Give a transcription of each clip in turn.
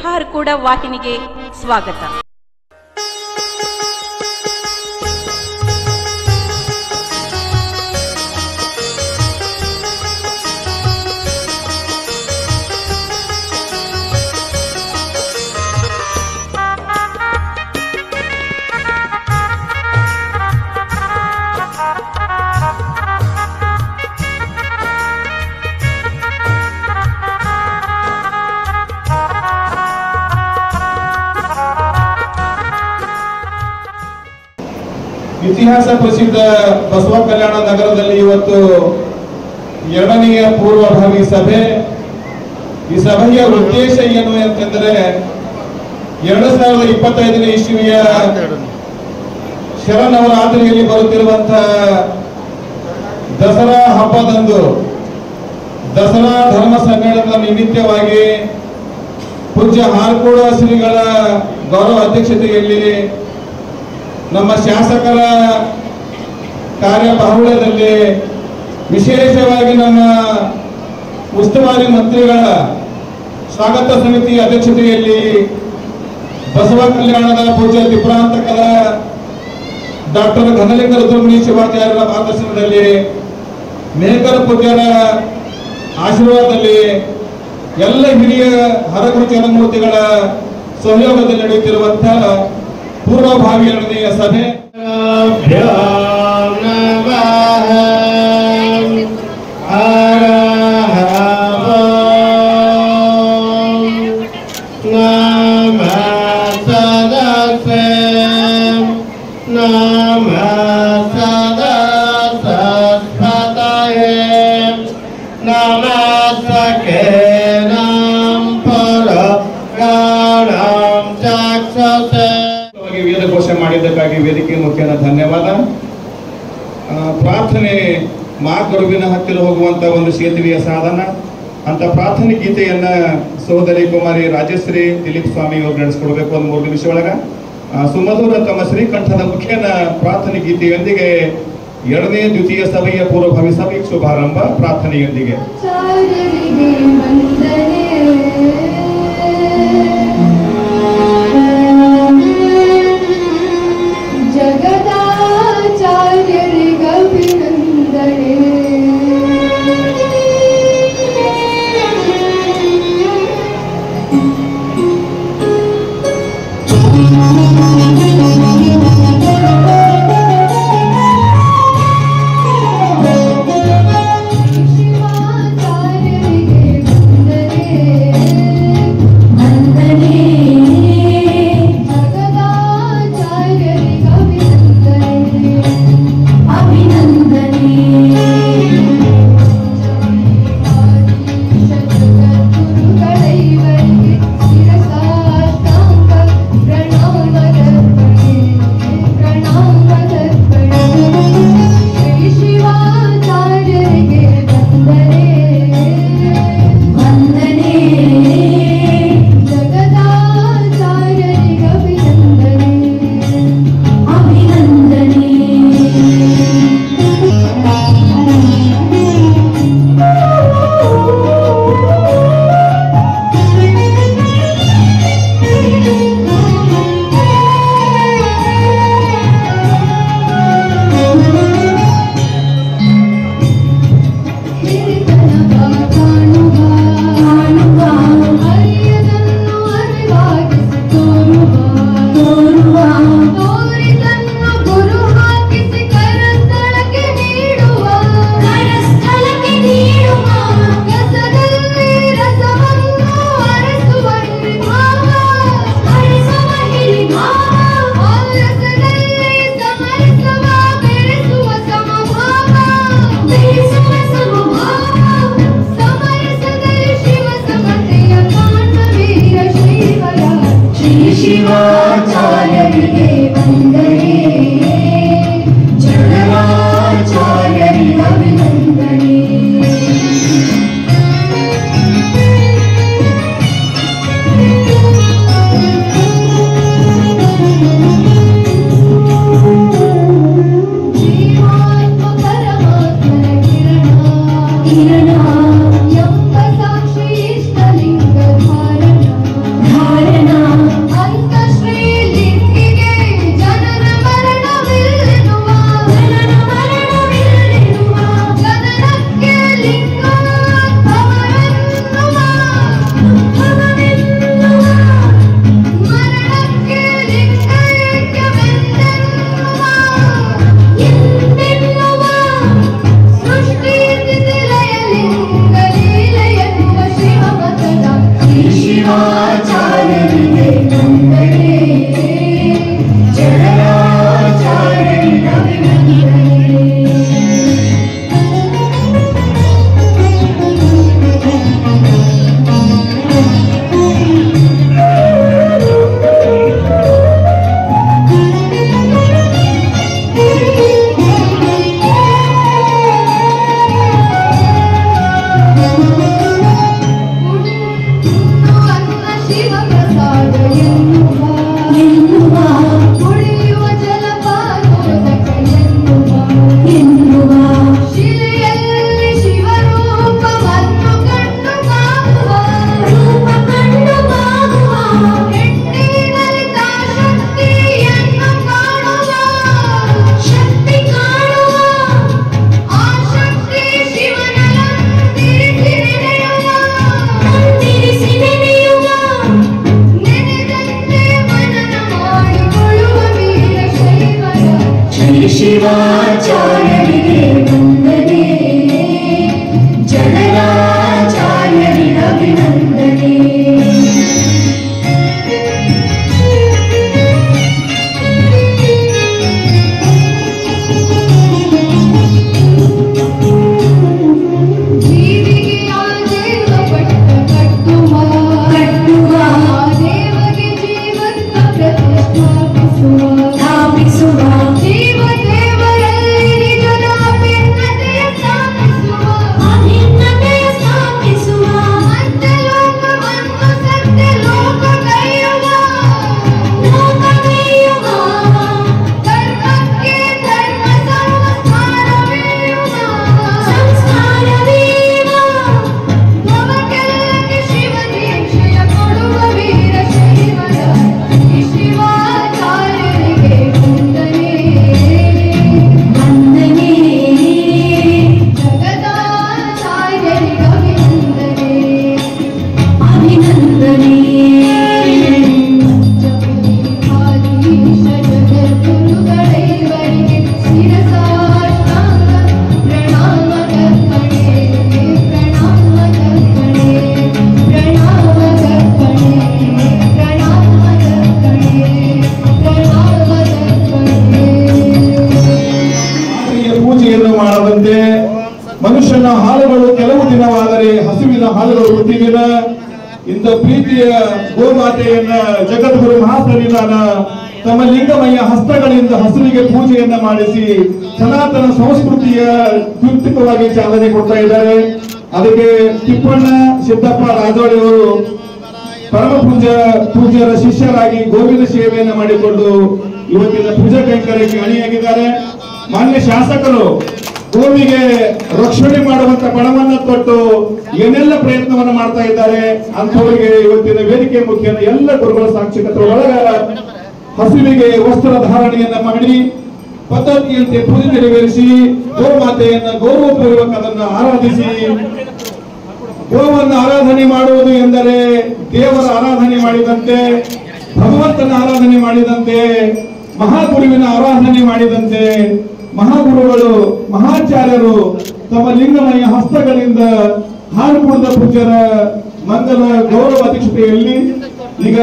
ಹಾರ್ಕೂಡ ವಾಹಿನಿಗೆ ಸ್ವಾಗತ. ಇತಿಹಾಸ ಪ್ರಸಿದ್ಧ ಬಸವ ಕಲ್ಯಾಣ ನಗರದಲ್ಲಿ ಇವತ್ತು ಎರಡನೆಯ ಪೂರ್ವಭಾವಿ ಸಭೆ. ಈ ಸಭೆಯ ಉದ್ದೇಶ ಏನು ಅಂತಂದ್ರೆ 2025ನೇ ಇಸ್ವಿಯ ಶರನ್ನವರಾತ್ರಿಯಲ್ಲಿ ಬರುತ್ತಿರುವಂತಹ ದಸರಾ ಹಬ್ಬದಂದು ದಸರಾ ಧರ್ಮ ಸಮ್ಮೇಳನದ ನಿಮಿತ್ತವಾಗಿ ಪೂಜ್ಯ ಹಾರ್ಕೂಡ ಶ್ರೀಗಳ ಗೌರವ ಅಧ್ಯಕ್ಷತೆಯಲ್ಲಿ ನಮ್ಮ ಶಾಸಕರ ಕಾರ್ಯಬಹುಳದಲ್ಲಿ ವಿಶೇಷವಾಗಿ ನಮ್ಮ ಉಸ್ತುವಾರಿ ಮಂತ್ರಿಗಳ ಸ್ವಾಗತ ಸಮಿತಿ ಅಧ್ಯಕ್ಷತೆಯಲ್ಲಿ ಬಸವ ಕಲ್ಯಾಣದ ಪೂಜ್ಯ ತಿಪ್ರಾಂತಕದ ಡಾಕ್ಟರ್ ಘನಲಿಂಗ ರುದ್ರಮುನಿ ಶಿವಾಚಾರ್ಯರ ಮಾರ್ಗದರ್ಶನದಲ್ಲಿ ಮೇಕರ ಪೂಜ್ಯರ ಆಶೀರ್ವಾದದಲ್ಲಿ ಎಲ್ಲ ಹಿರಿಯ ಹರಗುರು ಚರಮೂರ್ತಿಗಳ ಸಹಯೋಗದಲ್ಲಿ ನಡೆಯುತ್ತಿರುವಂತಹ ಪೂರ್ವಭಾವಿ ಎರಡನೆಯ ಸಭೆ. ವೇದಘೋಷ ಮಾಡಿದ್ದಕ್ಕಾಗಿ ವೇದಿಕೆ ಮುಖ್ಯನ ಧನ್ಯವಾದ. ಪ್ರಾರ್ಥನೆ ಮಾ ಕರುವಿನ ಹತ್ತಿರ ಹೋಗುವಂತ ಒಂದು ಸೇತುವೆಯ ಸಾಧನ ಅಂತ ಪ್ರಾರ್ಥನೆ ಗೀತೆಯನ್ನ ಸಹೋದರಿ ಕುಮಾರಿ ರಾಜಶ್ರೀ ದಿಲೀಪ್ ಸ್ವಾಮಿ ಅವರು ನಡೆಸ್ಕೊಡ್ಬೇಕು. ಒಂದು 3 ನಿಮಿಷ ಒಳಗ ಸುಮಧುರ ತಮ್ಮ ಶ್ರೀಕಂಠದ ಮುಖ್ಯನ ಪ್ರಾರ್ಥನೆ ಗೀತೆಯೊಂದಿಗೆ ಎರಡನೇ ದ್ವಿತೀಯ ಸಭೆಯ ಪೂರ್ವಭಾವಿ ಸಭೆಯ ಶುಭಾರಂಭ ಪ್ರಾರ್ಥನೆಯೊಂದಿಗೆ. ಶಿವಾಚಾರ್ಯರಿಗೆ ಶಿವಾಚಾರ್ಯರಿಗೆ ವಂದನೆ ಜಗದಾಚಾರ್ಯರಿಗೆ ಅಭಿನಂದನೆ ಶಿವಾಚಾರ್ಯರಿಗೆ ವಂದನೆ ಜಗದಾಚಾರ್ಯರಿಗೆ ಅಭಿನಂದನೆ ಮನುಷ್ಯನ ಹಾಲುಗಳು ಕೆಲವು ದಿನವಾದರೆ ಹಸುವಿನ ಹಾಲುಗಳು ಪ್ರತಿದಿನ. ಇಂಥ ಪ್ರೀತಿಯ ಗೋಮಾತೆಯನ್ನ ಜಗದ್ಗುರು ಮಹಾಸನ್ನಿಧಾನ ತಮ್ಮ ಲಿಂಗಮಯ ಹಸ್ತಗಳಿಂದ ಹಸುವಿಗೆ ಪೂಜೆಯನ್ನ ಮಾಡಿಸಿ ಸನಾತನ ಸಂಸ್ಕೃತಿಯ ಕೃತಿಕವಾಗಿ ಚಾಲನೆ ಕೊಡ್ತಾ ಇದ್ದಾರೆ. ಅದಕ್ಕೆ ತಿಪ್ಪಣ್ಣ ಸಿದ್ದಪ್ಪ ರಾಜೋಳಿ ಅವರು ಪರಮ ಪೂಜ್ಯರ ಶಿಷ್ಯರಾಗಿ ಗೋವಿಂದ ಸೇವೆಯನ್ನು ಮಾಡಿಕೊಂಡು ಇವತ್ತಿನ ಪೂಜಾ ಕೈಂಕರ್ಯಕ್ಕೆ ಅಣಿಯಾಗಿದ್ದಾರೆ. ಮಾನ್ಯ ಶಾಸಕರು ಗೋವಿಗೆ ರಕ್ಷಣೆ ಮಾಡುವಂತ ಪಣವನ್ನ ತೊಟ್ಟು ಏನೆಲ್ಲ ಪ್ರಯತ್ನವನ್ನ ಮಾಡ್ತಾ ಇದ್ದಾರೆ ಅಂತವರಿಗೆ ಇವತ್ತಿನ ವೇದಿಕೆ ಮುಖ್ಯನ ಎಲ್ಲ ಗುರುಗಳ ಸಾಕ್ಷಿಕತೆ ಒಳಗ ಹಸುವಿಗೆ ವಸ್ತ್ರ ಧಾರಣೆಯನ್ನ ಮಾಡಿ ಪದ್ಧತಿಯಂತೆ ಪೂಜೆ ನೆರವೇರಿಸಿ ಗೋಮಾತೆಯನ್ನ ಗೌರವಪೂರ್ವಕ ಅದನ್ನ ಆರಾಧಿಸಿ. ಗೋವನ್ನು ಆರಾಧನೆ ಮಾಡುವುದು ಎಂದರೆ ದೇವರ ಆರಾಧನೆ ಮಾಡಿದಂತೆ, ಭಗವಂತನ ಆರಾಧನೆ ಮಾಡಿದಂತೆ, ಮಹಾಗುರುವಿನ ಆರಾಧನೆ ಮಾಡಿದಂತೆ. ಮಹಾಗುರುಗಳು ಮಹಾಚಾರ್ಯರು ತಮ್ಮ ಲಿಂಗಮಯ ಹಸ್ತಗಳಿಂದ ಹಾಲು ಕುಡಿದ ಪೂಜ್ಯರ ಮಂಗಲ ಗೌರವ ಅಧ್ಯಕ್ಷತೆಯಲ್ಲಿ ಈಗ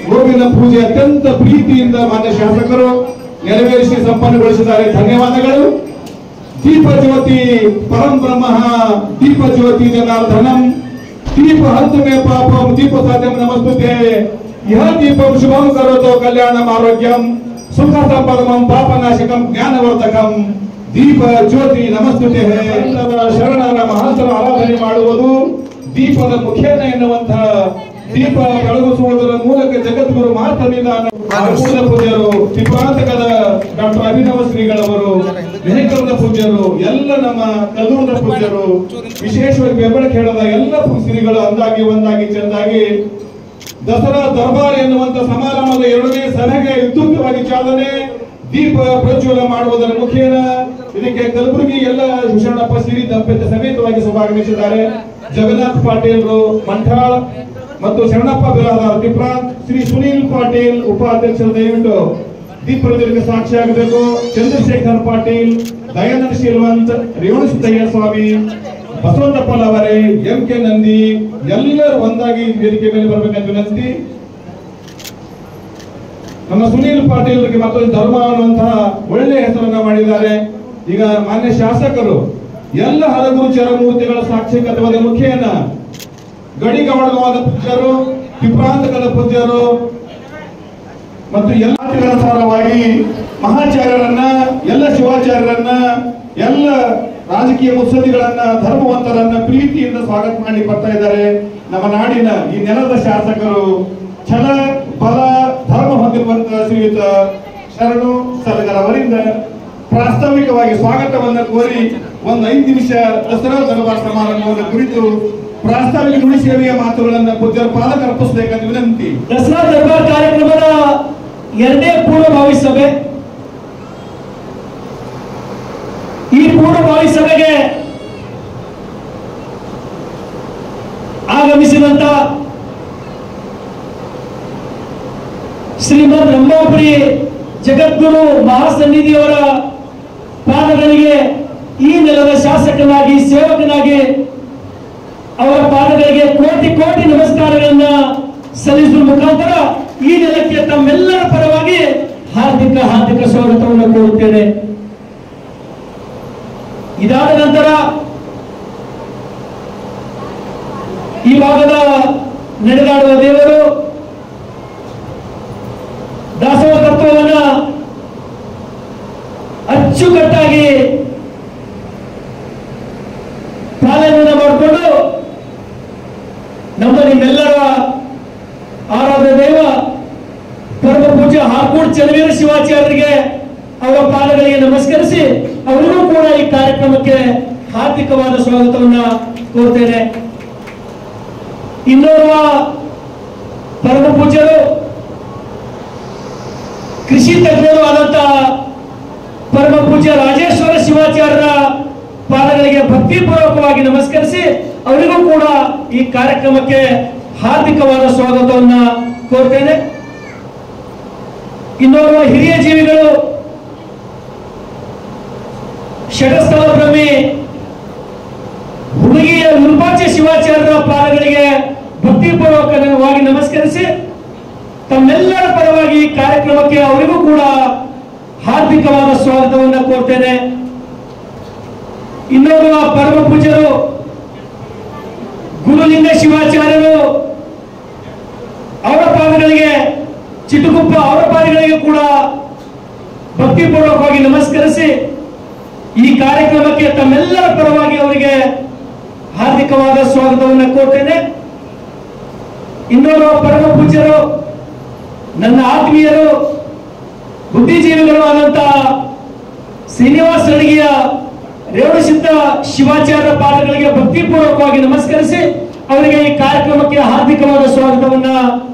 ಗೋವಿನ ಪೂಜೆ ಅತ್ಯಂತ ಪ್ರೀತಿಯಿಂದ ಮಾನ್ಯ ಶಾಸಕರು ನೆರವೇರಿಸಿ ಸಂಪನ್ನಗೊಳಿಸಿದ್ದಾರೆ. ಧನ್ಯವಾದಗಳು. ದೀಪ ಜ್ಯೋತಿ ಪರಂ ಬ್ರಹ್ಮ ದೀಪ ಜ್ಯೋತಿ ಜನಾರ್ದನಂ ದೀಪ ಹರ್ತಮೇ ಪಾಪಂ ದೀಪ ಸಾಧ್ಯಂ ನಮಸ್ತುತೆ ಯಹ ದೀಪಂ ಶುಭಂ ಕರೋತೋ ಕಲ್ಯಾಣಂ ಆರೋಗ್ಯಂ ಸುಖ ಸಂಪದಮಂ ಪಾಪನಾಶಕಂ ಜ್ಞಾನವರ್ಧಕಂ ದೀಪ ಜ್ಯೋತಿ ನಮಸ್ತುತೆ. ಶರಣರ ಮಹಾಂತರ ಆರಾಧನೆ ಮಾಡುವುದು ದೀಪದ ಮುಖೇನ ಎನ್ನುವಂತಹ ದೀಪ ಬೆಳಗಿಸುವುದರ ಮೂಲಕ ಜಗದ್ಗುರು ಮಹಾಸನ್ನಿಧಾನ ಪೂಜ್ಯರು, ತಿಪ್ಪಾಂತಕದ ಡಾಕ್ಟರ್ ಅಭಿನವ ಶ್ರೀಗಳವರು, ಮೆಹಕರದ ಪೂಜ್ಯರು, ಎಲ್ಲ ನಮ್ಮ ಕಲ್ಲೂರದ ಪೂಜ್ಯರು, ವಿಶೇಷವಾಗಿ ಬೆಂಬಳಖೇಡದ ಎಲ್ಲ ಶ್ರೀಗಳು ಒಂದಾಗಿ ಚೆಂದಾಗಿ ದಸರಾ ದರ್ಬಾರ್ ಎನ್ನುವಂತ ಸಮಾರಂಭದ 2ನೇ ಸಭೆಗೆ ವಿದ್ಯುಕ್ತವಾಗಿ ಚಾಲನೆ. ದೀಪ ಪ್ರಜ್ವಲ ಮಾಡುವುದರ ಮುಖೇನ ಇದಕ್ಕೆ ಕಲಬುರಗಿ ಎಲ್ಲ ಶರಣಪ್ಪ ಸಿರಿ ದಂಪತಿ ಸಮೇತವಾಗಿ ಶುಭಾಗಮಿಸಿದ್ದಾರೆ. ಜಗನ್ನಾಥ್ ಪಾಟೀಲ್ರು ಮಂಠಾಳ್ ಮತ್ತು ಶರಣಪ್ಪ ಬಿರಾದಾರ್ ತಿಪ್ರಾಂತ್, ಶ್ರೀ ಸುನೀಲ್ ಪಾಟೀಲ್ ಉಪಾಧ್ಯಕ್ಷರು ದಯವಿಟ್ಟು ದೀಪ ಪ್ರಜ್ವಲಕ್ಕೆ ಸಾಕ್ಷಿಯಾಗಬೇಕು. ಚಂದ್ರಶೇಖರ್ ಪಾಟೀಲ್, ದಯಾನಂದ ಶೀಲವಂತ್, ರೇವಣ ಸಿದ್ದಯ್ಯ ಸ್ವಾಮಿ, ಬಸವಂತಪ್ಪಲ್ ಅವರೇ, MK ನಂದಿ ಎಲ್ಲರೂ ಒಂದಾಗಿ ವೇದಿಕೆ ಮೇಲೆ ಬರಬೇಕಂತ ವಿನಂತಿ. ನಮ್ಮ ಸುನೀಲ್ ಪಾಟೀಲ್ ಅವರಿಗೆ ಮತ್ತೊಂದು ಧರ್ಮ ಅನ್ನುವಂತಹ ಒಳ್ಳೆ ಹೆಸರನ್ನ ಮಾಡಿದ್ದಾರೆ. ಈಗ ಮಾನ್ಯ ಶಾಸಕರು ಎಲ್ಲ ಹರಗುರು ಚರಮೂರ್ತಿಗಳ ಸಾಕ್ಷಿಕತ್ವದ ಮುಖೇನ ಗಡಿಗವಳವಾದ ಪೂಜ್ಯರು, ವಿಪ್ರಾಂತಕದ ಪೂಜ್ಯರು ಮತ್ತು ಎಲ್ಲ ಸಾರವಾಗಿ ಮಹಾಚಾರ್ಯರನ್ನ, ಎಲ್ಲ ಶಿವಾಚಾರ್ಯರನ್ನ, ಎಲ್ಲ ರಾಜಕೀಯ ಮುತ್ಸದಿಗಳನ್ನ, ಧರ್ಮವಂತರನ್ನ ಪ್ರೀತಿಯಿಂದ ಸ್ವಾಗತ ಮಾಡಿ ಬರ್ತಾ ಇದ್ದಾರೆ. ನಮ್ಮ ನಾಡಿನ ಈ ನೆಲದ ಶಾಸಕರು ಛಲ, ಬಲ, ಧರ್ಮ ಹೊಂದಿರುವಂತಹ ಶ್ರೀಯುತ ಶರಣು ಸಲಗರ್ ಅವರಿಂದ ಪ್ರಾಸ್ತಾವಿಕವಾಗಿ ಸ್ವಾಗತವನ್ನು ಕೋರಿ ಒಂದು 5 ನಿಮಿಷ ದಸರಾ ದರ್ಬಾರ್ ಸಮಾರಂಭವನ್ನು ಕುರಿತು ಪ್ರಾಸ್ತಾವಿಕ ನುಡಿ ಸೇವೆಯ ಮಾತುಗಳನ್ನು ಪೂಜ್ಯರ ಪಾಲಕ ಅರ್ಪಿಸಬೇಕಂತ ವಿನಂತಿ. ದಸರಾ ದರ್ಬಾರ್ ಕಾರ್ಯಕ್ರಮದ 2ನೇ ಪೂರ್ವಭಾವಿ ಸಭೆ. ಈ ಪೂರ್ವಭಾವಿ ಸಭೆಗೆ ಆಗಮಿಸಿದಂತ ಶ್ರೀಮದ್ ರಂಭಾಪುರಿ ಜಗದ್ಗುರು ಮಹಾಸನ್ನಿಧಿಯವರ ಪಾದಗಳಿಗೆ ಈ ನೆಲದ ಶಾಸಕನಾಗಿ, ಸೇವಕನಾಗಿ ಅವರ ಪಾದಗಳಿಗೆ ಕೋಟಿ ಕೋಟಿ ನಮಸ್ಕಾರಗಳನ್ನ ಸಲ್ಲಿಸುವ ಮುಖಾಂತರ ಈ ನೆಲಕ್ಕೆ ತಮ್ಮೆಲ್ಲರ ಪರವಾಗಿ ಹಾರ್ದಿಕ ಸ್ವಾಗತವನ್ನು ಕೋರುತ್ತೇನೆ. ಇದಾದ ನಂತರ ಈ ಭಾಗದ ನಡೆದಾಡುವ ದೇವರು ದಾಸೋಹ ತತ್ವವನ್ನ ಅಚ್ಚುಕಟ್ಟಾಗಿ ಪಾಲನೆಯನ್ನು ಮಾಡಿಕೊಂಡು ನಮ್ಮ ನಿಮ್ಮೆಲ್ಲರ ಆರಾಧ್ಯ ದೈವ ಪರಮ ಪೂಜ್ಯ ಹಾರ್ಕೋಡ್ ಚನ್ನವೀರ ಶಿವಾಚಾರ್ಯರಿಗೆ ಅವರ ಪಾದಗಳಿಗೆ ನಮಸ್ಕರಿಸಿ ಅವರಿಗೂ ಕೂಡ ಈ ಕಾರ್ಯಕ್ರಮಕ್ಕೆ ಹಾರ್ದಿಕವಾದ ಸ್ವಾಗತವನ್ನ ಕೋರ್ತೇನೆ. ಇನ್ನೋರ್ವ ಪರಮ ಪೂಜ್ಯರು, ಕೃಷಿ ತಜ್ಞರು ಆದಂತಹ ಪರಮ ಪೂಜ್ಯ ರಾಜೇಶ್ವರ ಶಿವಾಚಾರ್ಯರ ಪಾದಗಳಿಗೆ ಭಕ್ತಿಪೂರ್ವಕವಾಗಿ ನಮಸ್ಕರಿಸಿ ಅವರಿಗೂ ಕೂಡ ಈ ಕಾರ್ಯಕ್ರಮಕ್ಕೆ ಹಾರ್ದಿಕವಾದ ಸ್ವಾಗತವನ್ನ ಕೋರ್ತೇನೆ. ಇನ್ನೋರ್ವ ಹಿರಿಯ ಜೀವಿಗಳು, ಷಟಸ್ಥಲ ಬ್ರಹ್ಮಿ ಹುಡುಗಿಯ ವಿರೂಪಾಕ್ಷ ಶಿವಾಚಾರ್ಯರ ಪಾದಗಳಿಗೆ ಭಕ್ತಿಪೂರ್ವಕವಾಗಿ ನಮಸ್ಕರಿಸಿ ತಮ್ಮೆಲ್ಲರ ಪರವಾಗಿ ಈ ಕಾರ್ಯಕ್ರಮಕ್ಕೆ ಅವರಿಗೂ ಕೂಡ ಹಾರ್ದಿಕವಾದ ಸ್ವಾಗತವನ್ನು ಕೋರ್ತೇನೆ. ಇನ್ನೋರ್ವ ಪರಮ ಪೂಜ್ಯರು ಗುರುಲಿಂಗ ಶಿವಾಚಾರ್ಯರು, ಅವರ ಪಾದಗಳಿಗೆ, ಚಿಟುಗುಪ್ಪ ಅವರ ಪಾದಗಳಿಗೆ ಕೂಡ ಭಕ್ತಿಪೂರ್ವಕವಾಗಿ ನಮಸ್ಕರಿಸಿ ಈ ಕಾರ್ಯಕ್ರಮಕ್ಕೆ ತಮ್ಮೆಲ್ಲರ ಪರವಾಗಿ ಅವರಿಗೆ ಹಾರ್ದಿಕವಾದ ಸ್ವಾಗತವನ್ನು ಕೋರ್ತೇನೆ. ಇನ್ನೋರ್ವ ಪರಮ ಪೂಜ್ಯರು, ನನ್ನ ಆತ್ಮೀಯರು, ಬುದ್ಧಿಜೀವಿಗಳು ಆದಂತಹ ಶ್ರೀನಿವಾಸ ಅಡಗಿಯ ರೇವಣಸಿದ್ಧ ಶಿವಾಚಾರ್ಯರ ಪಾದಗಳಿಗೆ ಭಕ್ತಿಪೂರ್ವಕವಾಗಿ ನಮಸ್ಕರಿಸಿ ಅವರಿಗೆ ಈ ಕಾರ್ಯಕ್ರಮಕ್ಕೆ ಹಾರ್ದಿಕವಾದ ಸ್ವಾಗತವನ್ನ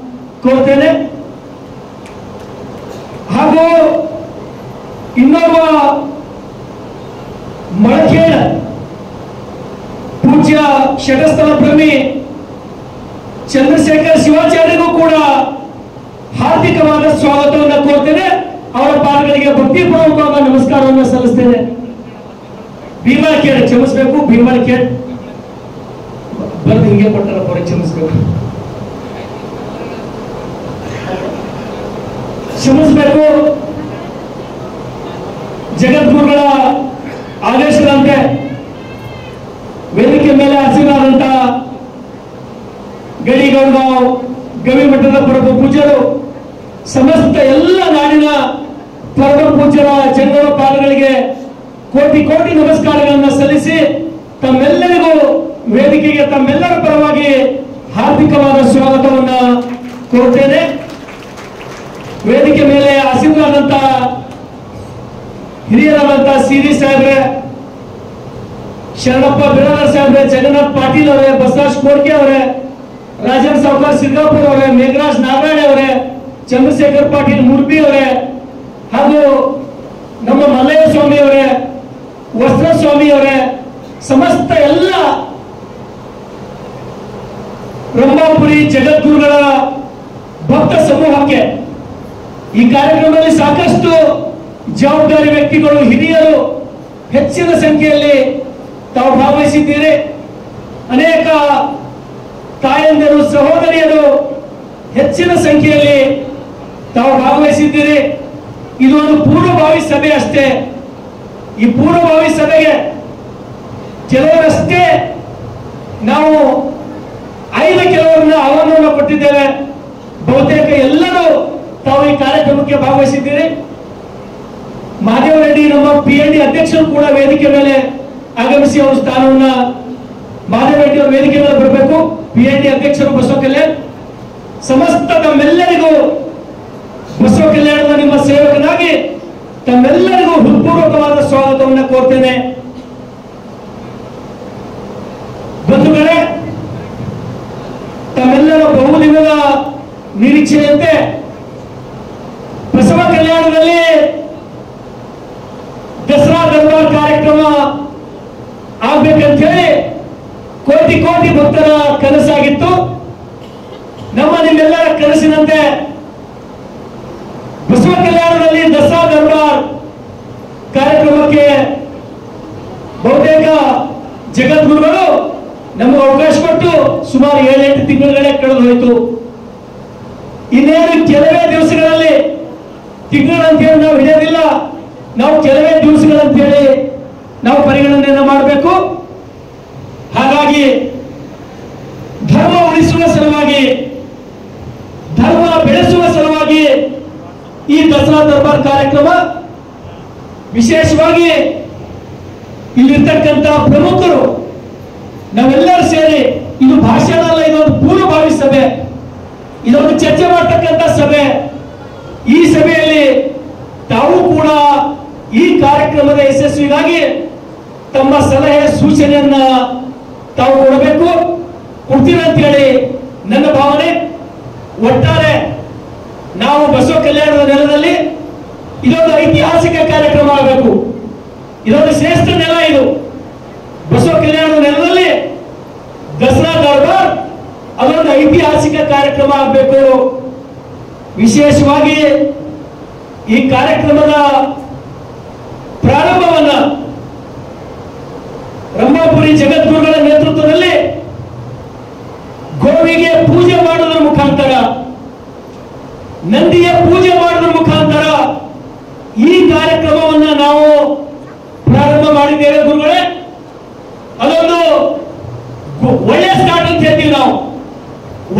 ಕೋರ್ತೇನೆ. ಹಾಗೂ ಇನ್ನೊಬ್ಬ ಮೊಳಕೇಳ ಪೂಜ್ಯ ಷಟಸ್ಥಲ ಬ್ರಹ್ಮಿ ಚಂದ್ರಶೇಖರ್ ಶಿವಾಚಾರ್ಯರಿಗೂ ಕೂಡ ಹಾರ್ದಿಕವಾದ ಸ್ವಾಗತವನ್ನು ಕೋರ್ತೇನೆ. ಅವರ ಪಾದಗಳಿಗೆ ಭಕ್ತಿಪೂರ್ವಕವಾದ ನಮಸ್ಕಾರವನ್ನು ಸಲ್ಲಿಸ್ತೇನೆ. ಭೀಮಳಕೇಡ್ ಕ್ಷಮಿಸಬೇಕು, ಭೀಮಳಕೇಡ್ ಬರೆದು ಹಿಂಗೆ ಕೊಟ್ಟರಪ್ಪ, ಅವ್ರಿಗೆ ಕ್ಷಮಿಸಬೇಕು. ಜಗದ್ಗುರುಗಳ ಆದೇಶದಂತೆ ವೇದಿಕೆ ಮೇಲೆ ಹಸಿರಾದಂತ ಗಡಿಗೌಡಗಾಂವ್ ಗವಿ ಮಠದ ಪರಮ ಪೂಜ್ಯರು, ಸಮಸ್ತ ಎಲ್ಲ ನಾಡಿನ ಪರಮ ಪೂಜ್ಯರ ಜನರ ಪಾದಗಳಿಗೆ ಕೋಟಿ ಕೋಟಿ ನಮಸ್ಕಾರಗಳನ್ನು ಸಲ್ಲಿಸಿ ತಮ್ಮೆಲ್ಲರಿಗೂ ವೇದಿಕೆಗೆ ತಮ್ಮೆಲ್ಲರ ಪರವಾಗಿ ಹಾರ್ದಿಕವಾದ ಸ್ವಾಗತವನ್ನ ಕೋರ್ತೇನೆ. ವೇದಿಕೆ ಮೇಲೆ ಆಸೀನರಾದಂತ ಹಿರಿಯರಾದಂತ ಸಿರಿ ಸಾಹೇಬ್ರೆ, ಶರಣಪ್ಪ ಬಿರಾದರ್ ಸಾಹೇಬ್ರೆ, ಜಗನ್ನಾಥ್ ಪಾಟೀಲ್ ಅವರೇ, ಬಸವರಾಜ್ ಕೋಡ್ಕೆ ಅವರೇ, ರಾಜನ್ ಸಾವ್ಕಾರ್ ಸಿರ್ಗಾಪುರ್ ಅವರೇ, ಮೇಘರಾಜ್ ನಾರಾಯಣ ಅವರೇ, ಚಂದ್ರಶೇಖರ್ ಪಾಟೀಲ್ ಮುರ್ಬಿ ಅವರೇ, ಹಾಗೂ ನಮ್ಮ ಮಲ್ಲಯ್ಯ ಸ್ವಾಮಿ ಅವರೇ, ವಸ್ತ್ರ ಸ್ವಾಮಿ ಅವರೇ, ಸಮಸ್ತ ಎಲ್ಲ ರಂಭಾಪುರಿ ಜಗದ್ಗುರುಗಳ ಭಕ್ತ ಸಮೂಹಕ್ಕೆ ಈ ಕಾರ್ಯಕ್ರಮದಲ್ಲಿ ಸಾಕಷ್ಟು ಜವಾಬ್ದಾರಿ ವ್ಯಕ್ತಿಗಳು, ಹಿರಿಯರು ಹೆಚ್ಚಿನ ಸಂಖ್ಯೆಯಲ್ಲಿ ತಾವು ಭಾಗವಹಿಸಿದ್ದೀರಿ. ಅನೇಕ ತಾಯಂದಿರು ಸಹೋದರಿಯರು ಹೆಚ್ಚಿನ ಸಂಖ್ಯೆಯಲ್ಲಿ ತಾವು ಭಾಗವಹಿಸಿದ್ದೀರಿ. ಇದು ಒಂದು ಪೂರ್ವಭಾವಿ ಸಭೆ ಅಷ್ಟೇ. ಈ ಪೂರ್ವಭಾವಿ ಸಭೆಗೆ ಕೆಲವರಷ್ಟೇ ನಾವು ಕೆಲವರನ್ನ ಆಹ್ವಾನವನ್ನು ಕೊಟ್ಟಿದ್ದೇವೆ. ಬಹುತೇಕ ಎಲ್ಲರೂ ತಾವು ಈ ಕಾರ್ಯಕ್ರಮಕ್ಕೆ ಭಾಗವಹಿಸಿದ್ದೀರಿ. ಮಹಾದೇವ ರೆಡ್ಡಿ ನಮ್ಮ PND ಅಧ್ಯಕ್ಷರು ಕೂಡ ವೇದಿಕೆ ಮೇಲೆ ಆಗಮಿಸಿ ಅವರ ಸ್ಥಾನವನ್ನ ಮಹಾದೇವ ರೆಡ್ಡಿ ಅವರು ವೇದಿಕೆ ಮೇಲೆ ಬರಬೇಕು. PND ಅಧ್ಯಕ್ಷರು ಬಸವ ಕಲ್ಯಾಣ್ ಸಮಸ್ತ ತಮ್ಮೆಲ್ಲರಿಗೂ ಬಸವ ಕಲ್ಯಾಣದ ನಿಮ್ಮ ಸೇವಕನಾಗಿ ತಮ್ಮೆಲ್ಲರಿಗೂ ಹೃತ್ಪೂರ್ವಕವಾದ ಸ್ವಾಗತವನ್ನು ಕೋರ್ತೇನೆ. ಬಂಧುಗಳೇ, ತಮ್ಮೆಲ್ಲರ ಬಹುದಿನದ ನಿರೀಕ್ಷೆಯಂತೆ ಬಸವ ಕಲ್ಯಾಣದಲ್ಲಿ ದಸರಾ ದರ್ಬಾರ್ ಕಾರ್ಯಕ್ರಮ ಆಗ್ಬೇಕಂತ ಹೇಳಿ ಕೋಟಿ ಕೋಟಿ ಭಕ್ತರ ಕನಸಾಗಿತ್ತು. ನಿಮ್ಮೆಲ್ಲರ ಕನಸಿನಂತೆ ಬಸವ ಕಲ್ಯಾಣದಲ್ಲಿ ದಸರಾ ದರ್ಬಾರ್ ಕಾರ್ಯಕ್ರಮಕ್ಕೆ ಬಹುತೇಕ ಜಗದ್ಗುರುಗಳು ನಮಗೆ ಅವಕಾಶ ಕೊಟ್ಟು ಸುಮಾರು 7-8 ತಿಂಗಳುಗಳೇ ಕಳೆದು ಹೋಯಿತು. ಇನ್ನೇನು ಕೆಲವೇ ದಿವಸಗಳಲ್ಲಿ, ತಿಂಗಳಂತೇಳಿ ನಾವು ಹಿಡಿಯೋದಿಲ್ಲ, ನಾವು ಕೆಲವೇ ದಿವಸಗಳಂತೇಳಿ ನಾವು ಪರಿಗಣನೆಯನ್ನು ಮಾಡಬೇಕು. ಹಾಗಾಗಿ ಧರ್ಮ ಉಳಿಸುವ ಸಲುವಾಗಿ, ಧರ್ಮ ಬೆಳೆಸುವ ಸಲುವಾಗಿ ಈ ದಸರಾ ದರ್ಬಾರ್ ಕಾರ್ಯಕ್ರಮ, ವಿಶೇಷವಾಗಿ ಇಲ್ಲಿರ್ತಕ್ಕಂಥ ಪ್ರಮುಖರು ನಾವೆಲ್ಲರೂ ಸೇರಿ, ಇದು ಭಾಷಣ ಅಲ್ಲ, ಇದೊಂದು ಪೂರ್ವಭಾವಿ ಸಭೆ, ಇದೊಂದು ಚರ್ಚೆ ಮಾಡತಕ್ಕಂಥ ಸಭೆ. ಈ ಸಭೆಯಲ್ಲಿ ತಾವು ಕೂಡ ಈ ಕಾರ್ಯಕ್ರಮದ ಯಶಸ್ವಿಗಾಗಿ ತಮ್ಮ ಸಲಹೆ ಸೂಚನೆಯನ್ನ ತಾವು ಕೊಡಬೇಕು, ಕೊಡ್ತೀರ ಅಂತ ಹೇಳಿ ನನ್ನ ಭಾವನೆ. ಒಟ್ಟಾರೆ ನಾವು ಬಸವ ಕಲ್ಯಾಣದ ನೆಲದಲ್ಲಿ ಇದೊಂದು ಐತಿಹಾಸಿಕ ಕಾರ್ಯಕ್ರಮ ಆಗಬೇಕು. ಇದೊಂದು ಶ್ರೇಷ್ಠ ನೆಲ. ಇದು ಬಸವ ಕಲ್ಯಾಣದ ನೆಲದಲ್ಲಿ ದಸರಾ ದರ್ಬಾರ್ ಅದೊಂದು ಐತಿಹಾಸಿಕ ಕಾರ್ಯಕ್ರಮ ಆಗಬೇಕು. ವಿಶೇಷವಾಗಿ ಈ ಕಾರ್ಯಕ್ರಮದ ಪ್ರಾರಂಭವನ್ನ ರಂಭಾಪುರಿ ಜಗದ್ಗುರುಗಳ ನೇತೃತ್ವದಲ್ಲಿ ಗೋವಿಗೆ ಪೂಜೆ ಮಾಡುವುದರ ಮುಖಾಂತರ, ನಂದಿಯ ಪೂಜೆ ಮಾಡುವುದರ ಮುಖಾಂತರ ಈ ಕಾರ್ಯಕ್ರಮವನ್ನ ನಾವು ಪ್ರಾರಂಭ ಮಾಡಿದ್ದೇವೆ ಗುರುಗಳೇ. ಅದೊಂದು ಒಳ್ಳೆ ಸ್ಟಾರ್ಟ್ ಅಂತ ಹೇಳ್ತೀವಿ ನಾವು.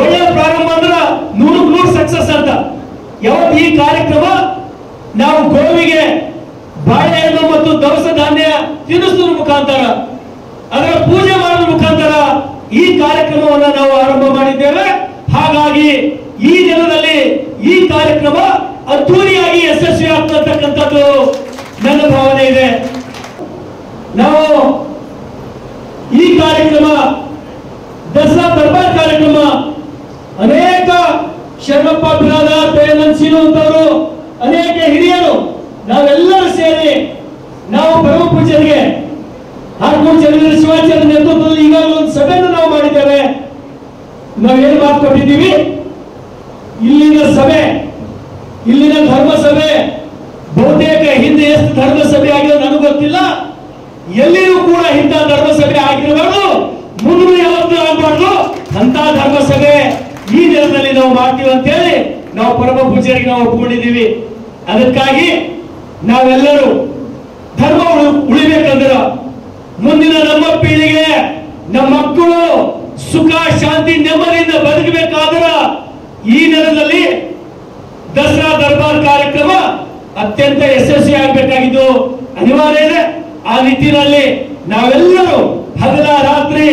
ಒಳ್ಳೆ ಪ್ರಾರಂಭ ಅಂದ್ರೆ 100% ಸಕ್ಸಸ್ ಅಂತ. ಯಾವತ್ತು ಈ ಕಾರ್ಯಕ್ರಮ ನಾವು ಗೋವಿಗೆ ಬಾಳೆಹಣ್ಣು ಮತ್ತು ದವಸ ಧಾನ್ಯ ತಿನ್ನಿಸುವ ಮುಖಾಂತರ, ಅದರ ಪೂಜೆ ಮಾಡುವ ಮುಖಾಂತರ ಈ ಕಾರ್ಯಕ್ರಮವನ್ನು ನಾವು ಆರಂಭ ಮಾಡಿದ್ದೇವೆ. ಹಾಗಾಗಿ ಈ ದಿನದಲ್ಲಿ ಈ ಕಾರ್ಯಕ್ರಮ ಅದ್ದೂರಿಯಾಗಿ ಯಶಸ್ವಿ ಆಗ್ತಕ್ಕಂಥದ್ದು ನನ್ನ ಭಾವನೆ ಇದೆ. ನಾವು ಈ ಕಾರ್ಯಕ್ರಮ ದಸರಾ ದರ್ಬಾರ್ ಕಾರ್ಯಕ್ರಮ ಅನೇಕ ಶರಣಪ್ಪ ಬಿರಾದಾರ್, ದಯಾನಂದ್ ಸೀನು ಅಂತವರು, ಅನೇಕ ಹಿರಿಯರು ನಾವೆಲ್ಲರೂ ಸೇರಿ ನಾವು ಪರಮ ಪೂಜ್ಯರಿಗೆ ಹಾರ್ಕೂರು ಚಂದ್ರ ಶಿವಾಚಾರ್ಯ ನೇತೃತ್ವದಲ್ಲಿ ಈಗಾಗಲೇ ಒಂದು ಸಭೆಯನ್ನು ನಾವು ಮಾಡಿದ್ದೇವೆ. ನಾವೇನು ಮಾತು ಕೊಟ್ಟಿದ್ದೀವಿ, ಇಲ್ಲಿನ ಸಭೆ, ಇಲ್ಲಿನ ಧರ್ಮ ಸಭೆ ಬಹುತೇಕ ಹಿಂದೆ ಎಷ್ಟು ಧರ್ಮ ಸಭೆ ಆಗಿರೋ ನನಗೆ ಗೊತ್ತಿಲ್ಲ. ಎಲ್ಲಿಯೂ ಕೂಡ ಇಂಥ ಧರ್ಮ ಸಭೆ ಆಗಿರಬಾರ್ದು, ಮುಂದೆ ಯಾವತ್ತೂ ಆಗಬಾರ್ದು. ಅಂತ ಧರ್ಮ ಸಭೆ ಈ ದಿನದಲ್ಲಿ ನಾವು ಮಾಡ್ತೀವಿ ಅಂತ ಹೇಳಿ ನಾವು ಪರಮ ಪೂಜ್ಯರಿಗೆ ನಾವು ಒಪ್ಪಿಕೊಂಡಿದ್ದೀವಿ. ಅದಕ್ಕಾಗಿ ನಾವೆಲ್ಲರೂ ಧರ್ಮ ಉಳಿಬೇಕಂದ್ರೆ, ಮುಂದಿನ ನಮ್ಮ ಪೀಳಿಗೆ, ನಮ್ಮ ಮಕ್ಕಳು ಸುಖ ಶಾಂತಿ ನೆಮ್ಮದಿಯಿಂದ ಬದುಕಬೇಕಾದ್ರೆ ಈ ನೆಲದಲ್ಲಿ ದಸರಾ ದರ್ಬಾರ್ ಕಾರ್ಯಕ್ರಮ ಅತ್ಯಂತ ಯಶಸ್ವಿ ಆಗಬೇಕಾಗಿದ್ದು ಅನಿವಾರ್ಯ ಇದೆ. ಆ ನಿಟ್ಟಿನಲ್ಲಿ ನಾವೆಲ್ಲರೂ ಹಗಲ ರಾತ್ರಿ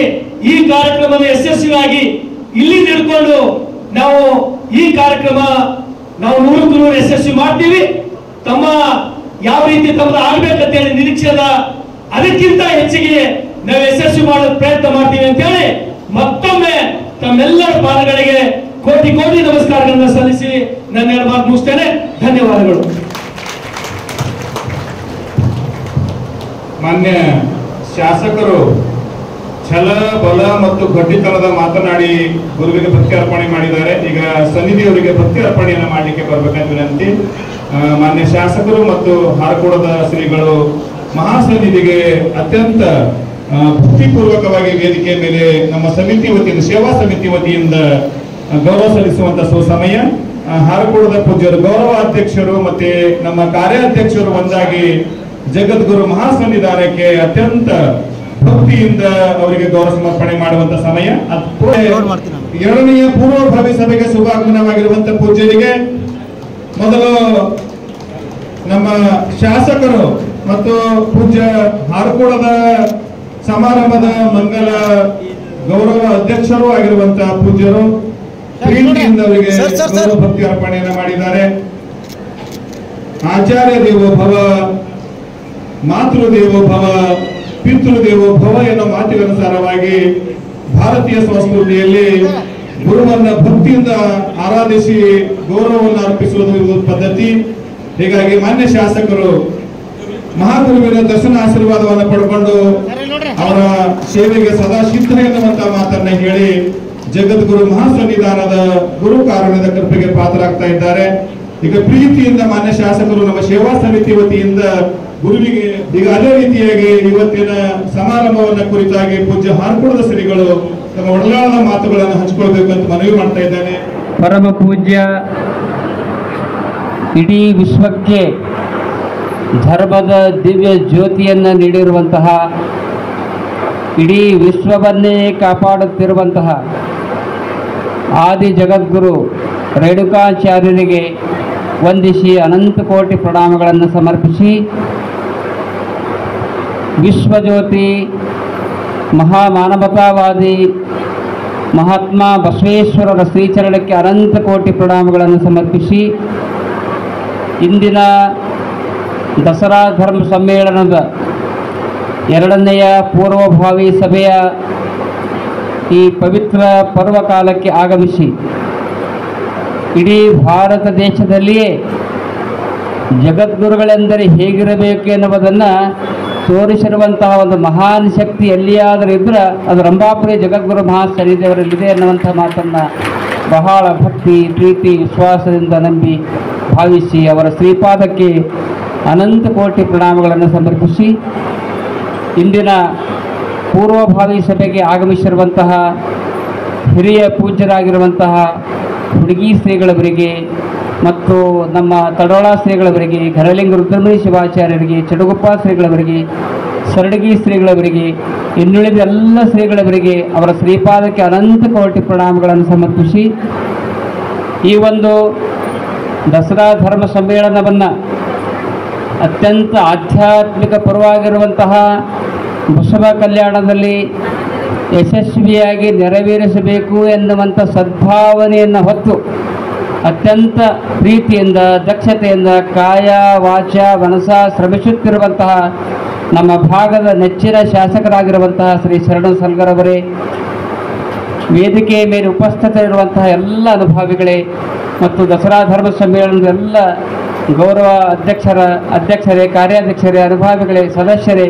ಈ ಕಾರ್ಯಕ್ರಮದ ಯಶಸ್ವಿಯಾಗಿ ಇಲ್ಲಿ ನಿಡ್ಕೊಂಡು ನಾವು ಈ ಕಾರ್ಯಕ್ರಮ ನಾವು 100% ಯಶಸ್ವಿ ಮಾಡ್ತೀವಿ. ತಮ್ಮ ಯಾವ ರೀತಿ ತಮ್ಮದು ಆಗ್ಬೇಕಂತ ಹೇಳಿ ನಿರೀಕ್ಷೆ ಅದ, ಅದಕ್ಕಿಂತ ಹೆಚ್ಚಿಗೆ ನಾವು ಯಶಸ್ವಿ ಮಾಡೋ ಪ್ರಯತ್ನ ಮಾಡ್ತೀವಿ ಅಂತ ಹೇಳಿ ಮತ್ತೊಮ್ಮೆ ತಮ್ಮೆಲ್ಲರ ಪಾದಗಳಿಗೆ ಕೋಟಿ ಕೋಟಿ ನಮಸ್ಕಾರಗಳನ್ನು ಸಲ್ಲಿಸಿ ನನ್ನ 2 ಮಾತು ಮುಗಿಸ್ತೇನೆ. ಧನ್ಯವಾದಗಳು. ಮಾನ್ಯ ಶಾಸಕರು ಛಲ, ಬಲ ಮತ್ತು ಗಟ್ಟಿತನದ ಮಾತನಾಡಿ ಗುರುವಿಗೆ ಪ್ರತ್ಯರ್ಪಣೆ ಮಾಡಿದ್ದಾರೆ. ಈಗ ಸನ್ನಿಧಿಯವರಿಗೆ ಪ್ರತ್ಯರ್ಪಣೆಯನ್ನು ಮಾಡಲಿಕ್ಕೆ ಬರಬೇಕಂತ ವಿನಂತಿ. ಮಾನ್ಯ ಶಾಸಕರು ಮತ್ತು ಹಾರಕೋಡದ ಶ್ರೀಗಳು ಮಹಾಸನ್ನಿಧಿಗೆ ಅತ್ಯಂತ ಭಕ್ತಿಪೂರ್ವಕವಾಗಿ ವೇದಿಕೆ ಮೇಲೆ ನಮ್ಮ ಸಮಿತಿ ವತಿಯಿಂದ, ಸೇವಾ ಸಮಿತಿ ವತಿಯಿಂದ ಗೌರವ ಸಲ್ಲಿಸುವಂತ ಸುಸಮಯ. ಹಾರಕೂಡದ ಪೂಜ್ಯರು, ಗೌರವ ಅಧ್ಯಕ್ಷರು ಮತ್ತೆ ನಮ್ಮ ಕಾರ್ಯಾಧ್ಯಕ್ಷರು ಒಂದಾಗಿ ಜಗದ್ಗುರು ಮಹಾಸನ್ನಿಧಾನಕ್ಕೆ ಅತ್ಯಂತ ಭಕ್ತಿಯಿಂದ ಅವರಿಗೆ ಗೌರವ ಸಮರ್ಪಣೆ ಮಾಡುವಂತ ಸಮಯ. ಎರಡನೆಯ ಪೂರ್ವಭಾವಿ ಸಭೆಗೆ ಶುಭಾಗಮನವಾಗಿರುವಂತ ಪೂಜ್ಯರಿಗೆ ಮೊದಲು ನಮ್ಮ ಶಾಸಕರು ಮತ್ತು ಪೂಜ್ಯ ಹಾರಕೂಡದ ಸಮಾರಂಭದ ಮಂಗಲ ಗೌರವ ಅಧ್ಯಕ್ಷರು ಆಗಿರುವಂತಹ ಪೂಜ್ಯರು ಪ್ರೀತಿಯಿಂದ ಅವರಿಗೆ ಗೌರವ ಭಕ್ತಿ ಅರ್ಪಣೆಯನ್ನು ಮಾಡಿದ್ದಾರೆ. ಆಚಾರ್ಯ ದೇವೋ ಭವ, ಮಾತೃದೇವೋ ಭವ, ಪಿತೃದೇವೋ ಭವ ಎನ್ನುವ ಮಾತಿಗನುಸಾರವಾಗಿ ಭಾರತೀಯ ಸಂಸ್ಕೃತಿಯಲ್ಲಿ ಗುರುವನ್ನ ಭಕ್ತಿಯಿಂದ ಆರಾಧಿಸಿ ಗೌರವವನ್ನು ಅರ್ಪಿಸುವುದು ಇದು ಪದ್ಧತಿ. ಹೀಗಾಗಿ ಮಾನ್ಯ ಶಾಸಕರು ಮಹಾಗುರುವಿನ ದರ್ಶನ ಆಶೀರ್ವಾದವನ್ನು ಪಡ್ಕೊಂಡು ಅವರ ಸೇವೆಗೆ ಸದಾ ಸಿದ್ಧ ಎನ್ನುವಂತ ಮಾತನ್ನ ಹೇಳಿ ಜಗದ್ಗುರು ಮಹಾಸನ್ನಿಧಾನದ ಗುರು ಕಾರುಣ್ಯದ ಕೃಪೆಗೆ ಪಾತ್ರರಾಗ್ತಾ ಇದ್ದಾರೆ. ಈಗ ಪ್ರೀತಿಯಿಂದ ಮಾನ್ಯ ಶಾಸಕರು ನಮ್ಮ ಸೇವಾ ಸಮಿತಿ ವತಿಯಿಂದ ಗುರುವಿಗೆ ಈಗ ಅದೇ ರೀತಿಯಾಗಿ ಇವತ್ತಿನ ಸಮಾರಂಭವನ್ನ ಕುರಿತಾಗಿ ಪೂಜ್ಯ ಹಾರಕೂಡದ ಶ್ರೀಗಳು ತಮ್ಮ ಒಡಲಾಳದ ಮಾತುಗಳನ್ನು ಹಂಚಿಕೊಳ್ಬೇಕು ಅಂತ ಮನವಿ ಮಾಡ್ತಾ ಇದ್ದೇನೆ. ಪರಮ ಪೂಜ್ಯ ಇಡೀ ವಿಶ್ವಕ್ಕೆ ಧರ್ಮದ ದಿವ್ಯ ಜ್ಯೋತಿಯನ್ನು ನೀಡಿರುವಂತಹ, ಇಡೀ ವಿಶ್ವವನ್ನೇ ಕಾಪಾಡುತ್ತಿರುವಂತಹ ಆದಿ ಜಗದ್ಗುರು ರೇಣುಕಾಚಾರ್ಯರಿಗೆ ವಂದಿಸಿ ಅನಂತ ಕೋಟಿ ಪ್ರಣಾಮಗಳನ್ನು ಸಮರ್ಪಿಸಿ, ವಿಶ್ವಜ್ಯೋತಿ ಮಹಾಮಾನವತಾವಾದಿ ಮಹಾತ್ಮ ಬಸವೇಶ್ವರರ ಶ್ರೀಚರಣಕ್ಕೆ ಅನಂತ ಕೋಟಿ ಪ್ರಣಾಮಗಳನ್ನು ಸಮರ್ಪಿಸಿ, ಇಂದಿನ ದಸರಾ ಧರ್ಮ ಸಮ್ಮೇಳನದ ಎರಡನೆಯ ಪೂರ್ವಭಾವಿ ಸಭೆಯ ಈ ಪವಿತ್ರ ಪರ್ವಕಾಲಕ್ಕೆ ಆಗಮಿಸಿ, ಇಡೀ ಭಾರತ ದೇಶದಲ್ಲಿಯೇ ಜಗದ್ಗುರುಗಳೆಂದರೆ ಹೇಗಿರಬೇಕು ಎನ್ನುವುದನ್ನು ತೋರಿಸಿರುವಂತಹ ಒಂದು ಮಹಾನ್ ಶಕ್ತಿ ಎಲ್ಲಿಯಾದರೂ ಇದ್ದರೆ ಅದು ರಂಭಾಪುರಿ ಜಗದ್ಗುರು ಮಹಾಸನ್ನಿಧಿಯವರಲ್ಲಿದೆ ಎನ್ನುವಂಥ ಮಾತನ್ನು ಬಹಳ ಭಕ್ತಿ, ಪ್ರೀತಿ, ವಿಶ್ವಾಸದಿಂದ ನಂಬಿ ಭಾವಿಸಿ ಅವರ ಶ್ರೀಪಾದಕ್ಕೆ ಅನಂತ ಕೋಟಿ ಪ್ರಣಾಮಗಳನ್ನು ಸಮರ್ಪಿಸಿ, ಇಂದಿನ ಪೂರ್ವಭಾವಿ ಸಭೆಗೆ ಆಗಮಿಸಿರುವಂತಹ ಹಿರಿಯ ಪೂಜ್ಯರಾಗಿರುವಂತಹ ಹುಡುಗಿ ಶ್ರೀಗಳವರಿಗೆ ಮತ್ತು ನಮ್ಮ ತಡೋಳ ಶ್ರೀಗಳವರಿಗೆ, ಘರಲಿಂಗ ರುದ್ರಮಣಿ ಶಿವಾಚಾರ್ಯರಿಗೆ, ಚಡುಗುಪ್ಪ ಶ್ರೀಗಳವರಿಗೆ, ಸರಡಗಿ ಶ್ರೀಗಳವರಿಗೆ, ಇನ್ನುಳಿದ ಎಲ್ಲ ಶ್ರೀಗಳವರಿಗೆ ಅವರ ಶ್ರೀಪಾದಕ್ಕೆ ಅನಂತ ಕೋಟಿ ಪ್ರಣಾಮಗಳನ್ನು ಸಮರ್ಪಿಸಿ, ಈ ಒಂದು ದಸರಾ ಧರ್ಮ ಸಮ್ಮೇಳನವನ್ನು ಅತ್ಯಂತ ಆಧ್ಯಾತ್ಮಿಕ ಪರವಾಗಿರುವಂತಹ ಬಸವ ಕಲ್ಯಾಣದಲ್ಲಿ ಯಶಸ್ವಿಯಾಗಿ ನೆರವೇರಿಸಬೇಕು ಎನ್ನುವಂಥ ಸದ್ಭಾವನೆಯನ್ನು ಹೊತ್ತು ಅತ್ಯಂತ ಪ್ರೀತಿಯಿಂದ, ದಕ್ಷತೆಯಿಂದ ಕಾಯ ವಾಚ ಮನಸ ಶ್ರಮಿಸುತ್ತಿರುವಂತಹ ನಮ್ಮ ಭಾಗದ ನೆಚ್ಚಿನ ಶಾಸಕರಾಗಿರುವಂತಹ ಶ್ರೀ ಶರಣ ಸಲ್ಗರವರೇ, ವೇದಿಕೆಯ ಮೇಲೆ ಉಪಸ್ಥಿತರಿರುವಂತಹ ಎಲ್ಲ ಅನುಭಾವಿಗಳೇ ಮತ್ತು ದಸರಾ ಧರ್ಮ ಸಮ್ಮೇಳನದ ಎಲ್ಲ ಗೌರವ ಅಧ್ಯಕ್ಷರೇ, ಕಾರ್ಯಾಧ್ಯಕ್ಷರೇ, ಅನುಭಾವಿಗಳೇ, ಸದಸ್ಯರೇ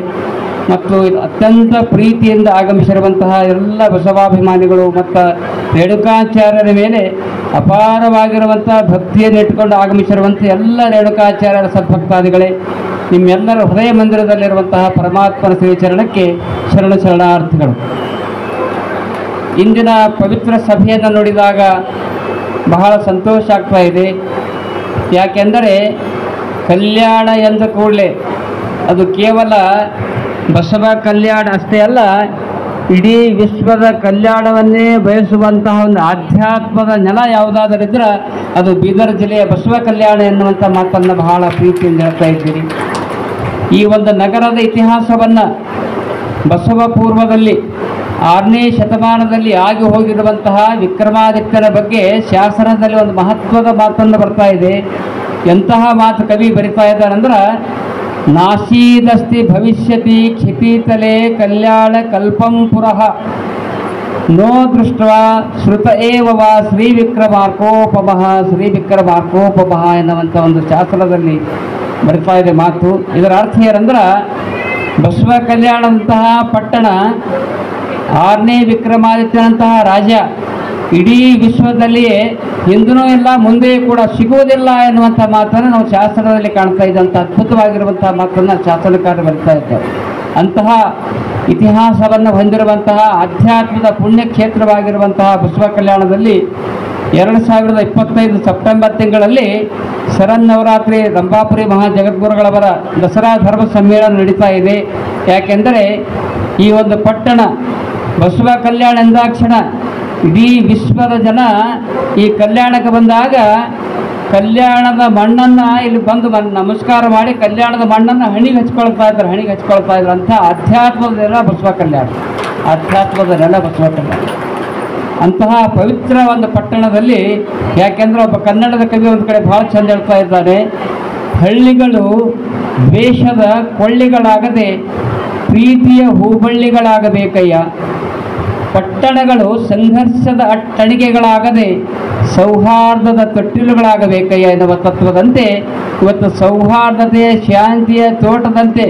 ಮತ್ತು ಅತ್ಯಂತ ಪ್ರೀತಿಯಿಂದ ಆಗಮಿಸಿರುವಂತಹ ಎಲ್ಲ ಬಸವಾಭಿಮಾನಿಗಳು ಮತ್ತು ರೇಣುಕಾಚಾರ್ಯರ ಮೇಲೆ ಅಪಾರವಾಗಿರುವಂಥ ಭಕ್ತಿಯನ್ನು ಇಟ್ಟುಕೊಂಡು ಆಗಮಿಸಿರುವಂಥ ಎಲ್ಲ ರೇಣುಕಾಚಾರ್ಯರ ಸದ್ಭಕ್ತಾದಿಗಳೇ, ನಿಮ್ಮೆಲ್ಲರ ಹೃದಯ ಮಂದಿರದಲ್ಲಿರುವಂತಹ ಪರಮಾತ್ಮನ ಶ್ರೀಚರಣಕ್ಕೆ ಶರಣಾರ್ಥಿಗಳು. ಇಂದಿನ ಪವಿತ್ರ ಸಭೆಯನ್ನು ನೋಡಿದಾಗ ಬಹಳ ಸಂತೋಷ ಆಗ್ತಾ ಇದೆ. ಯಾಕೆಂದರೆ ಕಲ್ಯಾಣ ಎಂದ ಕೂಡಲೇ ಅದು ಕೇವಲ ಬಸವ ಕಲ್ಯಾಣ ಅಷ್ಟೇ ಅಲ್ಲ, ಇಡೀ ವಿಶ್ವದ ಕಲ್ಯಾಣವನ್ನೇ ಬಯಸುವಂತಹ ಒಂದು ಆಧ್ಯಾತ್ಮದ ನೆಲ ಯಾವುದಾದರಿದ್ರೆ ಅದು ಬೀದರ್ ಜಿಲ್ಲೆಯ ಬಸವ ಕಲ್ಯಾಣ ಎನ್ನುವಂಥ ಮಾತನ್ನು ಬಹಳ ಪ್ರೀತಿಯಿಂದ ಹೇಳ್ತಾ ಇದ್ದೀರಿ. ಈ ಒಂದು ನಗರದ ಇತಿಹಾಸವನ್ನು ಬಸವ ಪೂರ್ವದಲ್ಲಿ 6ನೇ ಶತಮಾನದಲ್ಲಿ ಆಗಿ ಹೋಗಿರುವಂತಹ ವಿಕ್ರಮಾದಿತ್ಯನ ಬಗ್ಗೆ ಶಾಸನದಲ್ಲಿ ಒಂದು ಮಹತ್ವದ ಮಾತನ್ನು ಬರ್ತಾ ಇದೆ. ಎಂತಹ ಮಾತು ಕವಿ ಬರಿತಾ ಇದ್ದಾರಂದ್ರೆ, ನಾಸೀದಸ್ತಿ ಭವಿಷ್ಯತಿ ಕ್ಷಿತೀತಲೆ ಕಲ್ಯಾಣ ಕಲ್ಪಂ ಪುರಃ ನೋ ದೃಷ್ಟ ಶ್ರುತ ಏವ ವಾ ಶ್ರೀ ವಿಕ್ರಮಾರ್ಕೋಪಮಃ ಎನ್ನುವಂಥ ಒಂದು ಶಾಸ್ತ್ರದಲ್ಲಿ ಬರ್ತಾ ಇದೆ ಮಾತು. ಇದರ ಅರ್ಥ ಏನಂದ್ರೆ, ಬಸವ ಕಲ್ಯಾಣದಂತಹ ಪಟ್ಟಣ 6ನೇ ವಿಕ್ರಮಾದಿತ್ಯನಂತಹ ರಾಜ ಇಡೀ ವಿಶ್ವದಲ್ಲಿಯೇ ಹಿಂದೂ ಇಲ್ಲ ಮುಂದೆಯೂ ಕೂಡ ಸಿಗುವುದಿಲ್ಲ ಎನ್ನುವಂಥ ಮಾತನ್ನು ನಾವು ಶಾಸ್ತ್ರದಲ್ಲಿ ಕಾಣ್ತಾ ಇದ್ದಂಥ ಅದ್ಭುತವಾಗಿರುವಂಥ ಮಾತನ್ನು ಶಾಸನಕಾರ ಬರ್ತಾ ಇದ್ದಾರೆ. ಅಂತಹ ಇತಿಹಾಸವನ್ನು ಹೊಂದಿರುವಂತಹ ಆಧ್ಯಾತ್ಮದ ಪುಣ್ಯಕ್ಷೇತ್ರವಾಗಿರುವಂತಹ ಬಸವ ಕಲ್ಯಾಣದಲ್ಲಿ 2025 ಸೆಪ್ಟೆಂಬರ್ ತಿಂಗಳಲ್ಲಿ ಶರನ್ನವರಾತ್ರಿ ರಂಭಾಪುರಿ ಮಹಾಜಗದ್ಗುರುಗಳವರ ದಸರಾ ಧರ್ಮ ಸಮ್ಮೇಳನ ನಡೀತಾ ಇದೆ. ಯಾಕೆಂದರೆ ಈ ಒಂದು ಪಟ್ಟಣ ಬಸವ ಕಲ್ಯಾಣ ಎಂದಾಕ್ಷಣ ಇಡೀ ವಿಶ್ವದ ಜನ ಈ ಕಲ್ಯಾಣಕ್ಕೆ ಬಂದಾಗ ಕಲ್ಯಾಣದ ಮಣ್ಣನ್ನು ಇಲ್ಲಿ ಬಂದು ನಮಸ್ಕಾರ ಮಾಡಿ ಕಲ್ಯಾಣದ ಮಣ್ಣನ್ನು ಹಣಿಗೆ ಹಚ್ಕೊಳ್ತಾ ಇದ್ರು ಅಂತ ಆಧ್ಯಾತ್ಮದ ನೆಲ ಬಸವ ಕಲ್ಯಾಣ, ಆಧ್ಯಾತ್ಮದ ನೆಲ ಬಸವ ಕಲ್ಯಾಣ. ಅಂತಹ ಪವಿತ್ರ ಒಂದು ಪಟ್ಟಣದಲ್ಲಿ, ಯಾಕೆಂದರೆ ಒಬ್ಬ ಕನ್ನಡದ ಕವಿ ಒಂದು ಕಡೆ ಭಾಳ ಚಂದ ಹೇಳ್ತಾ ಇದ್ದಾರೆ, ಹಳ್ಳಿಗಳು ದ್ವೇಷದ ಕೊಳ್ಳಿಗಳಾಗದೆ ಪ್ರೀತಿಯ ಹೂಬಳ್ಳಿಗಳಾಗಬೇಕಯ್ಯ, ಪಟ್ಟಣಗಳು ಸಂಘರ್ಷದ ಅಟ್ಟಣಿಗೆಗಳಾಗದೆ ಸೌಹಾರ್ದದ ತೊಟ್ಟಿಲುಗಳಾಗಬೇಕಯ್ಯ ಎನ್ನುವ ತತ್ವದಂತೆ ಇವತ್ತು ಸೌಹಾರ್ದತೆಯ ಶಾಂತಿಯ ತೋಟದಂತೆ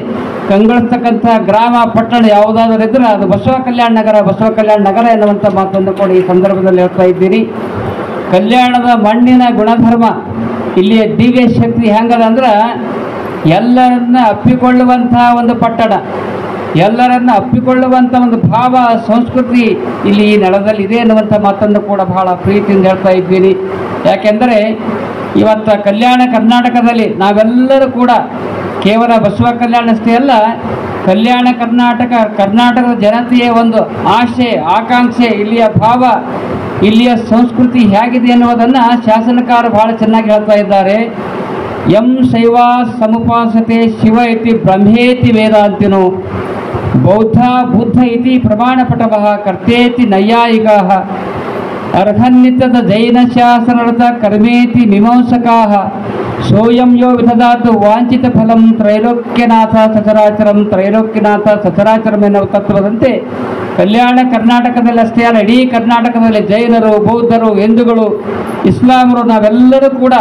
ಕಂಗೊಳಿಸ್ತಕ್ಕಂಥ ಗ್ರಾಮ ಪಟ್ಟಣ ಯಾವುದಾದ್ರೂ ಇದ್ದರೆ ಅದು ಬಸವ ಕಲ್ಯಾಣ ನಗರ ಎನ್ನುವಂಥ ಮಾತನ್ನು ಕೂಡ ಈ ಸಂದರ್ಭದಲ್ಲಿ ಹೇಳ್ತಾ ಇದ್ದೀರಿ. ಕಲ್ಯಾಣದ ಮಣ್ಣಿನ ಗುಣಧರ್ಮ, ಇಲ್ಲಿಯ ದಿವ್ಯ ಶಕ್ತಿ ಹೆಂಗದ ಅಂದ್ರೆ ಎಲ್ಲರನ್ನ ಅಪ್ಪಿಕೊಳ್ಳುವಂಥ ಒಂದು ಪಟ್ಟಣ, ಎಲ್ಲರನ್ನ ಅಪ್ಪಿಕೊಳ್ಳುವಂಥ ಒಂದು ಭಾವ ಸಂಸ್ಕೃತಿ ಇಲ್ಲಿ ಈ ನೆಲದಲ್ಲಿ ಇದೆ ಎನ್ನುವಂಥ ಮಾತನ್ನು ಕೂಡ ಬಹಳ ಪ್ರೀತಿಯಿಂದ ಹೇಳ್ತಾ ಇದ್ದೀನಿ. ಯಾಕೆಂದರೆ ಇವತ್ತು ಕಲ್ಯಾಣ ಕರ್ನಾಟಕದಲ್ಲಿ ನಾವೆಲ್ಲರೂ ಕೂಡ ಕೇವಲ ಬಸವ ಕಲ್ಯಾಣ ಅಷ್ಟೇ ಅಲ್ಲ, ಕಲ್ಯಾಣ ಕರ್ನಾಟಕದ ಜನತೆಯ ಒಂದು ಆಶೆ ಆಕಾಂಕ್ಷೆ, ಇಲ್ಲಿಯ ಭಾವ, ಇಲ್ಲಿಯ ಸಂಸ್ಕೃತಿ ಹೇಗಿದೆ ಎನ್ನುವುದನ್ನು ಶಾಸನಕಾರ ಬಹಳ ಚೆನ್ನಾಗಿ ಹೇಳ್ತಾ ಇದ್ದಾರೆ. ಯಂ ಶೈವಾ ಸಮುಪಾಸತೆ ಶಿವ ಇತಿ ಬ್ರಹ್ಮೇತಿ ವೇದಾಂತಿನೋ ಬೌದ್ಧ ಬುದ್ಧ ಇತಿ ಪ್ರಮಾಣಪಟವಃ ಕರ್ತೇತಿ ನೈಯಾಯಿಕಾಃ ಅರ್ಹನ್ನಿತದ ಜೈನ ಶಾಸನರಥ ಕರ್ಮೇತಿ ಮೀಮಾಂಸಕಾಃ ಸೋಯಂ ಯೋ ವಿಧದಾತು ವಾಂಛಿತ ಫಲಂ ತ್ರೈಲೋಕ್ಯನಾಥ ಸಚರಾಚರಂ ಎನ್ನುವ ತತ್ವದಂತೆ ಕಲ್ಯಾಣ ಕರ್ನಾಟಕದಲ್ಲಿ ಅಷ್ಟೇ ಅಲ್ಲ, ಇಡೀ ಕರ್ನಾಟಕದಲ್ಲಿ ಜೈನರು, ಬೌದ್ಧರು, ಹಿಂದೂಗಳು, ಇಸ್ಲಾಮರು ನಾವೆಲ್ಲರೂ ಕೂಡ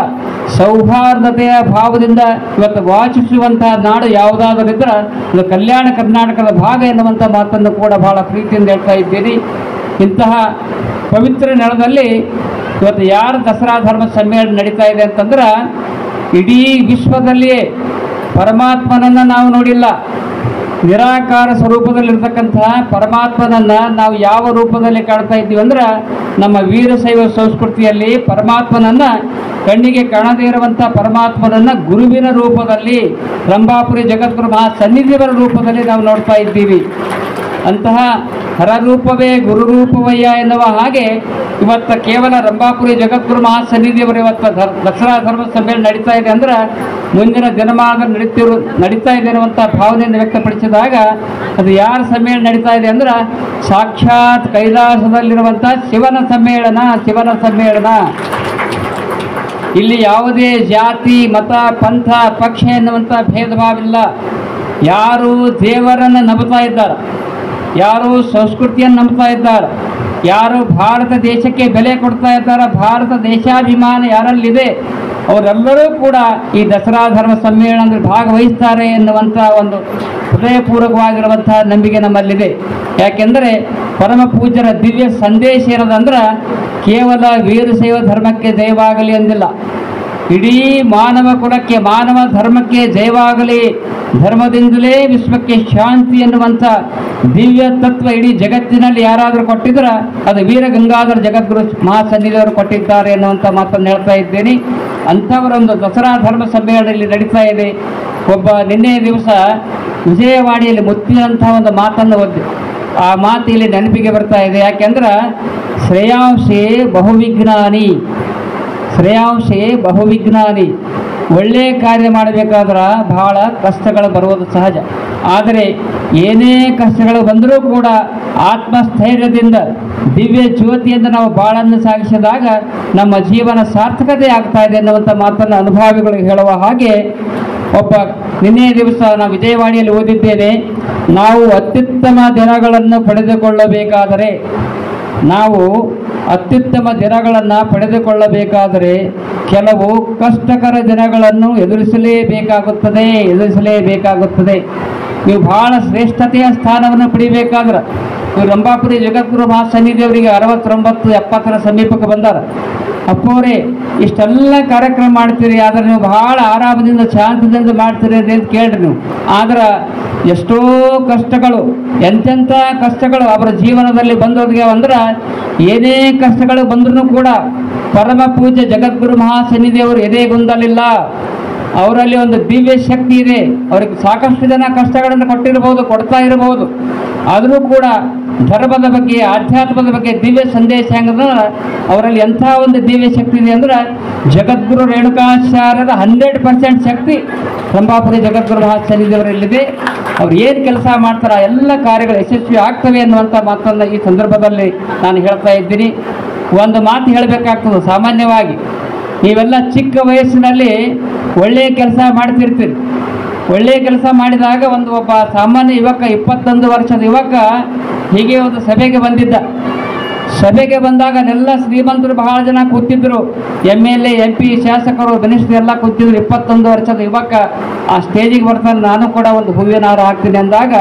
ಸೌಹಾರ್ದತೆಯ ಭಾವದಿಂದ ಇವತ್ತು ವಾಚಿಸುವಂತಹ ನಾಡು ಯಾವುದಾದರೂ ಇದ್ದರೆ ಅದು ಕಲ್ಯಾಣ ಕರ್ನಾಟಕದ ಭಾಗ ಎನ್ನುವಂಥ ಮಾತನ್ನು ಕೂಡ ಬಹಳ ಪ್ರೀತಿಯಿಂದ ಹೇಳ್ತಾ ಇದ್ದೀನಿ. ಇಂತಹ ಪವಿತ್ರ ನೆಲದಲ್ಲಿ ಇವತ್ತು ಯಾರು ದಸರಾ ಧರ್ಮ ಸಮ್ಮೇಳನ ನಡೀತಾ ಇದೆ ಅಂತಂದ್ರೆ ಇಡೀ ವಿಶ್ವದಲ್ಲಿಯೇ ಪರಮಾತ್ಮನನ್ನು ನಾವು ನೋಡಿಲ್ಲ. ನಿರಾಕಾರ ಸ್ವರೂಪದಲ್ಲಿರ್ತಕ್ಕಂತಹ ಪರಮಾತ್ಮನನ್ನು ನಾವು ಯಾವ ರೂಪದಲ್ಲಿ ಕಾಣ್ತಾ ಇದ್ದೀವಿ ಅಂದ್ರೆ ನಮ್ಮ ವೀರಶೈವ ಸಂಸ್ಕೃತಿಯಲ್ಲಿ ಪರಮಾತ್ಮನನ್ನು ಕಣ್ಣಿಗೆ ಕಾಣದೇ ಇರುವಂಥ ಪರಮಾತ್ಮನನ್ನು ಗುರುವಿನ ರೂಪದಲ್ಲಿ ರಂಭಾಪುರಿ ಜಗದ್ಗುರು ಮಹಾಸನ್ನಿಧಿಯವರ ರೂಪದಲ್ಲಿ ನಾವು ನೋಡ್ತಾ ಇದ್ದೀವಿ. ಅಂತಹ ಹರರೂಪವೇ ಗುರುರೂಪವಯ್ಯ ಎನ್ನುವ ಹಾಗೆ ಇವತ್ತು ಕೇವಲ ರಂಭಾಪುರಿ ಜಗದ್ಗುರು ಮಹಾಸನ್ನಿಧಿಯವರು ಇವತ್ತು ದಸರಾ ಧರ್ಮ ಸಮ್ಮೇಳನ ನಡೀತಾ ಇದೆ ಅಂದ್ರೆ ಮುಂದಿನ ದಿನಮಾನದಲ್ಲಿ ನಡೀತಾ ಇದೆ ಅನ್ನುವಂಥ ಭಾವನೆಯನ್ನು ವ್ಯಕ್ತಪಡಿಸಿದಾಗ ಅದು ಯಾರ ಸಮ್ಮೇಳನ ನಡೀತಾ ಇದೆ ಅಂದ್ರೆ ಸಾಕ್ಷಾತ್ ಕೈಲಾಸದಲ್ಲಿರುವಂಥ ಶಿವನ ಸಮ್ಮೇಳನ. ಇಲ್ಲಿ ಯಾವುದೇ ಜಾತಿ ಮತ ಪಂಥ ಪಕ್ಷ ಎನ್ನುವಂಥ ಭೇದ ಭಾವಿಲ್ಲ. ಯಾರು ದೇವರನ್ನು ನಂಬುತ್ತಾ ಇದ್ದಾರೆ, ಯಾರು ಸಂಸ್ಕೃತಿಯನ್ನು ನಂಬ್ತಾ ಇದ್ದಾರೆ, ಯಾರು ಭಾರತ ದೇಶಕ್ಕೆ ಬೆಲೆ ಕೊಡ್ತಾ ಇದ್ದಾರೆ, ಭಾರತ ದೇಶಾಭಿಮಾನ ಯಾರಲ್ಲಿದೆ ಅವರೆಲ್ಲರೂ ಕೂಡ ಈ ದಸರಾ ಧರ್ಮ ಸಮ್ಮೇಳನದಲ್ಲಿ ಭಾಗವಹಿಸ್ತಾರೆ ಎನ್ನುವಂಥ ಒಂದು ಹೃದಯಪೂರ್ವಕವಾಗಿರುವಂಥ ನಂಬಿಕೆ ನಮ್ಮಲ್ಲಿದೆ. ಯಾಕೆಂದರೆ ಪರಮ ಪೂಜ್ಯರ ದಿವ್ಯ ಸಂದೇಶ ಇರೋದಂದ್ರೆ ಕೇವಲ ವೀರಶೈವ ಧರ್ಮಕ್ಕೆ ಜಯವಾಗಲಿ ಎಂದಿಲ್ಲ, ಇಡೀ ಮಾನವ ಕುಲಕ್ಕೆ ಮಾನವ ಧರ್ಮಕ್ಕೆ ಜಯವಾಗಲಿ, ಧರ್ಮದಿಂದಲೇ ವಿಶ್ವಕ್ಕೆ ಶಾಂತಿ ಎನ್ನುವಂಥ ದಿವ್ಯ ತತ್ವ ಇಡೀ ಜಗತ್ತಿನಲ್ಲಿ ಯಾರಾದರೂ ಕೊಟ್ಟಿದ್ರೆ ಅದು ವೀರ ಗಂಗಾಧರ ಜಗದ್ಗುರು ಮಹಾಸನ್ನಿಧಿಯವರು ಕೊಟ್ಟಿದ್ದಾರೆ ಎನ್ನುವಂಥ ಮಾತನ್ನು ಹೇಳ್ತಾ ಇದ್ದೇನೆ. ಅಂಥವರೊಂದು ದಸರಾ ಧರ್ಮ ಸಮ್ಮೇಳನದಲ್ಲಿ ನಡೀತಾ ಇದೆ. ನಿನ್ನೆ ದಿವಸ ವಿಜಯವಾಣಿಯಲ್ಲಿ ಮುತ್ತಿನಂಥ ಒಂದು ಮಾತನ್ನು ಓದಿ, ಆ ಮಾತು ಇಲ್ಲಿ ನೆನಪಿಗೆ ಬರ್ತಾ ಇದೆ. ಯಾಕೆಂದ್ರೆ ಶ್ರೇಯಾಂಶೇ ಬಹುವಿಜ್ಞಾನಿ, ಒಳ್ಳೆಯ ಕಾರ್ಯ ಮಾಡಬೇಕಾದ್ರೆ ಬಹಳ ಕಷ್ಟಗಳು ಬರುವುದು ಸಹಜ. ಆದರೆ ಏನೇ ಕಷ್ಟಗಳು ಬಂದರೂ ಕೂಡ ಆತ್ಮಸ್ಥೈರ್ಯದಿಂದ ದಿವ್ಯ ಜ್ಯೋತಿಯಿಂದ ನಾವು ಬಾಳನ್ನು ಸಾಗಿಸಿದಾಗ ನಮ್ಮ ಜೀವನ ಸಾರ್ಥಕತೆ ಆಗ್ತಾ ಇದೆ ಎನ್ನುವಂಥ ಮಾತನ್ನು ಅನುಭವಿಗಳಿಗೆ ಹೇಳುವ ಹಾಗೆ ನಿನ್ನೆ ದಿವಸ ನಾವು ವಿಜಯವಾಣಿಯಲ್ಲಿ ಓದಿದ್ದೇನೆ, ನಾವು ಅತ್ಯುತ್ತಮ ದಿನಗಳನ್ನು ಪಡೆದುಕೊಳ್ಳಬೇಕಾದರೆ ಕೆಲವು ಕಷ್ಟಕರ ದಿನಗಳನ್ನು ಎದುರಿಸಲೇಬೇಕಾಗುತ್ತದೆ. ನೀವು ಬಹಳ ಶ್ರೇಷ್ಠತೆಯ ಸ್ಥಾನವನ್ನು ಪಡಿಬೇಕಾದ್ರೆ ನೀವು ರಂಭಾಪುರಿ ಜಗದ್ಗುರು ಮಹಾಸನ್ನಿಧಿಯವರಿಗೆ 69-70 ಸಮೀಪಕ್ಕೆ ಬಂದಾರ. ಅಪ್ಪವರೇ ಇಷ್ಟೆಲ್ಲ ಕಾರ್ಯಕ್ರಮ ಮಾಡ್ತೀರಿ, ಆದರೆ ನೀವು ಬಹಳ ಆರಾಮದಿಂದ ಶಾಂತದಿಂದ ಮಾಡ್ತೀರಿ ಅಂತ ಕೇಳ್ರಿ ನೀವು. ಆದ್ರೆ ಎಷ್ಟೋ ಕಷ್ಟಗಳು, ಎಂತೆಂಥ ಕಷ್ಟಗಳು ಅವರ ಜೀವನದಲ್ಲಿ ಬಂದೋದ್ಗೆ ಅಂದ್ರೆ ಏನೇ ಕಷ್ಟಗಳು ಬಂದ್ರೂ ಕೂಡ ಪರಮ ಪೂಜ್ಯ ಜಗದ್ಗುರು ಮಹಾಸನ್ನಿಧಿಯವರು ಎದೆಗುಂದಲಿಲ್ಲ. ಅವರಲ್ಲಿ ಒಂದು ದಿವ್ಯ ಶಕ್ತಿ ಇದೆ. ಅವ್ರಿಗೆ ಸಾಕಷ್ಟು ಜನ ಕಷ್ಟಗಳನ್ನು ಕೊಟ್ಟಿರಬಹುದು, ಕೊಡ್ತಾ ಇರಬಹುದು, ಆದರೂ ಕೂಡ ಧರ್ಮದ ಬಗ್ಗೆ, ಆಧ್ಯಾತ್ಮದ ಬಗ್ಗೆ ದಿವ್ಯ ಸಂದೇಶ ಹೆಂಗಂದ್ರೆ ಅವರಲ್ಲಿ ಎಂಥ ಒಂದು ದಿವ್ಯ ಶಕ್ತಿ ಇದೆ ಅಂದ್ರೆ ಜಗದ್ಗುರು ರೇಣುಕಾಚಾರ್ಯರ 100% ಶಕ್ತಿ ರಂಭಾಪುರಿ ಜಗದ್ಗುರು ಮಹಾಸನ್ನಿಧಿಯವರಲ್ಲಿದೆ. ಅವ್ರು ಏನು ಕೆಲಸ ಮಾಡ್ತಾರೆ ಎಲ್ಲ ಕಾರ್ಯಗಳು ಯಶಸ್ವಿ ಆಗ್ತವೆ ಅನ್ನುವಂಥ ಮಾತನ್ನು ಈ ಸಂದರ್ಭದಲ್ಲಿ ನಾನು ಹೇಳ್ತಾ ಇದ್ದೀನಿ. ಒಂದು ಮಾತು ಹೇಳಬೇಕಾಗ್ತದೆ. ಸಾಮಾನ್ಯವಾಗಿ ನೀವೆಲ್ಲ ಚಿಕ್ಕ ವಯಸ್ಸಿನಲ್ಲಿ ಒಳ್ಳೆಯ ಕೆಲಸ ಮಾಡ್ತಿರ್ತೀರಿ. ಒಳ್ಳೆಯ ಕೆಲಸ ಮಾಡಿದಾಗ ಒಬ್ಬ ಸಾಮಾನ್ಯ ಯುವಕ, 21 ವರ್ಷದ ಯುವಕ ಹೀಗೆ ಒಂದು ಸಭೆಗೆ ಬಂದಿದ್ದ. ಸಭೆಗೆ ಬಂದಾಗ ಎಲ್ಲ ಶ್ರೀಮಂತರು ಬಹಳ ಜನ ಕೂತಿದ್ರು, MLA, MP, ಶಾಸಕರು, ಮಿನಿಸ್ಟರ್ ಎಲ್ಲ ಕೂತಿದ್ರು. 21 ವರ್ಷದ ಯುವಕ ಆ ಸ್ಟೇಜಿಗೆ ಬರ್ತಾನೆ, ನಾನು ಕೂಡ ಒಂದು ಹೂವಿನ ಹಾರ ಹಾಕ್ತೀನಿ ಅಂದಾಗ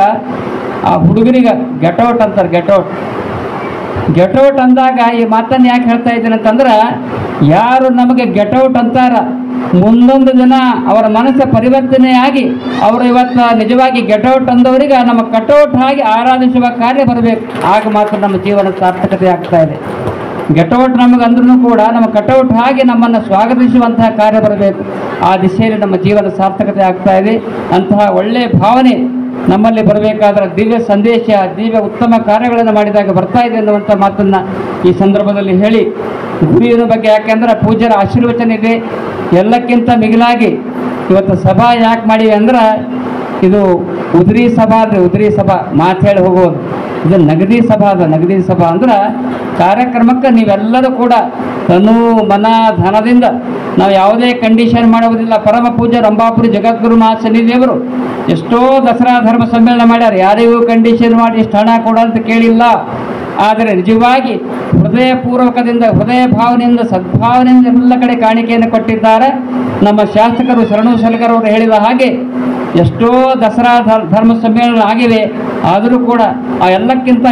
ಆ ಹುಡುಗರಿಗೆ ಗೆಟೌಟ್ ಅಂತಾರೆ. ಗೆಟೌಟ್ ಅಂದಾಗ ಈ ಮಾತನ್ನು ಯಾಕೆ ಹೇಳ್ತಾ ಇದ್ದೀನಿ ಅಂತಂದ್ರೆ, ಯಾರು ನಮಗೆ ಗೆಟೌಟ್ ಅಂತಾರ ಮುಂದೊಂದು ದಿನ ಅವರ ಮನಸ್ಸು ಪರಿವರ್ತನೆಯಾಗಿ ಅವರು ಇವತ್ತು ನಿಜವಾಗಿ ಗೆಟೌಟ್ ಅಂದವರಿಗೆ ನಮ್ಮ ಕಟೌಟ್ ಆಗಿ ಆರಾಧಿಸುವ ಕಾರ್ಯ ಬರಬೇಕು. ಆಗ ಮಾತ್ರ ನಮ್ಮ ಜೀವನ ಸಾರ್ಥಕತೆ ಆಗ್ತಾ ಇದೆ. ಗೆಟೌಟ್ ನಮಗೆ ಅಂದ್ರೂ ಕೂಡ ನಮ್ಮ ಕಟೌಟ್ ಆಗಿ ನಮ್ಮನ್ನು ಸ್ವಾಗತಿಸುವಂತಹ ಕಾರ್ಯ ಬರಬೇಕು. ಆ ದಿಶೆಯಲ್ಲಿ ನಮ್ಮ ಜೀವನ ಸಾರ್ಥಕತೆ ಆಗ್ತಾ ಇದೆ. ಅಂತಹ ಒಳ್ಳೆಯ ಭಾವನೆ ನಮ್ಮಲ್ಲಿ ಬರಬೇಕಾದ್ರೆ ದಿವ್ಯ ಸಂದೇಶ, ದಿವ್ಯ ಉತ್ತಮ ಕಾರ್ಯಗಳನ್ನು ಮಾಡಿದಾಗ ಬರ್ತಾ ಇದೆ ಅನ್ನುವಂಥ ಮಾತನ್ನು ಈ ಸಂದರ್ಭದಲ್ಲಿ ಹೇಳಿ, ಗುರುವಿನ ಬಗ್ಗೆ ಯಾಕೆಂದ್ರೆ ಪೂಜ್ಯರ ಆಶೀರ್ವಚನ ಇದೆ. ಎಲ್ಲಕ್ಕಿಂತ ಮಿಗಿಲಾಗಿ ಇವತ್ತು ಸಭಾ ಯಾಕೆ ಮಾಡಿವೆ ಅಂದ್ರೆ ಇದು ಉದ್ರಿ ಸಭಾ ಅಂದರೆ ಉದ್ರಿ ಸಭಾ ಮಾತು ಹೇಳಿ ಹೋಗೋದು, ಇದು ನಗದಿ ಸಭಾ ಅದ. ನಗದಿ ಸಭಾ ಅಂದ್ರೆ ಕಾರ್ಯಕ್ರಮಕ್ಕೆ ನೀವೆಲ್ಲರೂ ಕೂಡ ತನು ಮನ ಧನದಿಂದ ನಾವು ಯಾವುದೇ ಕಂಡೀಷನ್ ಮಾಡುವುದಿಲ್ಲ. ಪರಮ ಪೂಜ್ಯ ರಂಭಾಪುರಿ ಜಗದ್ಗುರು ಮಹಾಸನ್ನಿಧಿಯವರು ಎಷ್ಟೋ ದಸರಾ ಧರ್ಮ ಸಮ್ಮೇಳನ ಮಾಡ್ಯಾರ. ಯಾರಿಗೂ ಕಂಡೀಷನ್ ಮಾಡಿ ಇಷ್ಟು ಹಣ ಕೊಡ ಅಂತ ಕೇಳಿಲ್ಲ. ಆದರೆ ನಿಜವಾಗಿ ಹೃದಯಪೂರ್ವಕದಿಂದ, ಹೃದಯ ಭಾವನೆಯಿಂದ, ಸದ್ಭಾವನೆಯಿಂದ ಎಲ್ಲ ಕಡೆ ಕಾಣಿಕೆಯನ್ನು ಕೊಟ್ಟಿದ್ದಾರೆ. ನಮ್ಮ ಶಾಸಕರು ಶರಣು ಸಲಗರ್ ಅವರು ಹೇಳಿದ ಹಾಗೆ ಎಷ್ಟೋ ದಸರಾ ಧರ್ಮ ಸಮ್ಮೇಳನ ಆಗಿವೆ. ಆದರೂ ಕೂಡ ಆ ಎಲ್ಲಕ್ಕಿಂತ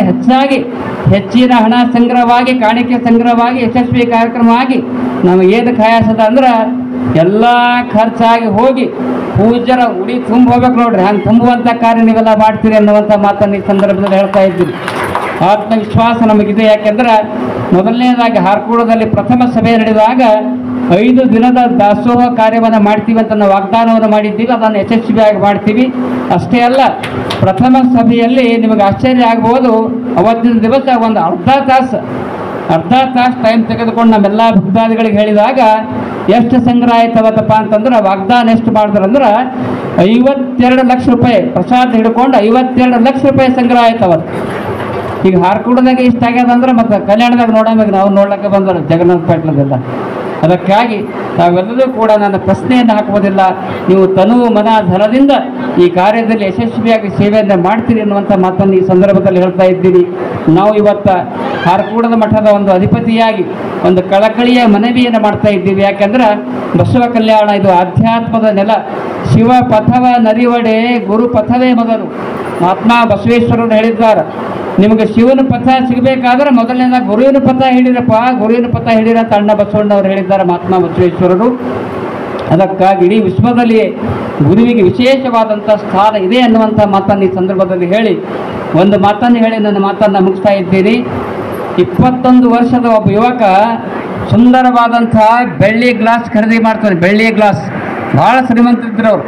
ಹೆಚ್ಚಿನ ಹಣ ಸಂಗ್ರಹವಾಗಿ, ಕಾಣಿಕೆ ಸಂಗ್ರಹವಾಗಿ, ಯಶಸ್ವಿ ಕಾರ್ಯಕ್ರಮ ಆಗಿ ನಮಗೇನು ಖಾಯಾಸದ ಅಂದ್ರೆ ಎಲ್ಲ ಖರ್ಚಾಗಿ ಹೋಗಿ ಪೂಜ್ಯರ ಉಡಿ ತುಂಬ ಹೋಗ್ಬೇಕು ನೋಡ್ರಿ. ಹಂಗೆ ತುಂಬುವಂಥ ಕಾರ್ಯ ನೀವೆಲ್ಲ ಮಾಡ್ತೀರಿ ಅನ್ನುವಂಥ ಮಾತನ್ನು ಈ ಸಂದರ್ಭದಲ್ಲಿ ಹೇಳ್ತಾ ಇದ್ದೀನಿ. ಆತ್ಮವಿಶ್ವಾಸ ನಮಗಿದೆ. ಯಾಕೆಂದ್ರೆ ಮೊದಲನೇದಾಗಿ ಹಾರ್ಕೂಡದಲ್ಲಿ ಪ್ರಥಮ ಸಭೆ ನಡೆದಾಗ 5 ದಿನದ ದಾಸೋಹ ಕಾರ್ಯವನ್ನು ಮಾಡ್ತೀವಿ ಅಂತ ನಾವು ವಾಗ್ದಾನವನ್ನು ಮಾಡಿದ್ದೀವಿ. ಅದನ್ನು ಯಶಸ್ವಿಯಾಗಿ ಮಾಡ್ತೀವಿ. ಅಷ್ಟೇ ಅಲ್ಲ, ಪ್ರಥಮ ಸಭೆಯಲ್ಲಿ ನಿಮಗೆ ಆಶ್ಚರ್ಯ ಆಗ್ಬೋದು, ಅವತ್ತಿನ ದಿವಸ ಒಂದು ಅರ್ಧ ತಾಸು ಟೈಮ್ ತೆಗೆದುಕೊಂಡು ನಮ್ಮೆಲ್ಲ ಭಕ್ತಾದಿಗಳಿಗೆ ಹೇಳಿದಾಗ ಎಷ್ಟು ಸಂಗ್ರಹ ಆಯ್ತವತ್ತಪ್ಪ ಅಂತಂದ್ರೆ ವಾಗ್ದಾನ ಎಷ್ಟು ಮಾಡಿದ್ರಂದ್ರೆ 52 ಲಕ್ಷ ರೂಪಾಯಿ ಪ್ರಸಾದ ಹಿಡ್ಕೊಂಡು 52 ಲಕ್ಷ ರೂಪಾಯಿ ಸಂಗ್ರಹ ಆಯ್ತವತ್ತು. ಈಗ ಹಾರ್ಕೂಡದಾಗ ಇಷ್ಟ ಆಗ್ಯದಂದ್ರೆ ಮತ್ತೆ ಕಲ್ಯಾಣದಾಗ ನೋಡೋವಾಗ ನಾವು ನೋಡ್ಲಿಕ್ಕೆ ಬಂದ್ರೆ ಜಗನ್ನಾಥ ಪಾಟ್ಲದೆಲ್ಲ. ಅದಕ್ಕಾಗಿ ತಾವೆಲ್ಲರೂ ಕೂಡ ನನ್ನ ಪ್ರಶ್ನೆಯನ್ನು ಹಾಕುವುದಿಲ್ಲ. ನೀವು ತನು ಮನ ಧನದಿಂದ ಈ ಕಾರ್ಯದಲ್ಲಿ ಯಶಸ್ವಿಯಾಗಿ ಸೇವೆಯನ್ನು ಮಾಡ್ತೀರಿ ಅನ್ನುವಂಥ ಮಾತನ್ನು ಈ ಸಂದರ್ಭದಲ್ಲಿ ಹೇಳ್ತಾ ಇದ್ದೀರಿ. ನಾವು ಇವತ್ತು ಹಾರ್ಕೂಡದ ಮಠದ ಒಂದು ಅಧಿಪತಿಯಾಗಿ ಒಂದು ಕಳಕಳಿಯ ಮನವಿಯನ್ನು ಮಾಡ್ತಾ ಇದ್ದೀವಿ. ಯಾಕೆಂದ್ರೆ ಬಸವ ಕಲ್ಯಾಣ ಇದು ಆಧ್ಯಾತ್ಮದ ನೆಲ. ಶಿವ ಪಥವ ನರಿವಡೆ ಗುರು ಪಥವೇ ಮೊದಲು. ಮಹಾತ್ಮ ಬಸವೇಶ್ವರರು ಹೇಳಿದ್ದಾರೆ, ನಿಮಗೆ ಶಿವನ ಪಥ ಸಿಗಬೇಕಾದ್ರೆ ಮೊದಲನೇದಾಗಿ ಗುರುವಿನ ಪಥ ಹಿಡಿರಪ್ಪ, ಗುರುವಿನ ಪಥ ಹಿಡಿರ ಅಂತ ಅಣ್ಣ ಬಸವಣ್ಣವ್ರು ಹೇಳಿದ್ದಾರೆ, ಮಹಾತ್ಮ ಬಸವೇಶ್ವರರು. ಅದಕ್ಕಾಗಿ ಇಡೀ ವಿಶ್ವದಲ್ಲಿ ಗುರುವಿಗೆ ವಿಶೇಷವಾದಂಥ ಸ್ಥಾನ ಇದೆ ಅನ್ನುವಂಥ ಮಾತನ್ನು ಈ ಸಂದರ್ಭದಲ್ಲಿ ಹೇಳಿ ಒಂದು ಮಾತನ್ನು ಹೇಳಿ ನನ್ನ ಮಾತನ್ನು ಮುಗಿಸ್ತಾ ಇದ್ದೀನಿ. 21 ವರ್ಷದ ಒಬ್ಬ ಯುವಕ ಸುಂದರವಾದಂಥ ಬೆಳ್ಳಿ ಗ್ಲಾಸ್ ಖರೀದಿ ಮಾಡ್ತಾನೆ. ಬೆಳ್ಳಿ ಗ್ಲಾಸ್ ಭಾಳ ಶ್ರೀಮಂತರಿದ್ರು ಅವರು.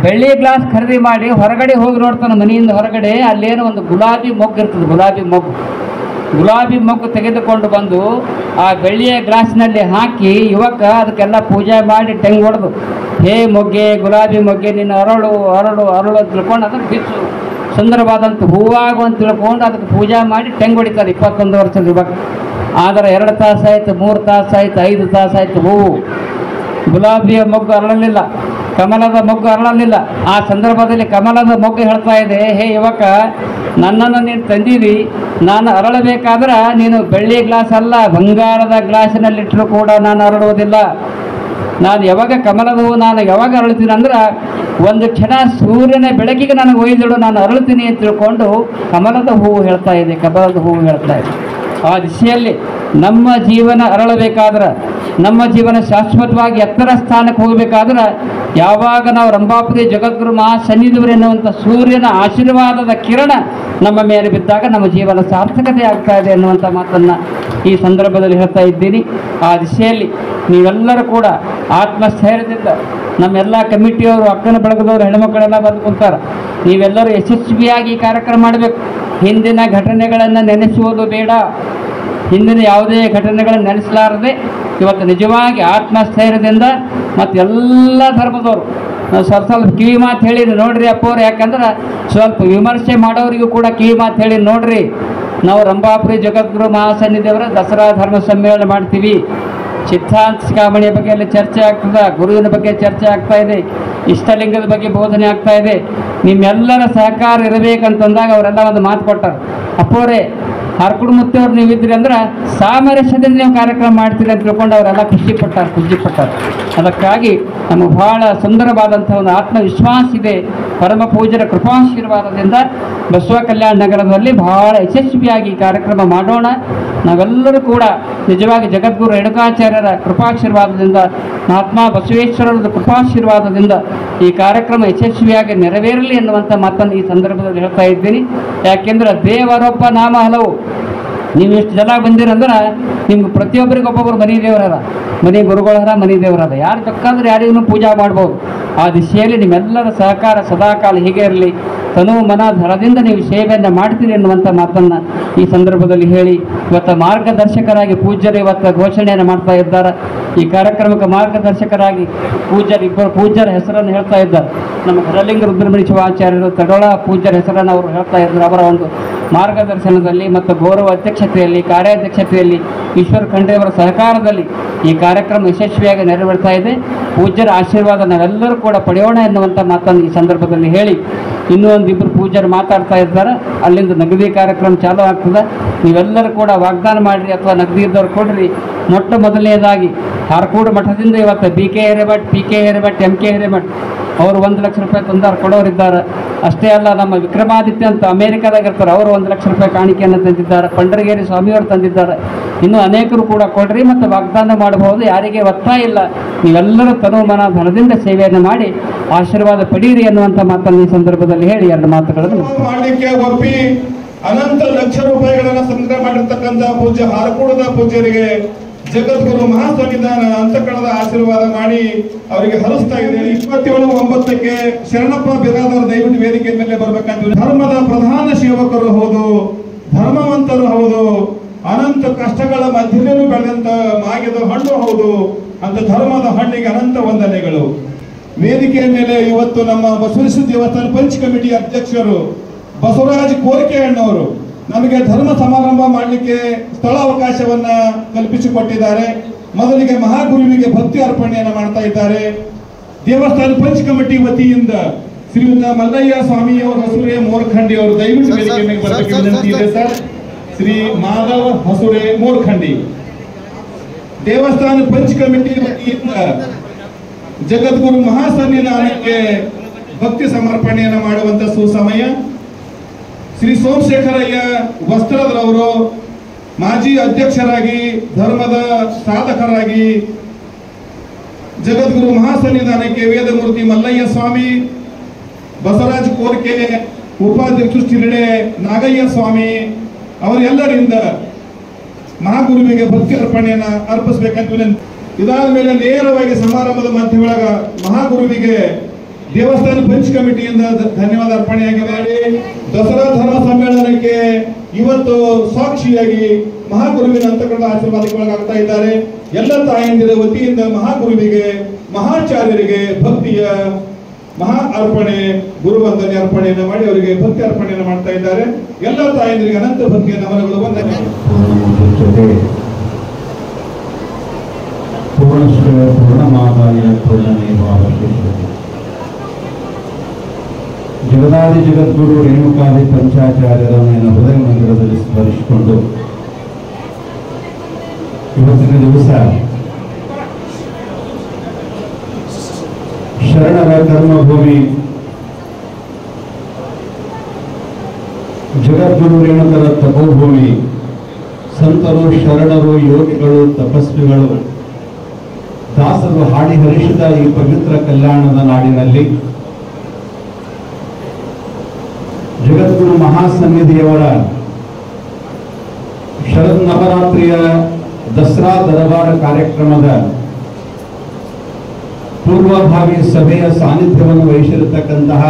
ಬೆಳ್ಳಿ ಗ್ಲಾಸ್ ಖರೀದಿ ಮಾಡಿ ಹೊರಗಡೆ ಹೋಗಿ ನೋಡ್ತಾನೆ, ಮನೆಯಿಂದ ಹೊರಗಡೆ ಅಲ್ಲೇನೋ ಒಂದು ಗುಲಾಬಿ ಮೊಗ್ಗು ಇರ್ತದೆ. ಗುಲಾಬಿ ಮೊಗ್ಗು ತೆಗೆದುಕೊಂಡು ಬಂದು ಆ ಬೆಳ್ಳಿಯ ಗ್ಲಾಸ್ನಲ್ಲಿ ಹಾಕಿ ಯುವಕ ಅದಕ್ಕೆಲ್ಲ ಪೂಜೆ ಮಾಡಿ ಟೆಂಗ್ ಹೊಡೆದು, ಹೇ ಮೊಗ್ಗೆ, ಗುಲಾಬಿ ಮೊಗ್ಗೆ, ನೀನು ಅರಳು ಅರಳು ಅರಳು ಅಂತ ತಿಳ್ಕೊಂಡು ಅದನ್ನು ಬಿಚ್ಚು ಸುಂದರವಾದಂಥ ಹೂವಾಗು ಅಂತ ತಿಳ್ಕೊಂಡು ಅದಕ್ಕೆ ಪೂಜೆ ಮಾಡಿ ಟೆಂಗ್ ಹೊಡಿತಾರೆ 21 ವರ್ಷದ ಯುವಕ. ಆದರೆ 2 ತಾಸಾಯ್ತು, 3 ತಾಸಾಯ್ತು, 5 ತಾಸಾಯ್ತು, ಹೂವು ಗುಲಾಬಿಯ ಮೊಗ್ಗು ಅರಳಲಿಲ್ಲ, ಕಮಲದ ಮೊಗ್ಗು ಅರಳಲಿಲ್ಲ. ಆ ಸಂದರ್ಭದಲ್ಲಿ ಕಮಲದ ಮೊಗ್ಗು ಹೇಳ್ತಾ ಇದೆ, ಹೇ ಯುವಕ, ನನ್ನನ್ನು ನೀನು ತಂದಿರಿ, ನಾನು ಅರಳಬೇಕಾದ್ರೆ ನೀನು ಬೆಳ್ಳಿ ಗ್ಲಾಸ್ ಅಲ್ಲ, ಬಂಗಾರದ ಗ್ಲಾಸಿನಲ್ಲಿಟ್ಟರೂ ಕೂಡ ನಾನು ಅರಳುವುದಿಲ್ಲ. ನಾನು ಯಾವಾಗ ಕಮಲದ ಹೂವು ನಾನು ಯಾವಾಗ ಅರಳ್ತೀನಿ ಅಂದ್ರೆ ಒಂದು ಕ್ಷಣ ಸೂರ್ಯನ ಬೆಳಕಿಗೆ ನನಗೆ ಒಯ್ದಿಡು, ನಾನು ಅರಳ್ತೀನಿ ಅಂತ ತಿಳ್ಕೊಂಡು ಕಮಲದ ಹೂವು ಹೇಳ್ತಾ ಇದೆ. ಆ ದಿಶೆಯಲ್ಲಿ ನಮ್ಮ ಜೀವನ ಅರಳಬೇಕಾದ್ರೆ, ನಮ್ಮ ಜೀವನ ಶಾಶ್ವತವಾಗಿ ಎತ್ತರ ಸ್ಥಾನಕ್ಕೆ ಹೋಗಬೇಕಾದ್ರೆ ಯಾವಾಗ ನಾವು ರಂಭಾಪುರಿ ಜಗದ್ಗುರು ಮಹಾಸನ್ನಿಧಿವರು ಎನ್ನುವಂಥ ಸೂರ್ಯನ ಆಶೀರ್ವಾದದ ಕಿರಣ ನಮ್ಮ ಮೇಲೆ ಬಿದ್ದಾಗ ನಮ್ಮ ಜೀವನ ಸಾರ್ಥಕತೆ ಆಗ್ತಾ ಇದೆ ಎನ್ನುವಂಥ ಮಾತನ್ನು ಈ ಸಂದರ್ಭದಲ್ಲಿ ಹೇಳ್ತಾ ಇದ್ದೀನಿ. ಆ ದಿಶೆಯಲ್ಲಿ ನೀವೆಲ್ಲರೂ ಕೂಡ ಆತ್ಮಸ್ಥೈರ್ಯದಿಂದ ನಮ್ಮೆಲ್ಲ ಕಮಿಟಿಯವರು, ಅಕ್ಕನ ಬಳಗದವರು, ಹೆಣ್ಮಕ್ಕಳೆಲ್ಲ ಬಂದು ಕುಂತಾರೆ. ನೀವೆಲ್ಲರೂ ಯಶಸ್ವಿಯಾಗಿ ಈ ಕಾರ್ಯಕ್ರಮ ಮಾಡಬೇಕು. ಹಿಂದಿನ ಘಟನೆಗಳನ್ನು ನೆನೆಸುವುದು ಬೇಡ. ಹಿಂದಿನ ಯಾವುದೇ ಘಟನೆಗಳನ್ನು ನೆನೆಸಲಾರದೆ ಇವತ್ತು ನಿಜವಾಗಿ ಆತ್ಮಸ್ಥೈರ್ಯದಿಂದ ಮತ್ತು ಎಲ್ಲ ಧರ್ಮದವರು ಸ್ವಲ್ಪ ಕಿವಿ ಮಾತು ಹೇಳಿ ನೋಡ್ರಿ ಅಪ್ಪವ್ರು. ಯಾಕಂದ್ರೆ ಸ್ವಲ್ಪ ವಿಮರ್ಶೆ ಮಾಡೋರಿಗೂ ಕೂಡ ಕಿವಿ ಮಾತು ಹೇಳಿ ನೋಡ್ರಿ. ನಾವು ರಂಭಾಪುರಿ ಜಗದ್ಗುರು ಮಹಾಸನ್ನಿಧಿಯವರ ದಸರಾ ಧರ್ಮ ಸಮ್ಮೇಳನ ಮಾಡ್ತೀವಿ. ಸಿದ್ಧಾಂತ ಶಿಖಾಮಣಿಯ ಬಗ್ಗೆ ಎಲ್ಲ ಚರ್ಚೆ ಆಗ್ತದೆ, ಗುರುವಿನ ಬಗ್ಗೆ ಚರ್ಚೆ ಆಗ್ತಾ ಇದೆ, ಇಷ್ಟಲಿಂಗದ ಬಗ್ಗೆ ಬೋಧನೆ ಆಗ್ತಾ ಇದೆ. ನಿಮ್ಮೆಲ್ಲರ ಸಹಕಾರ ಇರಬೇಕಂತಂದಾಗ ಅವರೆಲ್ಲ ಒಂದು ಮಾತು ಕೊಟ್ಟಾರೆ. ಅಪ್ಪೋರೆ ಹರ್ಕುಡು ಮುತ್ತವ್ರು ನೀವಿದ್ರಿ ಅಂದ್ರೆ ಸಾಮರಸ್ಯದಿಂದ ನೀವು ಕಾರ್ಯಕ್ರಮ ಮಾಡ್ತೀರಿ ಅಂತ ತಿಳ್ಕೊಂಡು ಅವರೆಲ್ಲ ಖುಷಿಪಟ್ಟಾರೆ. ಅದಕ್ಕಾಗಿ ನಮಗೆ ಬಹಳ ಸುಂದರವಾದಂಥ ಒಂದು ಆತ್ಮವಿಶ್ವಾಸ ಇದೆ. ಪರಮ ಪೂಜ್ಯರ ಕೃಪಾಶೀರ್ವಾದದಿಂದ ಬಸವ ಕಲ್ಯಾಣ ನಗರದಲ್ಲಿ ಬಹಳ ಯಶಸ್ವಿಯಾಗಿ ಕಾರ್ಯಕ್ರಮ ಮಾಡೋಣ. ನಾವೆಲ್ಲರೂ ಕೂಡ ನಿಜವಾಗಿ ಜಗದ್ಗುರು ರೇಣುಕಾಚಾರ್ಯರ ಕೃಪಾಶೀರ್ವಾದದಿಂದ, ಮಹಾತ್ಮ ಬಸವೇಶ್ವರರ ಕೃಪಾಶೀರ್ವಾದದಿಂದ ಈ ಕಾರ್ಯಕ್ರಮ ಯಶಸ್ವಿಯಾಗಿ ನೆರವೇರಲಿ ಎನ್ನುವಂಥ ಮಾತನ್ನು ಈ ಸಂದರ್ಭದಲ್ಲಿ ಹೇಳ್ತಾ ಇದ್ದೀನಿ. ಯಾಕೆಂದ್ರೆ ದೇವರೊಬ್ಬ ನಾಮ ಹಲವು. ನೀವು ಎಷ್ಟು ಜನ ಬಂದಿರಂದ್ರೆ ನಿಮ್ಗೆ ಪ್ರತಿಯೊಬ್ಬರಿಗೆ ಒಬ್ಬೊಬ್ಬರು ಮನೆ ದೇವರದ, ಮನೆ ಗುರುಗಳರ, ಮನೆ ದೇವರದ. ಯಾರು ಬೇಕಾದ್ರೆ ಯಾರಿಗೂ ಪೂಜಾ ಮಾಡ್ಬೋದು. ಆ ದಿಶೆಯಲ್ಲಿ ನಿಮ್ಮೆಲ್ಲರ ಸಹಕಾರ ಸದಾಕಾಲ ಹೀಗೆ ಇರಲಿ. ತನು ಮನ ಧರದಿಂದ ನೀವು ಸೇವೆಯನ್ನು ಮಾಡ್ತೀರಿ ಎನ್ನುವಂಥ ಮಾತನ್ನು ಈ ಸಂದರ್ಭದಲ್ಲಿ ಹೇಳಿ, ಇವತ್ತು ಮಾರ್ಗದರ್ಶಕರಾಗಿ ಪೂಜ್ಯರು ಇವತ್ತು ಘೋಷಣೆಯನ್ನು ಮಾಡ್ತಾ ಇದ್ದಾರೆ. ಈ ಕಾರ್ಯಕ್ರಮಕ್ಕೆ ಮಾರ್ಗದರ್ಶಕರಾಗಿ ಇಬ್ಬರು ಪೂಜ್ಯರ ಹೆಸರನ್ನು ಹೇಳ್ತಾ ಇದ್ದಾರೆ. ನಮ್ಮ ಹರಲಿಂಗ ರುದ್ರಮಣಿ ಶಿವಾಚಾರ್ಯರು ತಡೋಳ ಪೂಜ್ಯರ ಹೆಸರನ್ನು ಅವರು ಹೇಳ್ತಾ ಇದ್ದರು. ಅವರ ಒಂದು ಮಾರ್ಗದರ್ಶನದಲ್ಲಿ ಮತ್ತು ಗೌರವ ಅಧ್ಯಕ್ಷತೆಯಲ್ಲಿ, ಕಾರ್ಯಾಧ್ಯಕ್ಷತೆಯಲ್ಲಿ, ಈಶ್ವರ ಖಂಡ್ರೆಯವರ ಸಹಕಾರದಲ್ಲಿ ಈ ಕಾರ್ಯಕ್ರಮ ಯಶಸ್ವಿಯಾಗಿ ನೆರವೇರ್ತಾ ಇದೆ. ಪೂಜ್ಯರ ಆಶೀರ್ವಾದ ನಾವೆಲ್ಲರೂ ಕೂಡ ಪಡೆಯೋಣ ಎನ್ನುವಂಥ ಮಾತನ್ನು ಈ ಸಂದರ್ಭದಲ್ಲಿ ಹೇಳಿ, ಇನ್ನೂ ಒಂದಿಬ್ಬರು ಪೂಜ್ಯರು ಮಾತಾಡ್ತಾ ಇದ್ದಾರೆ. ಅಲ್ಲಿಂದ ನಗದಿ ಕಾರ್ಯಕ್ರಮ ಚಾಲೂ ಆಗ್ತದೆ. ನೀವೆಲ್ಲರೂ ಕೂಡ ವಾಗ್ದಾನ ಮಾಡಿರಿ ಅಥವಾ ನಗದಿ ಇದ್ದವ್ರು ಕೊಡ್ರಿ. ಮೊಟ್ಟ ಮೊದಲನೇದಾಗಿ ಹಾರ್ಕೋಡು ಮಠದಿಂದ ಇವತ್ತು BK Hiremath, PK Hiremath, MK Hiremath ಅವರು 1 ಲಕ್ಷ ರೂಪಾಯಿ ತಂದಾರ ಕೊಡೋರಿದ್ದಾರೆ. ಅಷ್ಟೇ ಅಲ್ಲ, ನಮ್ಮ ವಿಕ್ರಮಾದಿತ್ಯ ಅಂತ ಅಮೇರಿಕಾದಾಗ ಇರ್ತಾರೆ, ಅವರು 1 ಲಕ್ಷ ರೂಪಾಯಿ ಕಾಣಿಕೆಯನ್ನು ತಂದಿದ್ದಾರೆ. ಪಂಡರಗೇರಿ ಸ್ವಾಮಿಯವರು ತಂದಿದ್ದಾರೆ. ಇನ್ನೂ ಅನೇಕರು ಕೂಡ ಕೊಡ್ರಿ ಮತ್ತು ವಾಗ್ದಾನ ಮಾಡಬಹುದು. ಯಾರಿಗೆ ಒತ್ತಾಯ ಇಲ್ಲ. ನೀವೆಲ್ಲರೂ ತನು ಮನ ಧನದಿಂದ ಸೇವೆಯನ್ನು ಮಾಡಿ ಆಶೀರ್ವಾದ ಪಡೀರಿ ಎನ್ನುವಂಥ ಮಾತನ್ನು ಈ ಸಂದರ್ಭದಲ್ಲಿ ಹೇಳಿ 2 ಮಾತುಗಳನ್ನು ಮಾಡಲಿಕ್ಕೆ ಒಪ್ಪಿ ಅನಂತ ಲಕ್ಷ ರೂಪಾಯಿಗಳನ್ನ ಸಂಗ್ರಹ ಮಾಡಿರ್ತಕ್ಕಂಥ ಪೂಜ್ಯ ಹಾರಕೂಡದ ಪೂಜ್ಯರಿಗೆ ಜಗದ್ಗುರು ಮಹಾಸನ್ನಿಧಾನ ಅಂತಕಣದ ಆಶೀರ್ವಾದ ಮಾಡಿ ಅವರಿಗೆ ಹರಿಸ್ತಾ ಇದೆ. 27/9 ಶರಣಪ್ಪ ಬಿರಾದವರು ದಯವಿಟ್ಟು ವೇದಿಕೆ ಮೇಲೆ ಬರ್ಬೇಕಂತ. ಧರ್ಮದ ಪ್ರಧಾನ ಸೇವಕರು ಹೌದು, ಧರ್ಮವಂತರು ಹೌದು, ಅನಂತ ಕಷ್ಟಗಳ ಮಧ್ಯದಲ್ಲೂ ಬೆಳೆದಂತ ಮಾಗಿದ ಹಣ್ಣು ಹೌದು. ಅಂತ ಧರ್ಮದ ಹಣ್ಣಿಗೆ ಅನಂತ ವಂದನೆಗಳು. ವೇದಿಕೆಯ ಮೇಲೆ ಇವತ್ತು ನಮ್ಮ ಬಸವೇಶ್ವರ ದೇವಸ್ಥಾನ ಪಂಚ್ ಕಮಿಟಿ ಅಧ್ಯಕ್ಷರು ಬಸವರಾಜ್ ಕೋರಿಕೆ ಅಣ್ಣವರು ನಮಗೆ ಧರ್ಮ ಸಮಾರಂಭ ಮಾಡಲಿಕ್ಕೆ ಸ್ಥಳ ಅವಕಾಶವನ್ನ ಕಲ್ಪಿಸಿಕೊಟ್ಟಿದ್ದಾರೆ. ಮೊದಲಿಗೆ ಮಹಾಗುರುವಿಗೆ ಭಕ್ತಿ ಅರ್ಪಣೆಯನ್ನು ಮಾಡ್ತಾ ಇದ್ದಾರೆ. ದೇವಸ್ಥಾನ ಪಂಚ್ ಕಮಿಟಿ ವತಿಯಿಂದ ಶ್ರೀಯುತ ಮಲ್ಲಯ್ಯ ಸ್ವಾಮಿ ಅವರು ಹಸುರೆ ಮೋರ್ಖಂಡಿ ಅವರು ದಯವಿಟ್ಟು ವೇದಿಕೆ ಮೇಲೆ ಬರಬೇಕು ವಿನಂತಿ ಇದೆ ಸರ್. ಶ್ರೀ ಮಾಧವ್ ಹಸುರೆ ಮೋರ್ಖಂಡಿ. ದೇವಸ್ಥಾನ ಪಂಚ್ ಕಮಿಟಿ ವತಿಯಿಂದ ಜಗದ್ಗುರು ಮಹಾಸನ್ನಿಧಾನಕ್ಕೆ ಭಕ್ತಿ ಸಮರ್ಪಣೆಯನ್ನು ಮಾಡುವಂತ ಸುಸಮಯ. ಶ್ರೀ ಸೋಮಶೇಖರಯ್ಯ ವಸ್ತ್ರದವರು ಮಾಜಿ ಅಧ್ಯಕ್ಷರಾಗಿ, ಧರ್ಮದ ಸಾಧಕರಾಗಿ ಜಗದ್ಗುರು ಮಹಾಸನ್ನಿಧಾನಕ್ಕೆ ವೇದಮೂರ್ತಿ ಮಲ್ಲಯ್ಯ ಸ್ವಾಮಿ, ಬಸವರಾಜ್ ಕೋರ್ಕೆ ಉಪಾಧ್ಯಕ್ಷ ಶಿರಡೆ ನಾಗಯ್ಯ ಸ್ವಾಮಿ ಅವರೆಲ್ಲರಿಂದ ಮಹಾಗುರುವಿಗೆ ಭಕ್ತಿ ಅರ್ಪಣೆಯನ್ನ ಅರ್ಪಿಸಬೇಕಂತ ವಿನಂತಿ. ಇದಾದ ಮೇಲೆ ನೇರವಾಗಿ ಸಮಾರಂಭದ ಮಧ್ಯೊಳಗ ಮಹಾಗುರುವಿಗೆ ದೇವಸ್ಥಾನ ಪಂಚ್ ಕಮಿಟಿಯಿಂದ ಧನ್ಯವಾದ ಅರ್ಪಣೆಯಾಗಿ ಮಾಡಿ ದಸರಾ ಧರ್ಮ ಸಮ್ಮೇಳನಕ್ಕೆ ಇವತ್ತು ಸಾಕ್ಷಿಯಾಗಿ ಮಹಾಗುರುವಿನ ಅಂತಕಂಡ ಆಶೀರ್ವಾದಕ್ಕೆ ಒಳಗಾಗ್ತಾ ಇದ್ದಾರೆ. ಎಲ್ಲ ತಾಯಂದಿರ ವತಿಯಿಂದ ಮಹಾಗುರುವಿಗೆ, ಮಹಾಚಾರ್ಯರಿಗೆ ಭಕ್ತಿಯ ಮಹಾ ಅರ್ಪಣೆ, ಗುರುವಂದನೆ ಅರ್ಪಣೆಯನ್ನು ಮಾಡಿ ಅವರಿಗೆ ಭಕ್ತಿ ಅರ್ಪಣೆಯನ್ನು ಮಾಡ್ತಾ ಇದ್ದಾರೆ. ಎಲ್ಲ ತಾಯಂದಿರಿಗೆ ಅನಂತ ಭಕ್ತಿಯ ನಮನಗಳು. ವಂದನೆ. ಪೂರ್ಣಮಾದಾಯ ಪೂರ್ಣಮೇವಾವಶಿಷ್ಯತೆ. ಜಗದಾದಿ ಜಗದ್ಗುರು ರೇಣುಕಾದಿ ಪಂಚಾಚಾರ್ಯರನ್ನು ಹೃದಯ ಮಂದಿರದಲ್ಲಿ ಸ್ಮರಿಸಿಕೊಂಡು ಇವತ್ತಿನ ದಿವಸ ಶರಣರ ಕರ್ಮಭೂಮಿ ಜಗದ್ಗುರು ರೇಣುಕರ ತಪೋಭೂಮಿ, ಸಂತರು, ಶರಣರು, ಯೋಗಿಗಳು, ತಪಸ್ವಿಗಳು, ದಾಸರು ಹಾಡಿ ಹರಿಸಿದ ಈ ಪವಿತ್ರ ಕಲ್ಯಾಣದ ನಾಡಿನಲ್ಲಿ ಜಗದ್ಗುರು ಮಹಾಸನ್ನಿಧಿಯವರ ಶರದ್ ನವರಾತ್ರಿಯ ದಸರಾ ದರಬಾರ ಕಾರ್ಯಕ್ರಮದ ಪೂರ್ವಭಾವಿ ಸಭೆಯ ಸಾನ್ನಿಧ್ಯವನ್ನು ವಹಿಸಿರತಕ್ಕಂತಹ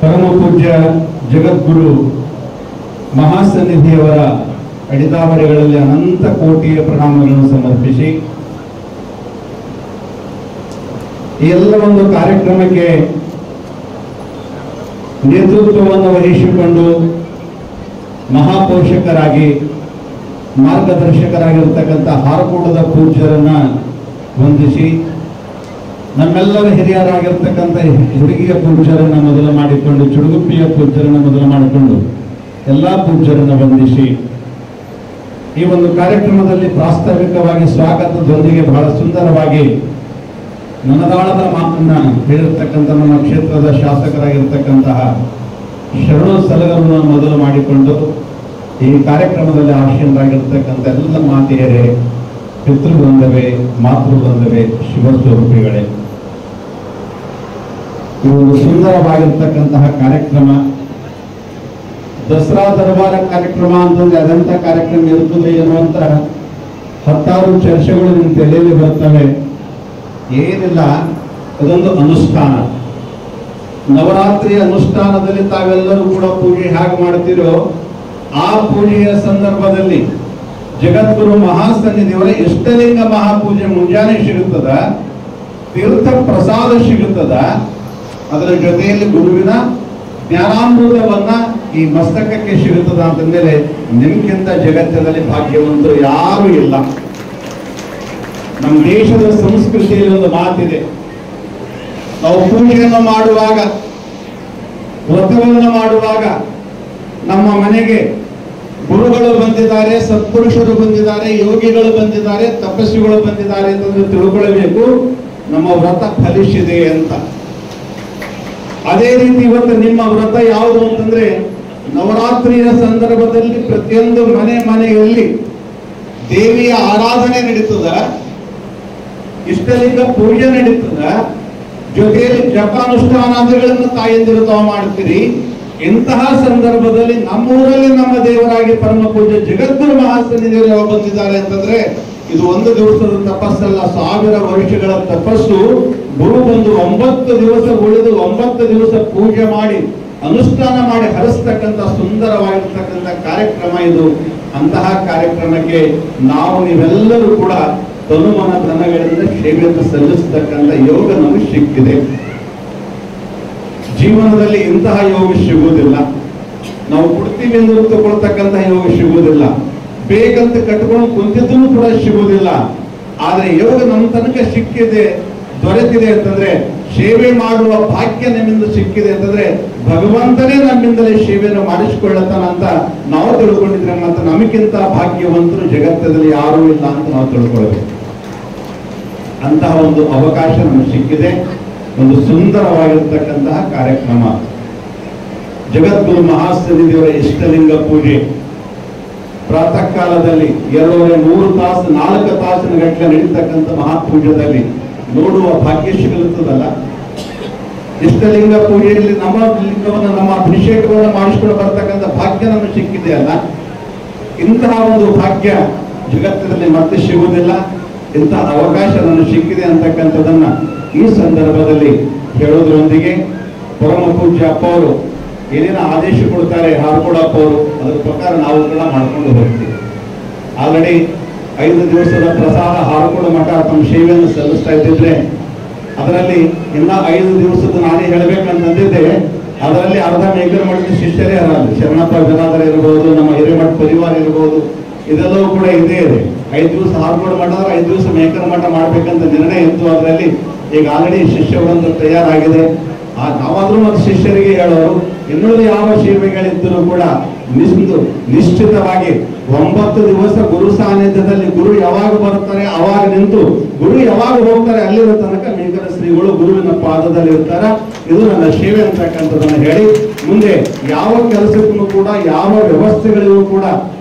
ಪರಮ ಪೂಜ್ಯ ಜಗದ್ಗುರು ಮಹಾಸನ್ನಿಧಿಯವರ ಅಡಿದಾವರೆಗಳಲ್ಲಿ ಅನಂತ ಕೋಟಿಯ ಪ್ರಣಾಮಗಳನ್ನು ಸಮರ್ಪಿಸಿ ಈ ಎಲ್ಲ ಒಂದು ಕಾರ್ಯಕ್ರಮಕ್ಕೆ ನೇತೃತ್ವವನ್ನು ವಹಿಸಿಕೊಂಡು ಮಹಾಪೋಷಕರಾಗಿ ಮಾರ್ಗದರ್ಶಕರಾಗಿರ್ತಕ್ಕಂಥ ಹಾರಕೂಟದ ಪೂಜ್ಯರನ್ನ ವಂದಿಸಿ ನಮ್ಮೆಲ್ಲರ ಹಿರಿಯರಾಗಿರ್ತಕ್ಕಂಥ ಹುಡುಗಿಯ ಪೂಜ್ಯರನ್ನ ಮೊದಲು ಮಾಡಿಕೊಂಡು ಚುಡುಗುಪ್ಪಿಯ ಪೂಜ್ಯರನ್ನ ಮೊದಲು ಮಾಡಿಕೊಂಡು ಎಲ್ಲ ಪೂಜ್ಯರನ್ನ ವಂದಿಸಿ ಈ ಒಂದು ಕಾರ್ಯಕ್ರಮದಲ್ಲಿ ಪ್ರಾಸ್ತಾವಿಕವಾಗಿ ಸ್ವಾಗತದೊಂದಿಗೆ ಬಹಳ ಸುಂದರವಾಗಿ ನನದಾಳದ ಮಾತನ್ನ ಹೇಳಿರ್ತಕ್ಕಂಥ ನಮ್ಮ ಕ್ಷೇತ್ರದ ಶಾಸಕರಾಗಿರ್ತಕ್ಕಂತಹ ಶರಣು ಸಲಗರನ್ನು ಮೊದಲು ಮಾಡಿಕೊಂಡು ಈ ಕಾರ್ಯಕ್ರಮದಲ್ಲಿ ಆಶೀನರಾಗಿರ್ತಕ್ಕಂಥ ಎಲ್ಲ ಮಾತೆಯರೇ, ಪಿತೃವೃಂದವೇ, ಮಾತೃವೃಂದವೇ, ಶಿವಸ್ವರೂಪಿಗಳೇ, ಈ ಒಂದು ಸುಂದರವಾಗಿರ್ತಕ್ಕಂತಹ ಕಾರ್ಯಕ್ರಮ ದಸರಾ ದರಬಾರ ಕಾರ್ಯಕ್ರಮ ಅಂತಂದ್ರೆ ಅದೆಂಥ ಕಾರ್ಯಕ್ರಮ ಇರುತ್ತದೆ ಎನ್ನುವಂತ ಹತ್ತಾರು ಚರ್ಚೆಗಳು ನಿಮ್ಮ ತಲೆಯಲ್ಲಿ ಬರ್ತವೆ. ಏನಿಲ್ಲ, ಅದೊಂದು ಅನುಷ್ಠಾನ. ನವರಾತ್ರಿಯ ಅನುಷ್ಠಾನದಲ್ಲಿ ತಾವೆಲ್ಲರೂ ಕೂಡ ಪೂಜೆ ಹೇಗೆ ಮಾಡ್ತೀರೋ ಆ ಪೂಜೆಯ ಸಂದರ್ಭದಲ್ಲಿ ಜಗದ್ಗುರು ಮಹಾಸನ್ನಿಧಿಯವರ ಇಷ್ಟಲಿಂಗ ಮಹಾಪೂಜೆ ಮುಂಜಾನೆ ಸಿಗುತ್ತದ, ತೀರ್ಥ ಪ್ರಸಾದ ಸಿಗುತ್ತದ, ಅದರ ಜೊತೆಯಲ್ಲಿ ಗುರುವಿನ ಜ್ಞಾನಾಮೃತವನ್ನ ಈ ಮಸ್ತಕಕ್ಕೆ ಸಿಗುತ್ತದ ಅಂತಂದ್ರೆ ನಿಮ್ಗಿಂತ ಜಗತ್ತದಲ್ಲಿ ಭಾಗ್ಯವಂತರು ಯಾರು ಇಲ್ಲ. ನಮ್ಮ ದೇಶದ ಸಂಸ್ಕೃತಿಯಲ್ಲಿ ಒಂದು ಮಾತಿದೆ, ನಾವು ಪೂಜೆಯನ್ನು ಮಾಡುವಾಗ, ವ್ರತವನ್ನು ಮಾಡುವಾಗ ನಮ್ಮ ಮನೆಗೆ ಗುರುಗಳು ಬಂದಿದ್ದಾರೆ, ಸತ್ಪುರುಷರು ಬಂದಿದ್ದಾರೆ, ಯೋಗಿಗಳು ಬಂದಿದ್ದಾರೆ, ತಪಸ್ವಿಗಳು ಬಂದಿದ್ದಾರೆ ಅಂತಂದ್ರೆ ತಿಳ್ಕೊಳ್ಬೇಕು ನಮ್ಮ ವ್ರತ ಫಲಿಸಿದೆ ಅಂತ. ಅದೇ ರೀತಿ ಇವತ್ತು ನಿಮ್ಮ ವ್ರತ ಯಾವುದು ಅಂತಂದ್ರೆ ನವರಾತ್ರಿಯ ಸಂದರ್ಭದಲ್ಲಿ ಪ್ರತಿಯೊಂದು ಮನೆಯಲ್ಲಿ ದೇವಿಯ ಆರಾಧನೆ ನಡೀತದ, ಇಷ್ಟಲಿಂಗ ಪೂಜೆ ನಡೀತದ, ಜೊತೆಯಲ್ಲಿ ಜಪಾನುಷ್ಠಾನಾದಿಗಳನ್ನು ತಾಯಂದಿರು ತಾವು ಮಾಡ್ತೀರಿ. ಇಂತಹ ಸಂದರ್ಭದಲ್ಲಿ ನಮ್ಮೂರಲ್ಲಿ ನಮ್ಮ ದೇವರಾಗಿ ಪರಮ ಪೂಜ್ಯ ಜಗದ್ಗುರು ಮಹಾಸನ್ನಿಧಿಯವರು ಯಾವಾಗ ಬಂದಿದ್ದಾರೆ ಅಂತಂದ್ರೆ ಇದು ಒಂದು ದಿವಸದ ತಪಸ್ಸಲ್ಲ, 1000 ವರ್ಷಗಳ ತಪಸ್ಸು. ಗುರು ಬಂದು 9 ದಿವಸ ಉಳಿದು 9 ದಿವಸ ಪೂಜೆ ಮಾಡಿ ಅನುಷ್ಠಾನ ಮಾಡಿ ಹರಿಸ್ತಕ್ಕಂಥ ಸುಂದರವಾಗಿರ್ತಕ್ಕಂಥ ಕಾರ್ಯಕ್ರಮ ಇದು. ಅಂತಹ ಕಾರ್ಯಕ್ರಮಕ್ಕೆ ನಾವು ನೀವೆಲ್ಲರೂ ಕೂಡ ತನುಮನ ಧನಗಳಿಂದ ಸೇವೆಯನ್ನು ಸಲ್ಲಿಸತಕ್ಕಂಥ ಯೋಗ ನಮಗೆ ಸಿಕ್ಕಿದೆ. ಜೀವನದಲ್ಲಿ ಇಂತಹ ಯೋಗ ಸಿಗುವುದಿಲ್ಲ. ನಾವು ಕೊಡ್ತೀವಿ ಎಂದು ತಗೊಳ್ತಕ್ಕಂತಹ ಯೋಗ ಸಿಗುವುದಿಲ್ಲ. ಬೇಕಂತ ಕಟ್ಕೊಂಡು ಕುಂತಿದ್ರು ಕೂಡ ಸಿಗುವುದಿಲ್ಲ. ಆದ್ರೆ ಯೋಗ ನಮ್ಮ ತನಕ ಸಿಕ್ಕಿದೆ, ದೊರೆತಿದೆ ಅಂತಂದ್ರೆ, ಸೇವೆ ಮಾಡುವ ಭಾಗ್ಯ ನಮ್ಮಿಂದ ಸಿಕ್ಕಿದೆ ಅಂತಂದ್ರೆ ಭಗವಂತನೇ ನಮ್ಮಿಂದಲೇ ಸೇವೆಯನ್ನು ಮಾಡಿಸಿಕೊಳ್ಳತಾನ ಅಂತ ನಾವು ತಿಳ್ಕೊಂಡಿದ್ರೆ ಮತ್ತೆ ನಮಗಿಂತ ಭಾಗ್ಯವಂತರು ಜಗತ್ತದಲ್ಲಿ ಯಾರೂ ಇಲ್ಲ ಅಂತ ನಾವು ತಿಳ್ಕೊಳ್ಬೇಕು. ಅಂತಹ ಒಂದು ಅವಕಾಶ ನಮಗೆ ಸಿಕ್ಕಿದೆ. ಒಂದು ಸುಂದರವಾಗಿರ್ತಕ್ಕಂತಹ ಕಾರ್ಯಕ್ರಮ ಜಗದ್ಗುರು ಮಹಾಸನ್ನಿಧಿಯವರ ಇಷ್ಟಲಿಂಗ ಪೂಜೆ. ಪ್ರಾತಃ ಕಾಲದಲ್ಲಿ 2.5-3 ತಾಸು 4 ತಾಸಿನ ಗಟ್ಟಲೆ ನಡೀತಕ್ಕಂಥ ಮಹಾಪೂಜದಲ್ಲಿ ನೋಡುವ ಭಾಗ್ಯ ಸಿಗುತ್ತದಲ್ಲ. ಇಷ್ಟಲಿಂಗ ಪೂಜೆಯಲ್ಲಿ ನಮ್ಮ ಲಿಂಗವನ್ನು, ನಮ್ಮ ಅಭಿಷೇಕವನ್ನು ಮಾಡಿಸಿಕೊಂಡು ಬರ್ತಕ್ಕಂಥ ಭಾಗ್ಯ ನಮಗೆ ಸಿಕ್ಕಿದೆ ಅಲ್ಲ. ಇಂತಹ ಒಂದು ಭಾಗ್ಯ ಜಗತ್ತಿನಲ್ಲಿ ಮತ್ತೆ ಸಿಗುವುದಿಲ್ಲ. ಇಂತಹ ಅವಕಾಶ ನನಗೆ ಸಿಕ್ಕಿದೆ ಅಂತಕ್ಕಂಥದನ್ನ ಈ ಸಂದರ್ಭದಲ್ಲಿ ಹೇಳೋದ್ರೊಂದಿಗೆ ಪರಮ ಪೂಜ್ಯ ಅಪ್ಪ ಅವರು ಏನೇನು ಆದೇಶ ಕೊಡ್ತಾರೆ ಹಾರ್ಕೊಡಪ್ಪ ಅವರು, ಅದರ ಪ್ರಕಾರ ನಾವು ಕೂಡ ಮಾಡ್ಕೊಂಡು ಹೋಗ್ತೀವಿ. ಆಲ್ರೆಡಿ 5 ದಿವಸದ ಪ್ರಸಾದ ಹಾರ್ಕೊಡ ಮಠ ತಮ್ಮ ಸೇವೆಯನ್ನು ಸಲ್ಲಿಸ್ತಾ ಇದ್ದಿದ್ರೆ ಅದರಲ್ಲಿ ಇನ್ನ 5 ದಿವಸದ ನಾನೇ ಹೇಳಬೇಕಂತಂದಿದ್ದೆ. ಅದರಲ್ಲಿ ಅರ್ಧ ಮೇಕರ್ ಮಠದ ಶಿಷ್ಯರೇ ಅಲ್ಲ, ಶರಣಪ್ಪ ಬಿರಾದರ್ ಇರಬಹುದು, ನಮ್ಮ ಹಿರೇಮಠ ಪರಿವಾರ ಇರಬಹುದು, ಇದೆಲ್ಲವೂ ಕೂಡ ಇದೇ ಇದೆ. 5 ದಿವಸ ಹಾರ್ಕೋಡ್ ಮಾಡಿದ್ರೆ 5 ದಿವಸ ಮೇಕರ್ ಮಠ ಮಾಡ್ಬೇಕಂತ ನಿರ್ಣಯ ಇತ್ತು. ಅದರಲ್ಲಿ ಈಗ ಆಲ್ರೆಡಿ ಶಿಷ್ಯವೊಂದು ತಯಾರಾಗಿದೆ. ನಾವಾದ್ರೂ ಮತ್ತು ಶಿಷ್ಯರಿಗೆ ಹೇಳೋರು ಇನ್ನುಳಿದ ಯಾವ ಸೇವೆಗಳಿದ್ದರೂ ಕೂಡ ನಿಶ್ಚಿತವಾಗಿ 9 ದಿವಸ ಗುರು ಸಾನ್ನಿಧ್ಯದಲ್ಲಿ ಗುರು ಯಾವಾಗ ಬರ್ತಾರೆ ಅವಾಗ ನಿಂತು, ಗುರು ಯಾವಾಗ ಹೋಗ್ತಾರೆ ಅಲ್ಲಿರೋ ತನಕ ಮೇಕರ ಶ್ರೀಗಳು ಗುರುವಿನ ಪಾದದಲ್ಲಿ ಇರ್ತಾರ. ಇದು ನನ್ನ ಸೇವೆ ಅಂತಕ್ಕಂಥದ್ದನ್ನು ಹೇಳಿ ಮುಂದೆ ಯಾವ ಕೆಲಸಕ್ಕೂ ಕೂಡ ಯಾವ ವ್ಯವಸ್ಥೆಗಳಿಗೂ ಕೂಡ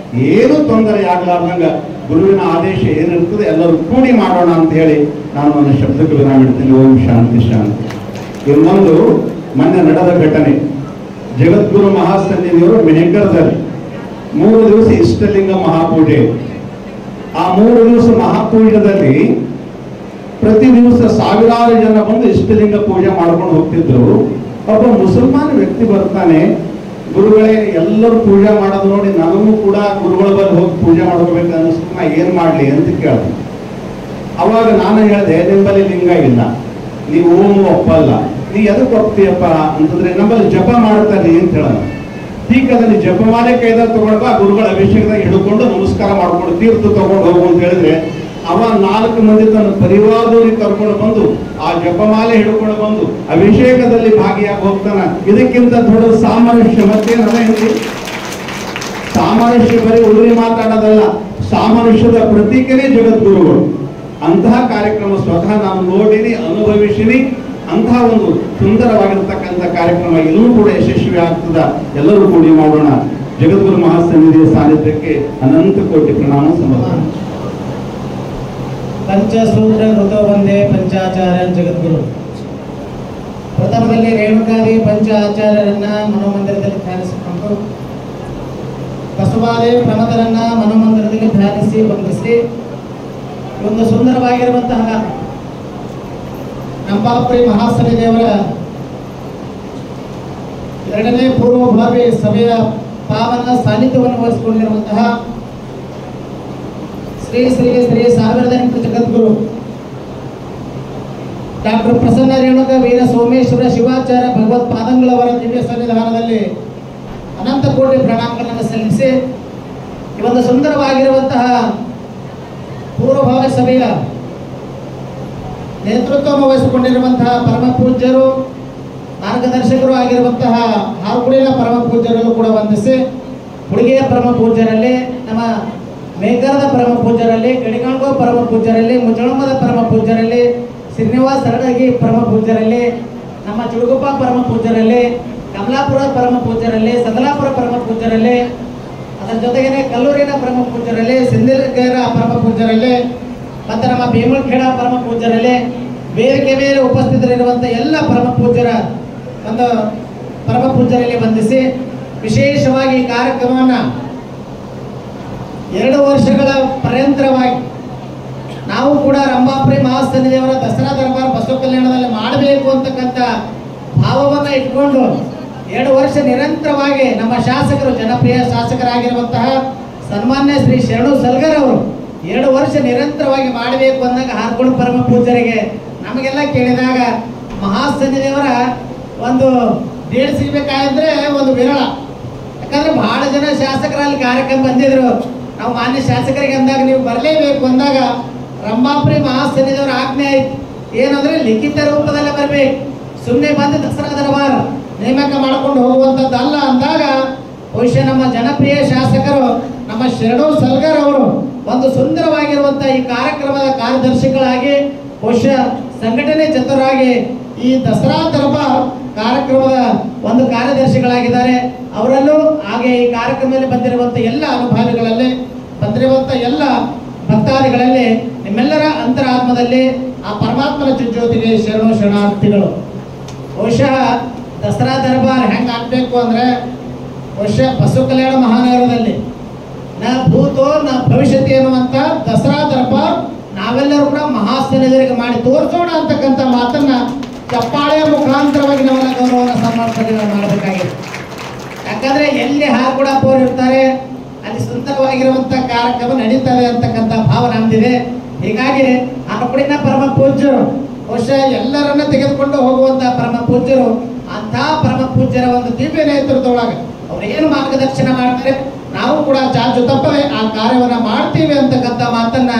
ಏನು ತೊಂದರೆ ಆಗ್ಲಾರ್ದಂಗ ಗುರುವಿನ ಆದೇಶ ಏನಿರ್ತದೆ ಎಲ್ಲರೂ ಕೂಡಿ ಮಾಡೋಣ ಅಂತ ಹೇಳಿ ನಾನು ನನ್ನ ಶಬ್ದಕ್ಕೆ ವಿರಾಮ ಇಡ್ತೀನಿ. ಓಂ ಶಾಂತಿ ಶಾಂತಿ. ಇನ್ನೊಂದು ಮೊನ್ನೆ ನಡೆದ ಘಟನೆ, ಜಗದ್ಗುರು ಮಹಾಸನ್ನಿಧಿಯವರು ಮೆಹಕರದಲ್ಲಿ 3 ದಿವಸ ಇಷ್ಟಲಿಂಗ ಮಹಾಪೂಜೆ. ಆ 3 ದಿವಸ ಮಹಾಪೂಜೆದಲ್ಲಿ ಪ್ರತಿ ದಿವಸ ಸಾವಿರಾರು ಜನ ಬಂದು ಇಷ್ಟಲಿಂಗ ಪೂಜೆ ಮಾಡ್ಕೊಂಡು ಹೋಗ್ತಿದ್ರು. ಒಬ್ಬ ಮುಸಲ್ಮಾನ ವ್ಯಕ್ತಿ ಬರ್ತಾನೆ, ಗುರುಗಳೇ ಎಲ್ಲರೂ ಪೂಜೆ ಮಾಡೋದು ನೋಡಿ ನನಗೂ ಕೂಡ ಗುರುಗಳ ಬಳಿ ಹೋಗಿ ಪೂಜೆ ಮಾಡ್ಕೋಬೇಕು ಅನ್ನಿಸ್ತು, ನಾ ಏನ್ ಮಾಡ್ಲಿ ಅಂತ ಕೇಳಿದೆ. ಅವಾಗ ನಾನು ಹೇಳಿದೆ, ನಿಮ್ಮಲ್ಲಿ ಲಿಂಗ ಇಲ್ಲ, ನೀವು ಓಮು ಒಪ್ಪಲ್ಲ, ನೀ ಎದಕ್ಕೆ ಒಪ್ತೀಯಪ್ಪ ಅಂತಂದ್ರೆ ನಮ್ಮಲ್ಲಿ ಜಪ ಮಾಡ್ತಾನೆ ಅಂತ ಹೇಳೋಣ. ತೀಕದಲ್ಲಿ ಜಪಮಾಲೆ ಕೈದಾಗ ತಗೊಂಡ್ಬ, ಗುರುಗಳ ಅಭಿಷೇಕದಾಗ ಹಿಡ್ಕೊಂಡು ನಮಸ್ಕಾರ ಮಾಡ್ಕೊಂಡು ತೀರ್ಥ ತಗೊಂಡು ಹೋಗು ಅಂತ ಹೇಳಿದ್ರೆ ಅವ 4 ಮಂದಿ ತನ್ನ ಪರಿವಾರದವ್ರಿಗೆ ಕರ್ಕೊಂಡು ಬಂದು ಆ ಜಪಮಾಲೆ ಹಿಡ್ಕೊಂಡು ಬಂದು ಅಭಿಷೇಕದಲ್ಲಿ ಭಾಗಿಯಾಗಿ ಹೋಗ್ತಾನ. ಇದಕ್ಕಿಂತ ದೊಡ್ಡ ಸಾಮರಸ್ಯ ಮತ್ತೇನದ ಹೇಳಿ? ಸಾಮರಸ್ಯ ಬರೀ ಉಳಿರಿ ಮಾತಾಡೋದಲ್ಲ, ಸಾಮರಸ್ಯದ ಪ್ರತೀಕನೇ ಜಗದ್ಗುರುಗಳು. ಅಂತಹ ಕಾರ್ಯಕ್ರಮ ಸ್ವತಃ ನಾನು ನೋಡಿನಿ, ಅನುಭವಿಸಿನಿ. ಅಂತಹ ಒಂದು ಸುಂದರವಾಗಿರ್ತಕ್ಕಂಥ ಕಾರ್ಯಕ್ರಮ ಎಲ್ಲೂ ಕೂಡ ಯಶಸ್ವಿ ಆಗ್ತದ. ಎಲ್ಲರೂ ಕೂಡಿ ಮಾಡೋಣ. ಜಗದ್ಗುರು ಮಹಾಸನ್ನಿಧಿಯ ಸಾನ್ನಿಧ್ಯಕ್ಕೆ ಅನಂತ ಕೋಟಿ ಪ್ರಣಾಮ ಸಮರ್ಪಣೆ. ಪಂಚಸೂತ್ರ ಋತ ಒಂದೇ ಪಂಚಾಚಾರ್ಯ ಜಗದ್ಗುರು. ಪ್ರಥಮದಲ್ಲಿ ರೇಣುಕಾದಿ ಪಂಚಾಚಾರ್ಯರನ್ನ ಮನೋಮಂದಿರದಲ್ಲಿ ಧ್ಯಾನಿಸಿಕೊಂಡು ಬಸವಾದಿ ಪ್ರಮದರನ್ನ ಮನೋಮಂದಿರದಲ್ಲಿ ಧ್ಯಾನಿಸಿ ಬಂಧಿಸಿ ಒಂದು ಸುಂದರವಾಗಿರುವಂತಹ ನಂಬಾಪುರಿ ಮಹಾಸನ್ನಿಧಿಯವರ 2ನೇ ಪೂರ್ವಭಾವಿ ಸಭೆಯ ಪಾವನ ಸಾನ್ನಿಧ್ಯವನ್ನು ವಹಿಸಿಕೊಂಡಿರುವಂತಹ ಶ್ರೀ ಶ್ರೀ ಶ್ರೀ 1008 ಜಗದ್ಗುರು ಡಾಕ್ಟರ್ ಪ್ರಸನ್ನ ರೇಣುಕ ವೀರ ಸೋಮೇಶ್ವರ ಶಿವಾಚಾರ್ಯ ಭಗವತ್ ಪಾದಂಗಳವರ ದಿವ್ಯ ಸನ್ನಿಧಾನದಲ್ಲಿ ಅನಂತ ಕೋಟಿ ಪ್ರಣಾಮಗಳನ್ನು ಸಲ್ಲಿಸಿ ಈ ಒಂದು ಸುಂದರವಾಗಿರುವಂತಹ ಪೂರ್ವಭಾವಿ ಸಭೆಯ ನೇತೃತ್ವವನ್ನು ವಹಿಸಿಕೊಂಡಿರುವಂತಹ ಪರಮ ಪೂಜ್ಯರು, ಮಾರ್ಗದರ್ಶಕರು ಆಗಿರುವಂತಹ ಹಾರ್ಕುಡಿನ ಪರಮ ಪೂಜ್ಯರಲ್ಲೂ ಕೂಡ ವಂದಿಸಿ, ಹುಡುಗಿಯ ಪರಮ ಪೂಜ್ಯರಲ್ಲಿ, ನಮ್ಮ ಮೇಘರದ ಪರಮ ಪೂಜ್ಯರಲ್ಲಿ, ಗಡಿಗಾಂಗೋ ಪರಮ ಪೂಜ್ಯರಲ್ಲಿ, ಮುಜಳಮದ ಪರಮ ಪೂಜ್ಯರಲ್ಲಿ, ಶ್ರೀನಿವಾಸ ಹರಡಗಿ ಪರಮ ಪೂಜ್ಯರಲ್ಲಿ, ನಮ್ಮ ಚುಡುಗುಪ್ಪ ಪರಮ ಪೂಜ್ಯರಲ್ಲಿ, ಕಮಲಾಪುರ ಪರಮ ಪೂಜ್ಯರಲ್ಲಿ, ಸದಲಾಪುರ ಪರಮ ಪೂಜ್ಯರಲ್ಲಿ, ಅದರ ಜೊತೆಗೇನೆ ಕಲ್ಲೂರಿನ ಪರಮ ಪೂಜ್ಯರಲ್ಲಿ, ಸಿಂಧಗೇರ ಪರಮ ಪೂಜ್ಯರಲ್ಲಿ ಮತ್ತು ನಮ್ಮ ಭೀಮಖೇಡ ಪರಮ ಪೂಜ್ಯರಲ್ಲಿ, ವೇದಿಕೆ ಮೇಲೆ ಉಪಸ್ಥಿತರಿರುವಂಥ ಎಲ್ಲ ಪರಮ ಪೂಜ್ಯರ ಒಂದು ಪರಮ ಪೂಜ್ಯರಲ್ಲಿ ವಂದಿಸಿ, ವಿಶೇಷವಾಗಿ ಈ ಕಾರ್ಯಕ್ರಮವನ್ನು 2 ವರ್ಷಗಳ ಪರ್ಯಂತರವಾಗಿ ನಾವು ಕೂಡ ರಂಭಾಪುರಿ ಮಹಾಸನ್ನಿಧಿಯವರ ದಸರಾ ದರ್ಬಾರ್ ಬಸವ ಕಲ್ಯಾಣದಲ್ಲಿ ಮಾಡಬೇಕು ಅಂತಕ್ಕಂಥ ಭಾವವನ್ನು ಇಟ್ಕೊಂಡು 2 ವರ್ಷ ನಿರಂತರವಾಗಿ ನಮ್ಮ ಶಾಸಕರು, ಜನಪ್ರಿಯ ಶಾಸಕರಾಗಿರುವಂತಹ ಸನ್ಮಾನ್ಯ ಶ್ರೀ ಶರಣು ಸಲ್ಗರ್ ಅವರು 2 ವರ್ಷ ನಿರಂತರವಾಗಿ ಮಾಡಬೇಕು ಅಂದಾಗ ಹಾರ್ಕೊಂಡು ಪರಮ ಪೂಜ್ಯರಿಗೆ ನಮಗೆಲ್ಲ ಕೇಳಿದಾಗ ಮಹಾಸನ್ನಿಧಿಯವರ ಒಂದು ಡೇಟ್ ಸಿಗಬೇಕಾದ್ರೆ ಒಂದು ವಿರಳ. ಯಾಕಂದ್ರೆ ಬಹಳ ಜನ ಶಾಸಕರಲ್ಲಿ ಕಾರ್ಯಕ್ರಮ ಬಂದಿದ್ರು. ನಾವು ಮಾನ್ಯ ಶಾಸಕರಿಗೆ ಅಂದಾಗ ನೀವು ಬರಲೇಬೇಕು ಅಂದಾಗ ರಂಭಾಪುರಿ ಮಹಾಸನ್ನಿಧಿಯವರ ಆಜ್ಞೆ ಆಯ್ತು. ಏನಂದ್ರೆ ಲಿಖಿತ ರೂಪದಲ್ಲೇ ಬರಬೇಕು, ಸುಮ್ಮನೆ ಬಂದು ದಸರಾ ದರ್ಬಾರ್ ನೇಮಕ ಮಾಡಿಕೊಂಡು ಹೋಗುವಂಥದ್ದಲ್ಲ ಅಂದಾಗ ಬಹುಶಃ ನಮ್ಮ ಜನಪ್ರಿಯ ಶಾಸಕರು ನಮ್ಮ ಶರಣು ಸಲ್ಗರ್ ಅವರು ಒಂದು ಸುಂದರವಾಗಿರುವಂತಹ ಈ ಕಾರ್ಯಕ್ರಮದ ಕಾರ್ಯದರ್ಶಿಗಳಾಗಿ, ಬಹುಶಃ ಸಂಘಟನೆ ಚತುರಾಗಿ ಈ ದಸರಾ ದರ್ಬಾರ್ ಕಾರ್ಯಕ್ರಮದ ಒಂದು ಕಾರ್ಯದರ್ಶಿಗಳಾಗಿದ್ದಾರೆ. ಅವರಲ್ಲೂ ಹಾಗೆ ಈ ಕಾರ್ಯಕ್ರಮದಲ್ಲಿ ಬಂದಿರುವಂಥ ಎಲ್ಲ ಅನುಭಾವಿಗಳಲ್ಲಿ, ಬಂದಿರುವಂಥ ಎಲ್ಲ ಭಕ್ತಾದಿಗಳಲ್ಲಿ ನಿಮ್ಮೆಲ್ಲರ ಅಂತರಾತ್ಮದಲ್ಲಿ ಆ ಪರಮಾತ್ಮನ ಜ್ಯೋತಿಗೆ ಶರಣು ಶರಣಾರ್ಥಿಗಳು. ಬಹುಶಃ ದಸರಾ ದರ್ಬಾರ್ ಹೆಂಗೆ ಆಗಬೇಕು ಅಂದರೆ ಬಹುಶಃ ಬಸವ ಕಲ್ಯಾಣ ಮಹಾನಗರದಲ್ಲಿ ನ ಭೂತೋ ನ ಭವಿಷ್ಯತಿ ಎನ್ನುವಂಥ ದಸರಾ ದರ್ಬಾರ್ ನಾವೆಲ್ಲರೂ ಕೂಡ ಮಹಾಸನ್ನಿಧಿಗೆ ಮಾಡಿ ತೋರಿಸೋಣ ಅಂತಕ್ಕಂಥ ಮಾತನ್ನ ಚಪ್ಪಾಳೆಯ ಮುಖಾಂತರವಾಗಿ ನಾವೆಲ್ಲ ಗೌರವನ ಸಮರ್ಪಣೆ ಮಾಡಬೇಕಾಗಿದೆ. ಯಾಕಂದ್ರೆ ಎಲ್ಲಿ ಹಾರ್ಕುಡಪ್ಪವ್ರು ಇರ್ತಾರೆ ಅಲ್ಲಿ ಸುಂದರವಾಗಿರುವಂಥ ಕಾರ್ಯಕ್ರಮ ನಡೀತವೆ ಅಂತಕ್ಕಂಥ ಭಾವ ನಮ್ದಿದೆ. ಹೀಗಾಗಿ ಹಾರ್ಕುಡಿನ ಪರಮ ಪೂಜ್ಯರು ಬಹುಶಃ ಎಲ್ಲರನ್ನ ತೆಗೆದುಕೊಂಡು ಹೋಗುವಂತ ಪರಮ ಪೂಜ್ಯರು, ಅಂಥ ಪರಮ ಪೂಜ್ಯರ ಒಂದು ದಿವ್ಯ ನೇತೃತ್ವದೊಳಗೆ ಅವ್ರು ಏನು ಮಾರ್ಗದರ್ಶನ ಮಾಡ್ತಾರೆ ನಾವು ಕೂಡ ಚಾಚು ತಪ್ಪದೆ ಆ ಕಾರ್ಯವನ್ನ ಮಾಡ್ತೀವಿ ಅಂತಕ್ಕಂಥ ಮಾತನ್ನ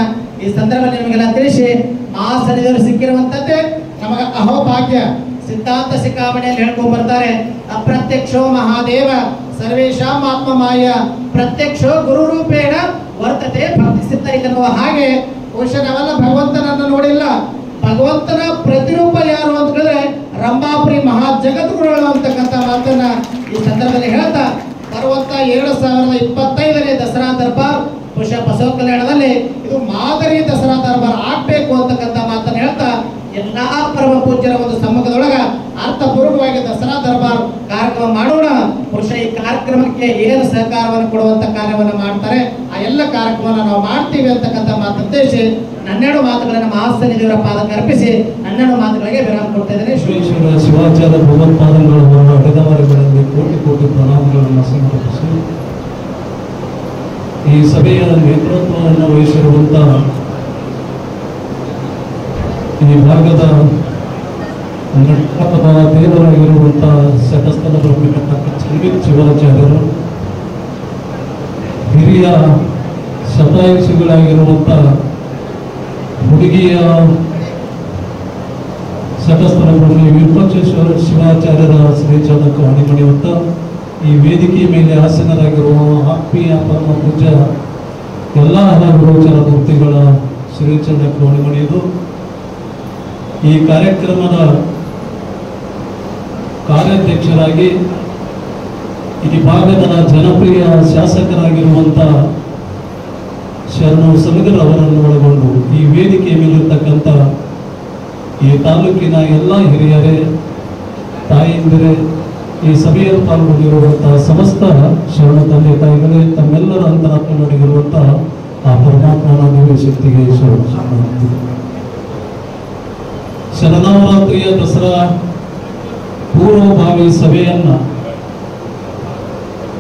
ಈ ಸಂದರ್ಭದಲ್ಲಿ ನಿಮಗೆಲ್ಲ ತಿಳಿಸಿ, ಮಹಾಸನ್ನಿಧಿಯವರು ಸಿಕ್ಕಿರುವಂತದ್ದೇ ನಮಗೆ ಅಹೋಭಾಗ್ಯ. ಸಿದ್ಧಾಂತ ಶಿಖಾಮಣಿಯಲ್ಲಿ ಹೇಳ್ಕೊಂಡು ಬರ್ತಾರೆ, ಅಪ್ರತ್ಯಕ್ಷೋ ಮಹಾದೇವ ಸರ್ವೇಶಾಂ ಆತ್ಮಮಾಯ ಪ್ರತ್ಯಕ್ಷೋ ಗುರು ರೂಪೇಣ ವರ್ತತೆ ಭಕ್ತಿ ಸಿದ್ಧ ಎನ್ನುವ ಹಾಗೆ ಬಹುಶಃ ನಾವೆಲ್ಲ ಭಗವಂತನನ್ನು ನೋಡಿಲ್ಲ, ಭಗವಂತನ ಪ್ರತಿರೂಪ ಯಾರು ಅಂತ ಹೇಳಿದ್ರೆ ರಂಭಾಪುರಿ ಮಹಾ ಜಗದ್ಗುರುಗಳು ಅಂತಕ್ಕಂಥ ಮಾತನ್ನ ಈ ಸಂದರ್ಭದಲ್ಲಿ ಹೇಳ್ತಾ ಬರುವಂತ 2025ನೇ ದಸರಾ ದರ್ಬಾರ್ ಬಹುಶಃ ಬಸವ ಕಲ್ಯಾಣದಲ್ಲಿ ಇದು ಮಾದರಿ ದಸರಾ ದರ್ಬಾರ್ ಆಗ್ಬೇಕು ಅಂತಕ್ಕಂಥ ಮಾತನ್ನು ಹೇಳ್ತಾ ಎಲ್ಲಾ ಪರಮ ಪೂಜ್ಯರ ಒಂದು ಸಮ್ಮುಖದೊಳಗ ಅರ್ಥಪೂರ್ವಕವಾಗಿ ದಸರಾ ದರ್ಬಾರ್ ಕಾರ್ಯಕ್ರಮ ಮಾಡೋಣ. ಬಹುಶಃ ಈ ಕಾರ್ಯಕ್ರಮಕ್ಕೆ ಏನು ಸಹಕಾರವನ್ನು ಕೊಡುವಂತ ಕಾರ್ಯವನ್ನು ಮಾಡ್ತಾರೆ ಆ ಎಲ್ಲ ಕಾರ್ಯಕ್ರಮವನ್ನು ನಾವು ಮಾಡ್ತೀವಿ ಅಂತಕ್ಕಂಥ ಮಾತು ಉದ್ದೇಶಿ ನನ್ನೆರಡು ಮಾತುಗಳನ್ನು ಮಹಾಸನ್ನಿಧಿಯವರ ಪಾದಕ್ಕೆ ಅರ್ಪಿಸಿ ನನ್ನೆರಡು ಮಾತುಗಳಿಗೆ ವಿರಾಮ ಕೊಡ್ತಾ ಇದ್ದೇನೆ. ಶ್ರೀ ಶಿವಾಚಾರ್ಯ ಭಗವತ್ಪಾದಗಳ ಅಡೆದವರೆಗಳಲ್ಲಿ ಕೋಟಿ ಕೋಟಿ ಪ್ರಣಾಮಗಳನ್ನು ಸಮರ್ಪಿಸಿ ಈ ಸಭೆಯ ನೇತೃತ್ವವನ್ನು ವಹಿಸಿರುವಂತಹ ಈ ಭಾಗದ ನಟಕದ ದೇವರಾಗಿರುವಂತಹ ಶತಸ್ಥಲ ಬ್ರಹ್ಮಿಕ ಚಂದಿತ್ ಶಿವಾಚಾರ್ಯರು, ಹಿರಿಯ ಶತಾಯುಷಿಗಳಾಗಿರುವಂತಹ ಹುಡುಗಿಯ ಶತಸ್ಥಲ ಬ್ರಹ್ಮಿ ವಿರೂಪಾಕ್ಷೇಶ್ವರ ಶಿವಾಚಾರ್ಯರ ಶ್ರೀಚರಣಕ್ಕೆ ಅಣಿಮಣಿಯುತ್ತ ಈ ವೇದಿಕೆಯ ಮೇಲೆ ಆಸೀನರಾಗಿರುವ ಆತ್ಮೀಯ ಪರಮ ಪೂಜ್ಯ ಎಲ್ಲ ಗುರುಚರ ಮೂರ್ತಿಗಳ ಶ್ರೀಚರಣಕ್ಕೆ ಅಣಿಮಣಿಯುವುದು ಈ ಕಾರ್ಯಕ್ರಮದ ಕಾರ್ಯಾಧ್ಯಕ್ಷರಾಗಿ ಈ ಭಾಗದ ಜನಪ್ರಿಯ ಶಾಸಕರಾಗಿರುವಂತಹ ಶರಣು ಸಲಗರ್ ಅವರನ್ನು ಒಳಗೊಂಡು ಈ ವೇದಿಕೆಯ ಮೇಲಿರ್ತಕ್ಕಂಥ ಈ ತಾಲೂಕಿನ ಎಲ್ಲ ಹಿರಿಯರೇ, ತಾಯಿಯಂದಿರೇ, ಈ ಸಭೆಯಲ್ಲಿ ಪಾಲ್ಗೊಂಡಿರುವಂತಹ ಸಮಸ್ತ ಶರಣ ತಂದೆ ತಾಯಿಗಳೇ, ತಮ್ಮೆಲ್ಲರ ಅಂತರಾತ್ಮ ನಡೆಗಿರುವಂತಹ ಆ ಪರಮಾತ್ಮನ ದಿವ್ಯ ಶಕ್ತಿಗೆ ಶರಣನವರಾತ್ರಿಯ ದಸರಾ ಪೂರ್ವಭಾವಿ ಸಭೆಯನ್ನ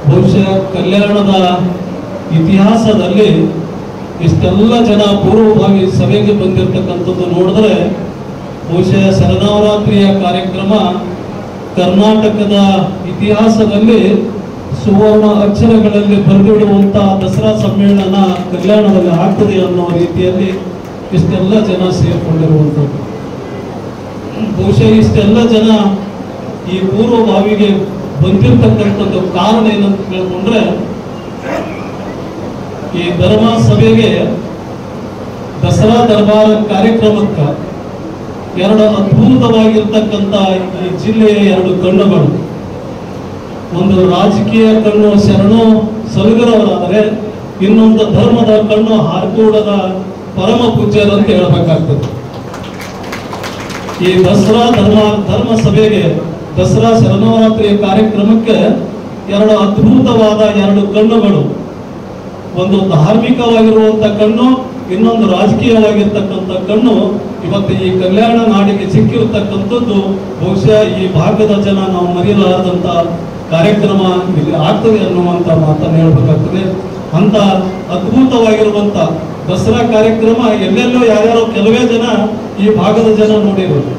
ಬಹುಶಃ ಕಲ್ಯಾಣದ ಇತಿಹಾಸದಲ್ಲಿ ಇಷ್ಟೆಲ್ಲ ಜನ ಪೂರ್ವಭಾವಿ ಸಭೆಗೆ ಬಂದಿರತಕ್ಕಂಥದ್ದು ನೋಡಿದ್ರೆ ಬಹುಶಃ ಶರಣನವರಾತ್ರಿಯ ಕಾರ್ಯಕ್ರಮ ಕರ್ನಾಟಕದ ಇತಿಹಾಸದಲ್ಲಿ ಸುವರ್ಣ ಅಕ್ಷರಗಳಲ್ಲಿ ಬರೆದಿಡುವಂತಹ ದಸರಾ ಸಮ್ಮೇಳನ ಕಲ್ಯಾಣದಲ್ಲಿ ಆಗ್ತದೆ ಅನ್ನೋ ರೀತಿಯಲ್ಲಿ ಇಷ್ಟೆಲ್ಲ ಜನ ಸೇರಿಕೊಂಡಿರುವಂಥದ್ದು. ಬಹುಶಃ ಇಷ್ಟೆಲ್ಲ ಜನ ಈ ಪೂರ್ವಭಾವಿಗೆ ಬಂದಿರತಕ್ಕಂಥದ್ದು ಕಾರಣ ಏನಂತ ಕೇಳ್ಕೊಂಡ್ರೆ, ಈ ಧರ್ಮ ಸಭೆಗೆ ದಸರಾ ದರ್ಬಾರ ಕಾರ್ಯಕ್ರಮಕ್ಕೆ ಎರಡು ಅದ್ಭುತವಾಗಿರ್ತಕ್ಕಂಥ ಈ ಜಿಲ್ಲೆಯ ಎರಡು ಕಣ್ಣುಗಳು, ಒಂದು ರಾಜಕೀಯ ಕಣ್ಣು ಶರಣು ಸಲಗರವರಾದರೆ, ಇನ್ನೊಂದು ಧರ್ಮದ ಕಣ್ಣು ಹಾರ್ಕೂಡದ ಪರಮ ಪೂಜ್ಯರು ಅಂತ ಹೇಳಬೇಕಾಗ್ತದೆ. ಈ ದಸರಾ ಧರ್ಮ ಸಭೆಗೆ ದಸರಾ ಶರಣನವರಾತ್ರಿಯ ಕಾರ್ಯಕ್ರಮಕ್ಕೆ ಎರಡು ಅದ್ಭುತವಾದ ಎರಡು ಕಣ್ಣುಗಳು, ಒಂದು ಧಾರ್ಮಿಕವಾಗಿರುವಂತ ಕಣ್ಣು, ಇನ್ನೊಂದು ರಾಜಕೀಯವಾಗಿರ್ತಕ್ಕಂಥ ಕಣ್ಣು ಇವತ್ತು ಈ ಕಲ್ಯಾಣ ನಾಡಿಗೆ ಸಿಕ್ಕಿರತಕ್ಕಂಥದ್ದು ಬಹುಶಃ ಈ ಭಾಗದ ಜನ ನಾವು ಮರೆಯಲಾರದಂತ ಕಾರ್ಯಕ್ರಮ ಇಲ್ಲಿ ಆಗ್ತದೆ ಅನ್ನುವಂತ ಮಾತನ್ನು ಹೇಳ್ಬೇಕಾಗ್ತದೆ. ಅಂತ ಅದ್ಭುತವಾಗಿರುವಂತ ದಸರಾ ಕಾರ್ಯಕ್ರಮ ಎಲ್ಲೆಲ್ಲೋ ಯಾರ್ಯಾರೋ ಕೆಲವೇ ಜನ ಈ ಭಾಗದ ಜನ ನೋಡಿರೋದು,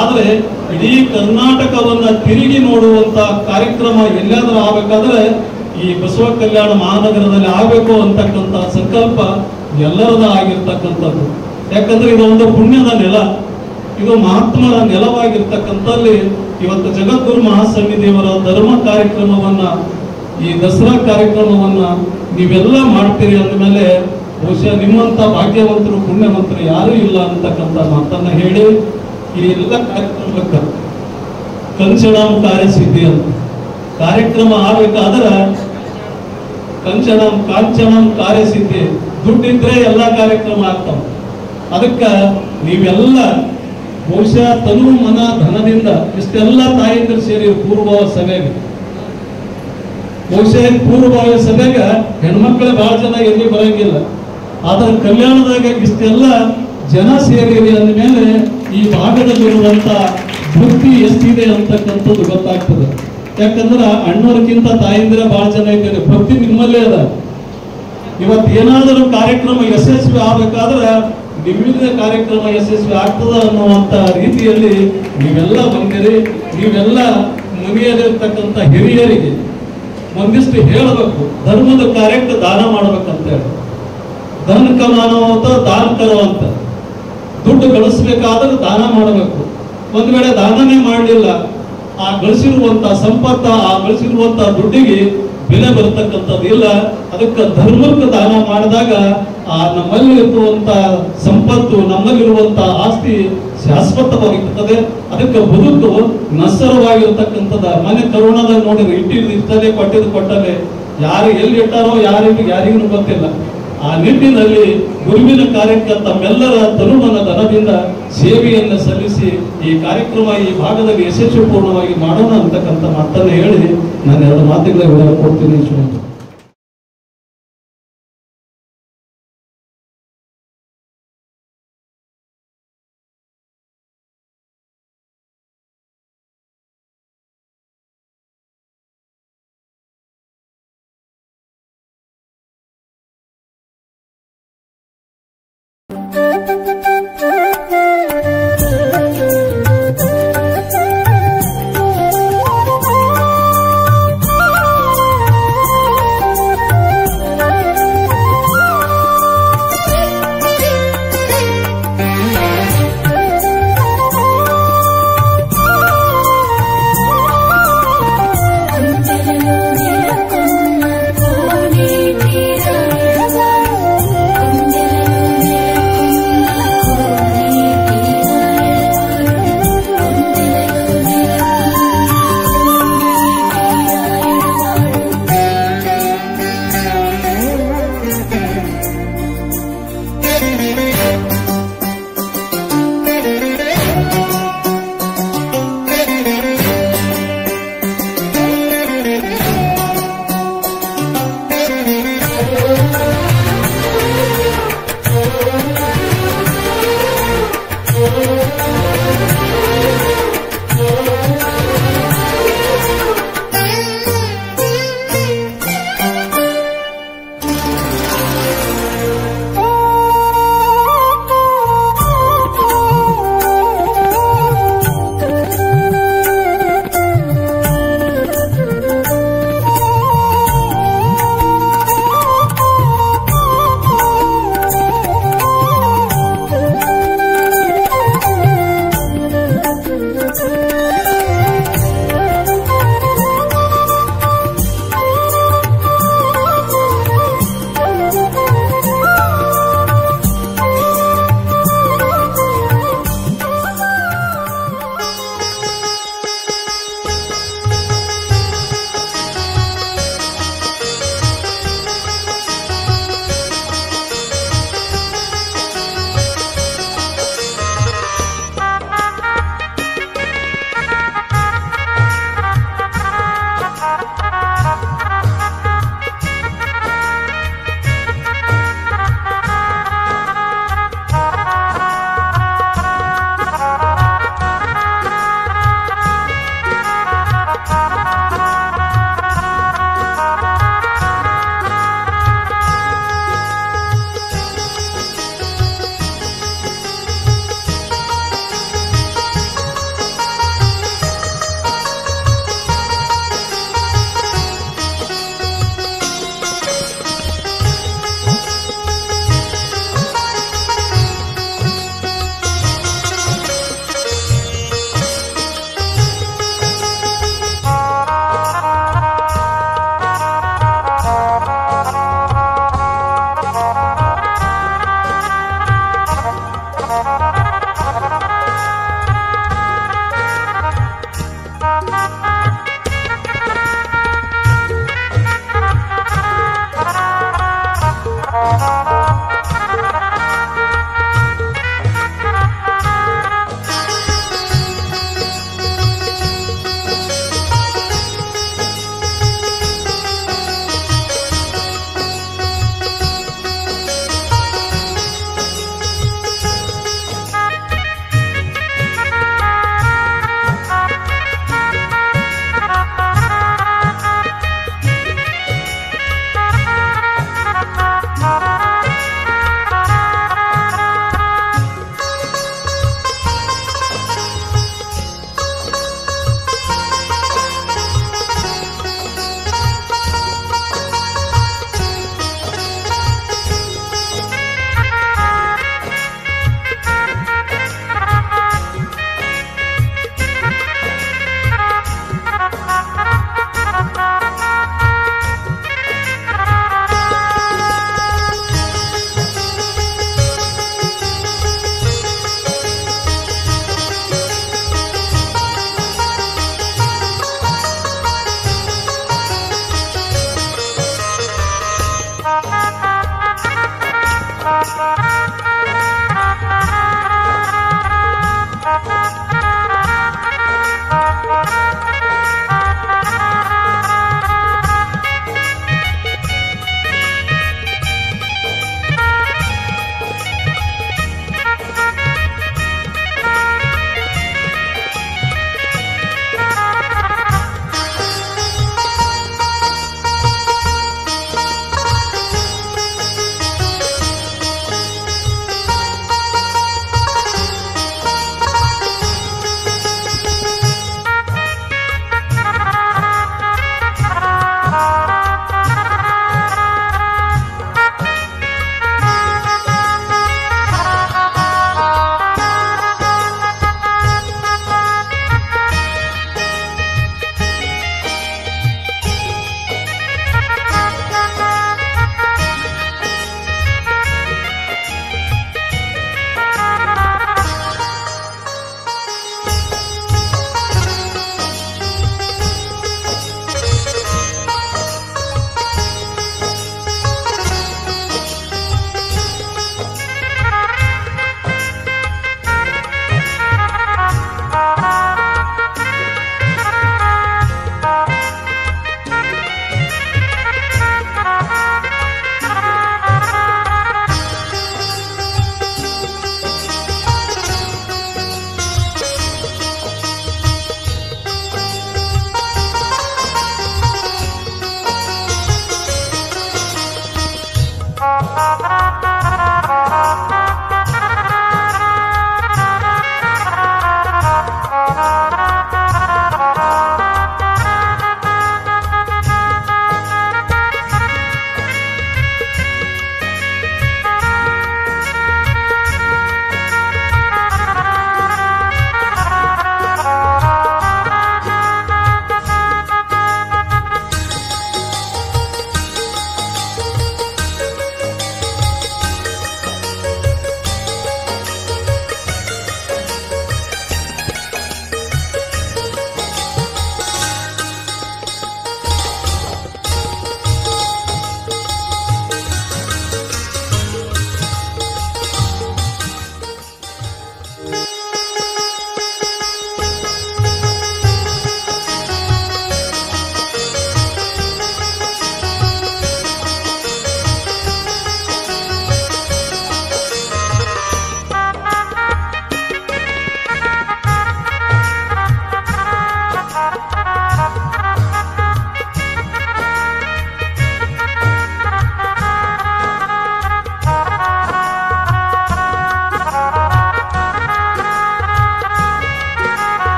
ಆದ್ರೆ ಇಡೀ ಕರ್ನಾಟಕವನ್ನ ತಿರುಗಿ ನೋಡುವಂತ ಕಾರ್ಯಕ್ರಮ ಎಲ್ಲಾದ್ರೂ ಆಗ್ಬೇಕಾದ್ರೆ ಈ ಬಸವ ಕಲ್ಯಾಣ ಮಹಾನಗರದಲ್ಲಿ ಆಗ್ಬೇಕು ಅಂತಕ್ಕಂಥ ಸಂಕಲ್ಪ ಎಲ್ಲರದ ಆಗಿರ್ತಕ್ಕಂಥದ್ದು. ಯಾಕಂದ್ರೆ ಇದು ಒಂದು ಪುಣ್ಯದ ನೆಲ, ಇದು ಮಹಾತ್ಮರ ನೆಲವಾಗಿರ್ತಕ್ಕಂಥಲ್ಲಿ ಇವತ್ತು ಜಗದ್ಗುರು ಮಹಾಸನ್ನಿಧಿಯವರ ಧರ್ಮ ಕಾರ್ಯಕ್ರಮವನ್ನ, ಈ ದಸರಾ ಕಾರ್ಯಕ್ರಮವನ್ನ ನೀವೆಲ್ಲ ಮಾಡ್ತೀರಿ ಅಂದಮೇಲೆ ಬಹುಶಃ ನಿಮ್ಮಂತ ಭಾಗ್ಯವಂತರು ಪುಣ್ಯವಂತರು ಯಾರೂ ಇಲ್ಲ ಅಂತಕ್ಕಂಥ ಮಾತನ್ನ ಹೇಳಿ ಈ ಎಲ್ಲ ಕಾರ್ಯಕ್ರಮಕ್ಕೆ ಕಂಚಣಂ ಕಾರ್ಯಸಿದ್ಧಿ ಅಂತ ಕಾರ್ಯಕ್ರಮ ಆಗ್ಬೇಕಾದ್ರೆ ಕಂಚಣಂ ಕಾಂಚಣಂ ಕಾರ್ಯಸಿದ್ಧಿ, ದುಡ್ಡಿದ್ರೆ ಎಲ್ಲ ಕಾರ್ಯಕ್ರಮ ಆಗ್ತಾವ. ಅದಕ್ಕೆ ನೀವೆಲ್ಲ ಬಹುಶಃ ತನು ಮನ ಧನದಿಂದ ಇಷ್ಟೆಲ್ಲ ತಾಯಂದಿರು ಸೇರಿ ಪೂರ್ವಭಾವ ಸಭೆಗೆ, ಬಹುಶಃ ಪೂರ್ವಭಾವ ಸಭೆಗೆ ಹೆಣ್ಮಕ್ಳು ಬಹಳ ಜನ ಎಲ್ಲಿ ಬರಂಗಿಲ್ಲ, ಆದ್ರೆ ಕಲ್ಯಾಣದಾಗ ಇಷ್ಟೆಲ್ಲ ಜನ ಸೇರಿರಿ ಅಂದಮೇಲೆ ಈ ಭಾಗದಲ್ಲಿರುವಂತ ಭಕ್ತಿ ಎಷ್ಟಿದೆ ಅಂತಕ್ಕಂಥದ್ದು ಗೊತ್ತಾಗ್ತದೆ. ಯಾಕಂದ್ರೆ ಅಣ್ಣವ್ರಕ್ಕಿಂತ ತಾಯಂದಿರ ಬಹಳ ಜನ ಇದ್ದಾರೆ, ಭಕ್ತಿ ನಿಮ್ಮಲ್ಲೇ ಅದ. ಇವತ್ತು ಏನಾದರೂ ಕಾರ್ಯಕ್ರಮ ಯಶಸ್ವಿ ಆಗ್ಬೇಕಾದ್ರೆ ನಿಮ್ಮಿಂದ ಕಾರ್ಯಕ್ರಮ ಯಶಸ್ವಿ ಆಗ್ತದ ಅನ್ನುವಂತ ರೀತಿಯಲ್ಲಿ ನೀವೆಲ್ಲ ಬಂದಿರಿ. ನೀವೆಲ್ಲ ಮನೆಯಲ್ಲಿರ್ತಕ್ಕಂಥ ಹಿರಿಯರಿಗೆ ಒಂದಿಷ್ಟು ಹೇಳಬೇಕು, ಧರ್ಮದ ಕಾರ್ಯಕ್ಕೆ ದಾನ ಮಾಡ್ಬೇಕಂತ ಹೇಳಿ. ಧನ ಕಮಾನೋತ ದಾನ ಕರೋ ಅಂತ, ದುಡ್ಡು ಗಳಿಸ್ಬೇಕಾದ್ರೆ ದಾನ ಮಾಡಬೇಕು. ಒಂದ್ ವೇಳೆ ದಾನನೇ ಮಾಡಲಿಲ್ಲ, ಆ ಗಳಿಸಿರುವಂತ ಸಂಪತ್ತ, ಆ ಗಳಿಸಿರುವಂತ ದುಡ್ಡಿಗೆ ಬೆಲೆ ಬರತಕ್ಕಂಥದ್ದು ಇಲ್ಲ. ಅದಕ್ಕೆ ಧರ್ಮಕ್ಕೆ ದಾನ ಮಾಡಿದಾಗ ಆ ನಮ್ಮಲ್ಲಿ ಇರುವಂತ ಸಂಪತ್ತು, ನಮ್ಮಲ್ಲಿರುವಂತ ಆಸ್ತಿ ಶಾಶ್ವತವಾಗಿರ್ತದೆ. ಅದಕ್ಕೆ ಬದುಕು ನಶ್ವರವಾಗಿರ್ತಕ್ಕಂಥದ್ದು. ಮನೆ ಕರೋನಾದಾಗ ನೋಡಿದ್ರೆ ಇಟ್ಟಿರ್ತದೆ, ಕೊಟ್ಟಿದ್ದು ಕೊಟ್ಟಲೆ ಯಾರು ಎಲ್ಲಿ ಇಟ್ಟಾರೋ ಯಾರಿಗೂ ಗೊತ್ತಿಲ್ಲ. ಆ ನಿಟ್ಟಿನಲ್ಲಿ ಗುರುವಿನ ಕಾರ್ಯಕ್ಕೆ ತಮ್ಮೆಲ್ಲರ ತನುಮನ ಧನದಿಂದ ಸೇವೆಯನ್ನು ಸಲ್ಲಿಸಿ ಈ ಕಾರ್ಯಕ್ರಮ ಈ ಭಾಗದಲ್ಲಿ ಯಶಸ್ವಿಪೂರ್ಣವಾಗಿ ಮಾಡೋಣ ಅಂತಕ್ಕಂಥ ಮಾತನ್ನು ಹೇಳಿ ನಾನು 2 ಮಾತುಗಳ ವಿವರ ಕೊಡ್ತೀನಿ.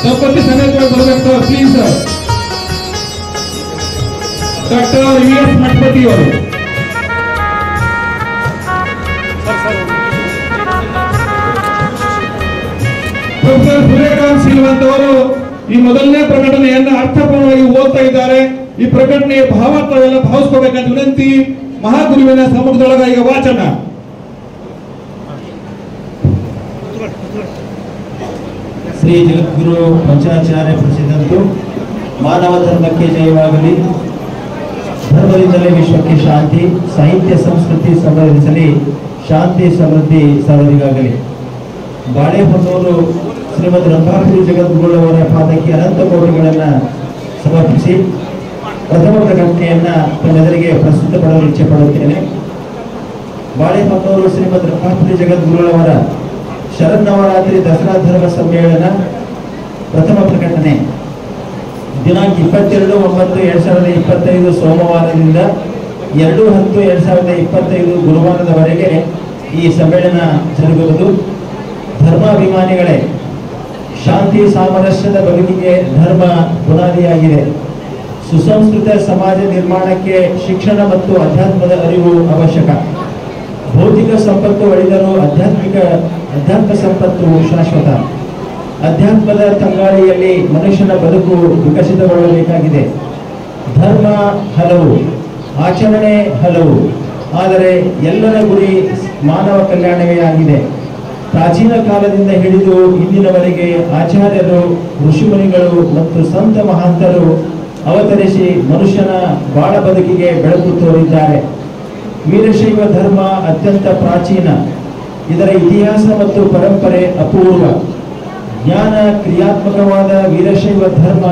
ದಂಪತಿ ಸಮೇತವಾಗಿ ಬರಬೇಕು sir, please sir. Doctor ES Mathapati ಅವರು. ಪ್ರೊಫೆಸರ್ ಸೂರ್ಯಕಾಂತ್ ಸಿಲ್ವಂತ್ ಅವರು ಈ ಮೊದಲನೇ ಪ್ರಕಟಣೆಯನ್ನ ಅರ್ಥಪೂರ್ಣವಾಗಿ ಓದ್ತಾ ಇದ್ದಾರೆ. ಈ ಪ್ರಕಟಣೆಯ ಭಾವಾರ್ಥವೆಲ್ಲ ಭಾವಿಸ್ಕೋಬೇಕಂತ ವಿನಂತಿ. ಮಹಾಗುರುವಿನ ಸಮ್ಮುಖದೊಳಗ ಈಗ ವಾಚನ. ಶ್ರೀ ಜಗದ್ಗುರು ಪಂಚಾಚಾರ್ಯ ಪ್ರಸಿದ್ಧಂತು ಮಾನವ ಧರ್ಮಕ್ಕೆ ಜಯವಾಗಲಿ, ಧರ್ಮದಿಂದಲೇ ವಿಶ್ವಕ್ಕೆ ಶಾಂತಿ, ಸಾಹಿತ್ಯ ಸಂಸ್ಕೃತಿ ಸಂವರ್ಧಿಸಲಿ, ಶಾಂತಿ ಸಮೃದ್ಧಿ ಸರ್ವರಿಗಾಗಲಿ. ಬಾಳೆಹೊನ್ನೂರು ಶ್ರೀಮದ್ ರಂಭಾಪುರಿ ಜಗದ್ಗುರುವರ ಪಾದಕ್ಕೆ ಅನಂತ ಕೋಟಿಗಳನ್ನು ಸಮರ್ಪಿಸಿ ಪ್ರಥಮ ಪ್ರಕಟಣೆಯನ್ನ ತಮ್ಮೆದುರಿಗೆ ಪ್ರಸ್ತುತಪಡಲು ಇಚ್ಛೆ ಪಡುತ್ತೇನೆ. ಬಾಳೆಹೊನ್ನೂರು ಶ್ರೀಮದ್ ರಂಭಾಪುರಿ ಜಗದ್ಗುರುವರ ಶರನ್ನವರಾತ್ರಿ ದಸರಾ ಧರ್ಮ ಸಮ್ಮೇಳನ ಪ್ರಥಮ ಪ್ರಕಟಣೆ ದಿನಾಂಕ 22/9/2025 ಸೋಮವಾರದಿಂದ 2/10/2025 ಗುರುವಾರದವರೆಗೆ ಈ ಸಮ್ಮೇಳನ ಜರುಗುವುದು. ಧರ್ಮಾಭಿಮಾನಿಗಳೇ, ಶಾಂತಿ ಸಾಮರಸ್ಯದ ಬದುಕಿಗೆ ಧರ್ಮ ಬುನಾದಿಯಾಗಿದೆ. ಸುಸಂಸ್ಕೃತ ಸಮಾಜ ನಿರ್ಮಾಣಕ್ಕೆ ಶಿಕ್ಷಣ ಮತ್ತು ಅಧ್ಯಾತ್ಮದ ಅರಿವು ಅವಶ್ಯಕ. ಭೌತಿಕ ಸಂಪತ್ತು ಒಳಿದರೂ ಅಧ್ಯಾತ್ಮ ಸಂಪತ್ತು ಶಾಶ್ವತ. ಅಧ್ಯಾತ್ಮದ ತಂಗಾಳಿಯಲ್ಲಿ ಮನುಷ್ಯನ ಬದುಕು ವಿಕಸಿತಗೊಳ್ಳಬೇಕಾಗಿದೆ. ಧರ್ಮ ಹಲವು, ಆಚರಣೆ ಹಲವು, ಆದರೆ ಎಲ್ಲರ ಗುರಿ ಮಾನವ ಕಲ್ಯಾಣವೇ ಆಗಿದೆ. ಪ್ರಾಚೀನ ಕಾಲದಿಂದ ಹಿಡಿದು ಇಂದಿನವರೆಗೆ ಆಚಾರ್ಯರು, ಋಷಿಮುನಿಗಳು ಮತ್ತು ಸಂತ ಮಹಾಂತರು ಅವತರಿಸಿ ಮನುಷ್ಯನ ಬಾಳ ಬದುಕಿಗೆ ಬೆಳಕು ತೋರಿದ್ದಾರೆ. ವೀರಶೈವ ಧರ್ಮ ಅತ್ಯಂತ ಪ್ರಾಚೀನ. ಇದರ ಇತಿಹಾಸ ಮತ್ತು ಪರಂಪರೆ ಅಪೂರ್ವ. ಜ್ಞಾನ ಕ್ರಿಯಾತ್ಮಕವಾದ ವೀರಶೈವ ಧರ್ಮ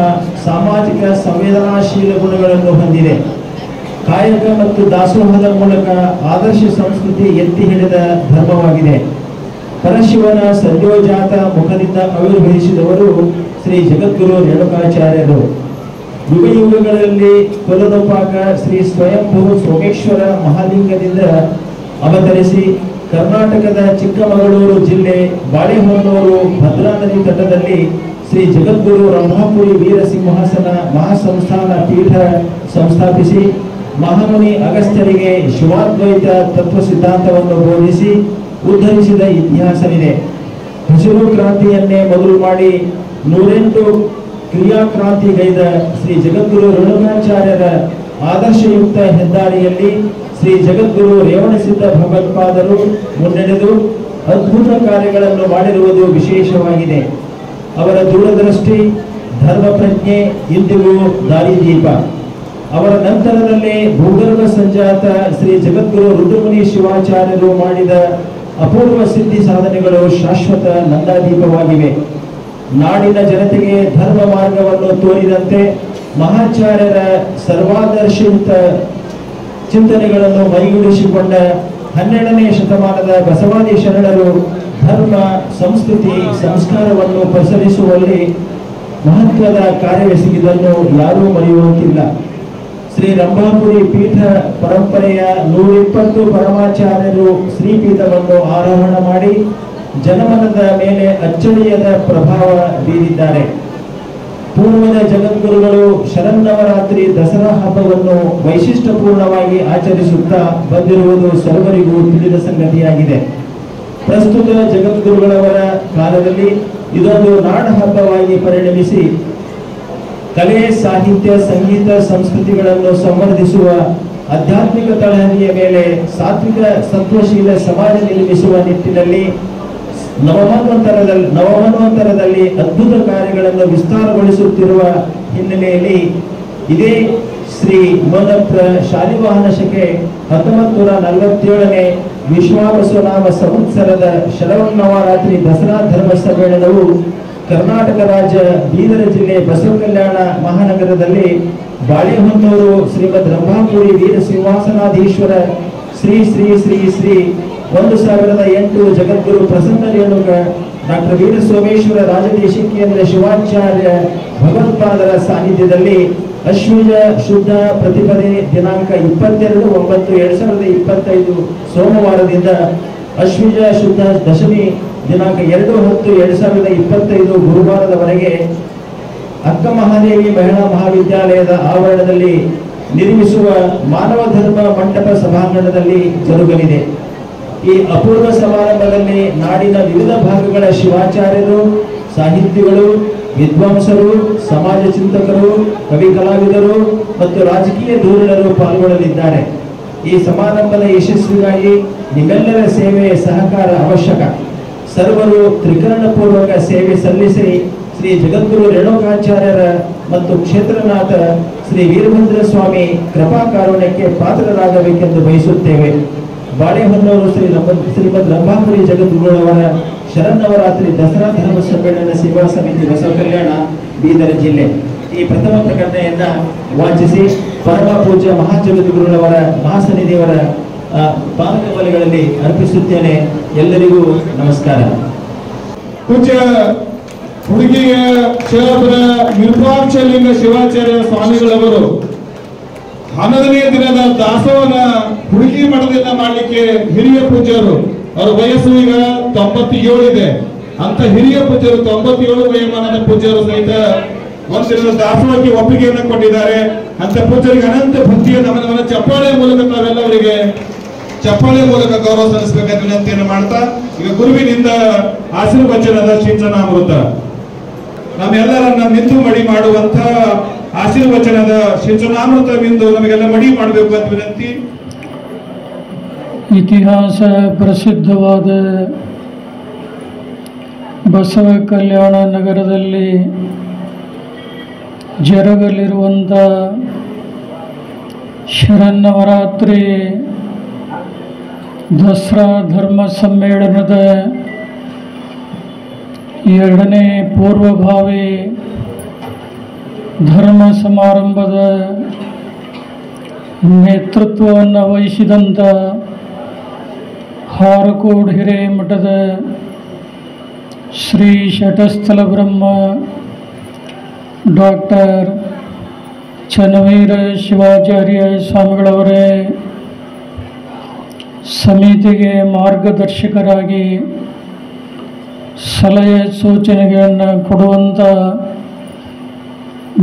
ಸಾಮಾಜಿಕ ಸಂವೇದನಾಶೀಲ ಗುಣಗಳನ್ನು ಹೊಂದಿದೆ. ಕಾಯಕ ಮತ್ತು ದಾಸೋಹದ ಮೂಲಕ ಆದರ್ಶ ಸಂಸ್ಕೃತಿ ಎತ್ತಿ ಹಿಡಿದ ಧರ್ಮವಾಗಿದೆ. ಪರಶಿವನ ಸಂಯೋಜಾತ ಮುಖದಿಂದ ಆವಿರ್ಭವಿಸಿದವರು ಶ್ರೀ ಜಗದ್ಗುರು ರೇಣುಕಾಚಾರ್ಯರು. ಯುಗ ಯುಗಗಳಲ್ಲಿ ಕೊಲನೋಪಾಕ ಶ್ರೀ ಸ್ವಯಂಭೂ ಸೋಮೇಶ್ವರ ಮಹಾಲಿಂಗದಿಂದ ಅವತರಿಸಿ ಕರ್ನಾಟಕದ ಚಿಕ್ಕಮಗಳೂರು ಜಿಲ್ಲೆ ಬಾಳೆಹೊನ್ನೂರು ಭದ್ರಾ ನದಿ ತಟದಲ್ಲಿ ಶ್ರೀ ಜಗದ್ಗುರು ರಂಭಾಪುರಿ ವೀರ ಸಿಂಹಾಸನ ಮಹಾಸಂಸ್ಥಾನ ಪೀಠ ಸಂಸ್ಥಾಪಿಸಿ ಮಹಾಮುನಿ ಅಗಸ್ತ್ಯರಿಗೆ ಶಿವಾದ್ವೈತ ತತ್ವ ಸಿದ್ಧಾಂತವನ್ನು ಬೋಧಿಸಿ ಉದ್ಧರಿಸಿದ ಇತಿಹಾಸವಿದೆ. ಹಸಿರು ಕ್ರಾಂತಿಯನ್ನೇ ಮೊದಲು ಮಾಡಿ 108 ಕ್ರಿಯಾಕ್ರಾಂತಿಗೈದ ಶ್ರೀ ಜಗದ್ಗುರು ರೇಣುಕಾಚಾರ್ಯರ ಆದರ್ಶಯುಕ್ತ ಹೆದ್ದಾರಿಯಲ್ಲಿ ಶ್ರೀ ಜಗದ್ಗುರು ರೇವಣಸಿದ್ಧ ಭಗವತ್ಪಾದರು ಮುನ್ನಡೆದು ಅದ್ಭುತ ಕಾರ್ಯಗಳನ್ನು ಮಾಡಿರುವುದು ವಿಶೇಷವಾಗಿದೆ. ಅವರ ದೂರದೃಷ್ಟಿ, ಧರ್ಮ ಪ್ರಜ್ಞೆ ಇಂದಿಗೂ ದಾರಿದೀಪ. ಅವರ ನಂತರದಲ್ಲೇ ಭೂಗರ್ಭ ಸಂಜಾತ ಶ್ರೀ ಜಗದ್ಗುರು ರುದ್ರಮುನಿ ಶಿವಾಚಾರ್ಯರು ಮಾಡಿದ ಅಪೂರ್ವ ಸಿದ್ಧಿ ಸಾಧನೆಗಳು ಶಾಶ್ವತ ನಂದಾದೀಪವಾಗಿವೆ. ನಾಡಿನ ಜನತೆಗೆ ಧರ್ಮ ಮಾರ್ಗವನ್ನು ತೋರಿದಂತೆ ಮಹಾಚಾರ್ಯರ ಸರ್ವಾದರ್ಶಯುತ ಚಿಂತನೆಗಳನ್ನು ಮೈಗೂಡಿಸಿಕೊಂಡ 12ನೇ ಶತಮಾನದ ಬಸವಾದಿ ಶರಣರು ಧರ್ಮ, ಸಂಸ್ಕೃತಿ, ಸಂಸ್ಕಾರವನ್ನು ಪಸರಿಸುವಲ್ಲಿ ಮಹತ್ವದ ಕಾರ್ಯವೆಸಗಿದ್ದನ್ನು ಯಾರೂ ಮರೆಯುವಂತಿಲ್ಲ. ಶ್ರೀ ರಂಭಾಪುರಿ ಪೀಠ ಪರಂಪರೆಯ 120 ಪರಮಾಚಾರ್ಯರು ಶ್ರೀಪೀಠವನ್ನು ಆರೋಹಣ ಮಾಡಿ ಜನಮನದ ಮೇಲೆ ಅಚ್ಚಳಿಯದ ಪ್ರಭಾವ ಬೀರಿದ್ದಾರೆ. ಪೂರ್ವದ ಜಗದ್ಗುರುಗಳು ಶರನ್ನವರಾತ್ರಿ ದಸರಾ ಹಬ್ಬವನ್ನು ವೈಶಿಷ್ಟ್ಯಪೂರ್ಣವಾಗಿ ಆಚರಿಸುತ್ತಾ ಬಂದಿರುವುದು ಸರ್ವರಿಗೂ ತಿಳಿದ ಸಂಗತಿಯಾಗಿದೆ. ಪ್ರಸ್ತುತ ಜಗದ್ಗುರುಗಳವರ ಕಾಲದಲ್ಲಿ ಇದೊಂದು ನಾಡ ಹಬ್ಬವಾಗಿ ಪರಿಣಮಿಸಿ ಕಲೆ, ಸಾಹಿತ್ಯ, ಸಂಗೀತ, ಸಂಸ್ಕೃತಿಗಳನ್ನು ಸಂವರ್ಧಿಸುವ ಆಧ್ಯಾತ್ಮಿಕ ತಳಹದಿಯ ಮೇಲೆ ಸಾತ್ವಿಕ ಸತ್ವಶೀಲ ಸಮಾಜ ನಿರ್ಮಿಸುವ ನಿಟ್ಟಿನಲ್ಲಿ ನವಮನ್ವಂತರದಲ್ಲಿ ಅದ್ಭುತ ಕಾರ್ಯಗಳನ್ನು ವಿಸ್ತಾರಗೊಳಿಸುತ್ತಿರುವ ಹಿನ್ನೆಲೆಯಲ್ಲಿ ಇದೇ ಶ್ರೀ ಮನಪ್ರ ಶಾಲಿವಾಹನ ಶಕೆ 1947ನೇ ವಿಶ್ವಾವಸುನಾಮ ಸಂವತ್ಸರದ ಶರನ್ನವರಾತ್ರಿ ದಸರಾ ಧರ್ಮ ಸಮ್ಮೇಳನವು ಕರ್ನಾಟಕ ರಾಜ್ಯ ಬೀದರ ಜಿಲ್ಲೆ ಬಸವಕಲ್ಯಾಣ ಮಹಾನಗರದಲ್ಲಿ ಬಾಳೆಹೊನ್ನೂರು ಶ್ರೀಮದ್ ರಂಭಾಪುರಿ ವೀರ ಸಿಂಹಾಸನಾಧೀಶ್ವರ ಶ್ರೀ ಶ್ರೀ ಶ್ರೀ ಶ್ರೀ 1008 ಜಗದ್ಗುರು ಪ್ರಸನ್ನ ರೇಣುಕ ಡಾಕ್ಟರ್ ವೀರ ಸೋಮೇಶ್ವರ ರಾಜದೇಶಿಕೇಂದ್ರ ಶಿವಾಚಾರ್ಯ ಭಗವತ್ಪಾದರ ಸಾನ್ನಿಧ್ಯದಲ್ಲಿ ಅಶ್ವಿನ ಶುದ್ಧ ಪ್ರತಿಪದೆ ದಿನಾಂಕ 22/9/2025 ಸೋಮವಾರದಿಂದ ಅಶ್ವಿಜ ಶುದ್ಧ ದಶಮಿ ದಿನಾಂಕ 2/10/2025 ಗುರುವಾರದವರೆಗೆ ಅಕ್ಕ ಮಹಾದೇವಿ ಮಹಿಳಾ ಮಹಾವಿದ್ಯಾಲಯದ ಆವರಣದಲ್ಲಿ ನಿರ್ಮಿಸುವ ಮಾನವ ಧರ್ಮ ಮಂಟಪ ಸಭಾಂಗಣದಲ್ಲಿ ಜರುಗಲಿದೆ. ಈ ಅಪೂರ್ವ ಸಮಾರಂಭದಲ್ಲಿ ನಾಡಿನ ವಿವಿಧ ಭಾಗಗಳ ಶಿವಾಚಾರ್ಯರು, ಸಾಹಿತಿಗಳು, ವಿದ್ವಾಂಸರು, ಸಮಾಜ ಚಿಂತಕರು, ಕವಿ ಕಲಾವಿದರು ಮತ್ತು ರಾಜಕೀಯ ಧುರೀಣರು ಪಾಲ್ಗೊಳ್ಳಲಿದ್ದಾರೆ. ಈ ಸಮಾರಂಭದ ಯಶಸ್ವಿಗಾಗಿ ನಿಮ್ಮೆಲ್ಲರ ಸೇವೆ ಸಹಕಾರ ಅವಶ್ಯಕ. ಸರ್ವರು ತ್ರಿಕರಣಪೂರ್ವಕ ಸೇವೆ ಸಲ್ಲಿಸಿ ಶ್ರೀ ಜಗದ್ಗುರು ರೇಣುಕಾಚಾರ್ಯರ ಮತ್ತು ಕ್ಷೇತ್ರನಾಥ ಶ್ರೀ ವೀರಭದ್ರ ಸ್ವಾಮಿ ಕೃಪಾ ಕಾರುಣ್ಯಕ್ಕೆ ಪಾತ್ರರಾಗಬೇಕೆಂದು ಬಯಸುತ್ತೇವೆ. ಬಾಳೆಹೊನ್ನೂರು ಶ್ರೀಮದ್ ರಂಭಾಪುರಿ ಜಗದ್ಗುರುಗಳವರ ಶರನ್ನವರಾತ್ರಿ ದಸರಾ ಧರ್ಮ ಸಮ್ಮೇಳನ ಸೇವಾ ಸಮಿತಿ ಬಸವ ಕಲ್ಯಾಣ ಬೀದರ್ ಜಿಲ್ಲೆ ಈ ಪ್ರಥಮ ಪ್ರಕಟಣೆಯನ್ನ ವಾಚಿಸಿ ಪರಮ ಪೂಜ್ಯ ಮಹಾಜಗದ್ಗುರುಗಳವರ ಮಹಾಸನ್ನಿಧಿಯವರ ಪಾದಕಮಲಗಳಲ್ಲಿ ಅರ್ಪಿಸುತ್ತೇನೆ. ಎಲ್ಲರಿಗೂ ನಮಸ್ಕಾರ. ಪೂಜ್ಯ ಹುಡುಗಿಯ ಶಿವಪುರ ವಿರೂಪಾಕ್ಷಲಿಂಗ ಶಿವಾಚಾರ್ಯ ಸ್ವಾಮಿಗಳವರು 11ನೇ ದಿನದ ದಾಸೋಹನ ಹುಡುಗಿ ಮಠದಿಂದ ಮಾಡಲಿಕ್ಕೆ ಹಿರಿಯ ಪೂಜ್ಯರು, ಅವರ ವಯಸ್ಸು ಈಗ 97 ಇದೆ. ಅಂತ ಹಿರಿಯ ಪೂಜ್ಯರು 97 ವಯೋಮಾನದ ಪೂಜ್ಯರು ಸಹಿತ ಒಂದಿನ ದಾಸೋಹಕ್ಕೆ ಒಪ್ಪಿಗೆಯನ್ನು ಕೊಟ್ಟಿದ್ದಾರೆ. ಅಂತ ಪೂಜ್ಯರಿಗೆ ಅನಂತ ಭಕ್ತಿಯ ನಮನವನ್ನು ಚಪ್ಪಾಳೆ ಮೂಲಕ ತಾವೆಲ್ಲವರಿಗೆ ಚಪ್ಪಾಳೆ ಮೂಲಕ ಗೌರವ ಸಲ್ಲಿಸಬೇಕಂತ ವಿನಂತಿಯನ್ನು ಮಾಡ್ತಾ ಈಗ ಗುರುವಿನಿಂದ ಆಶೀರ್ವಚನದ ಸಿಂಚನಾಮೃತ ನಮ್ಮೆಲ್ಲರನ್ನ ಮಿಂದು ಮಡಿ ಮಾಡುವಂತ ಆಶೀರ್ವಚನದ ಸಿಂಚನಾಮೃತ ಮಿಂದು ನಮಗೆಲ್ಲ ಮಡಿ ಮಾಡಬೇಕು ಅಂತ ವಿನಂತಿ. ಇತಿಹಾಸ ಪ್ರಸಿದ್ಧವಾದ ಬಸವ ಕಲ್ಯಾಣ ನಗರದಲ್ಲಿ ಜರುಗಲಿರುವಂಥ ಶರನ್ನವರಾತ್ರಿ ದಸರಾ ಧರ್ಮ ಸಮ್ಮೇಳನದ 2ನೇ ಪೂರ್ವಭಾವಿ ಧರ್ಮ ಸಮಾರಂಭದ ನೇತೃತ್ವವನ್ನು ವಹಿಸಿದಂಥ ಹಾರಕೋಡ್ ಹಿರೇಮಠದ ಶ್ರೀ ಶಟಸ್ಥಲ ಬ್ರಹ್ಮ ಡಾಕ್ಟರ್ ಚನ್ನವೀರ ಶಿವಾಚಾರ್ಯ ಸ್ವಾಮಿಗಳವರೇ ಸಮಿತಿಗೆ ಮಾರ್ಗದರ್ಶಕರಾಗಿ ಸಲಹೆ ಸೂಚನೆಗಳನ್ನು ಕೊಡುವಂಥ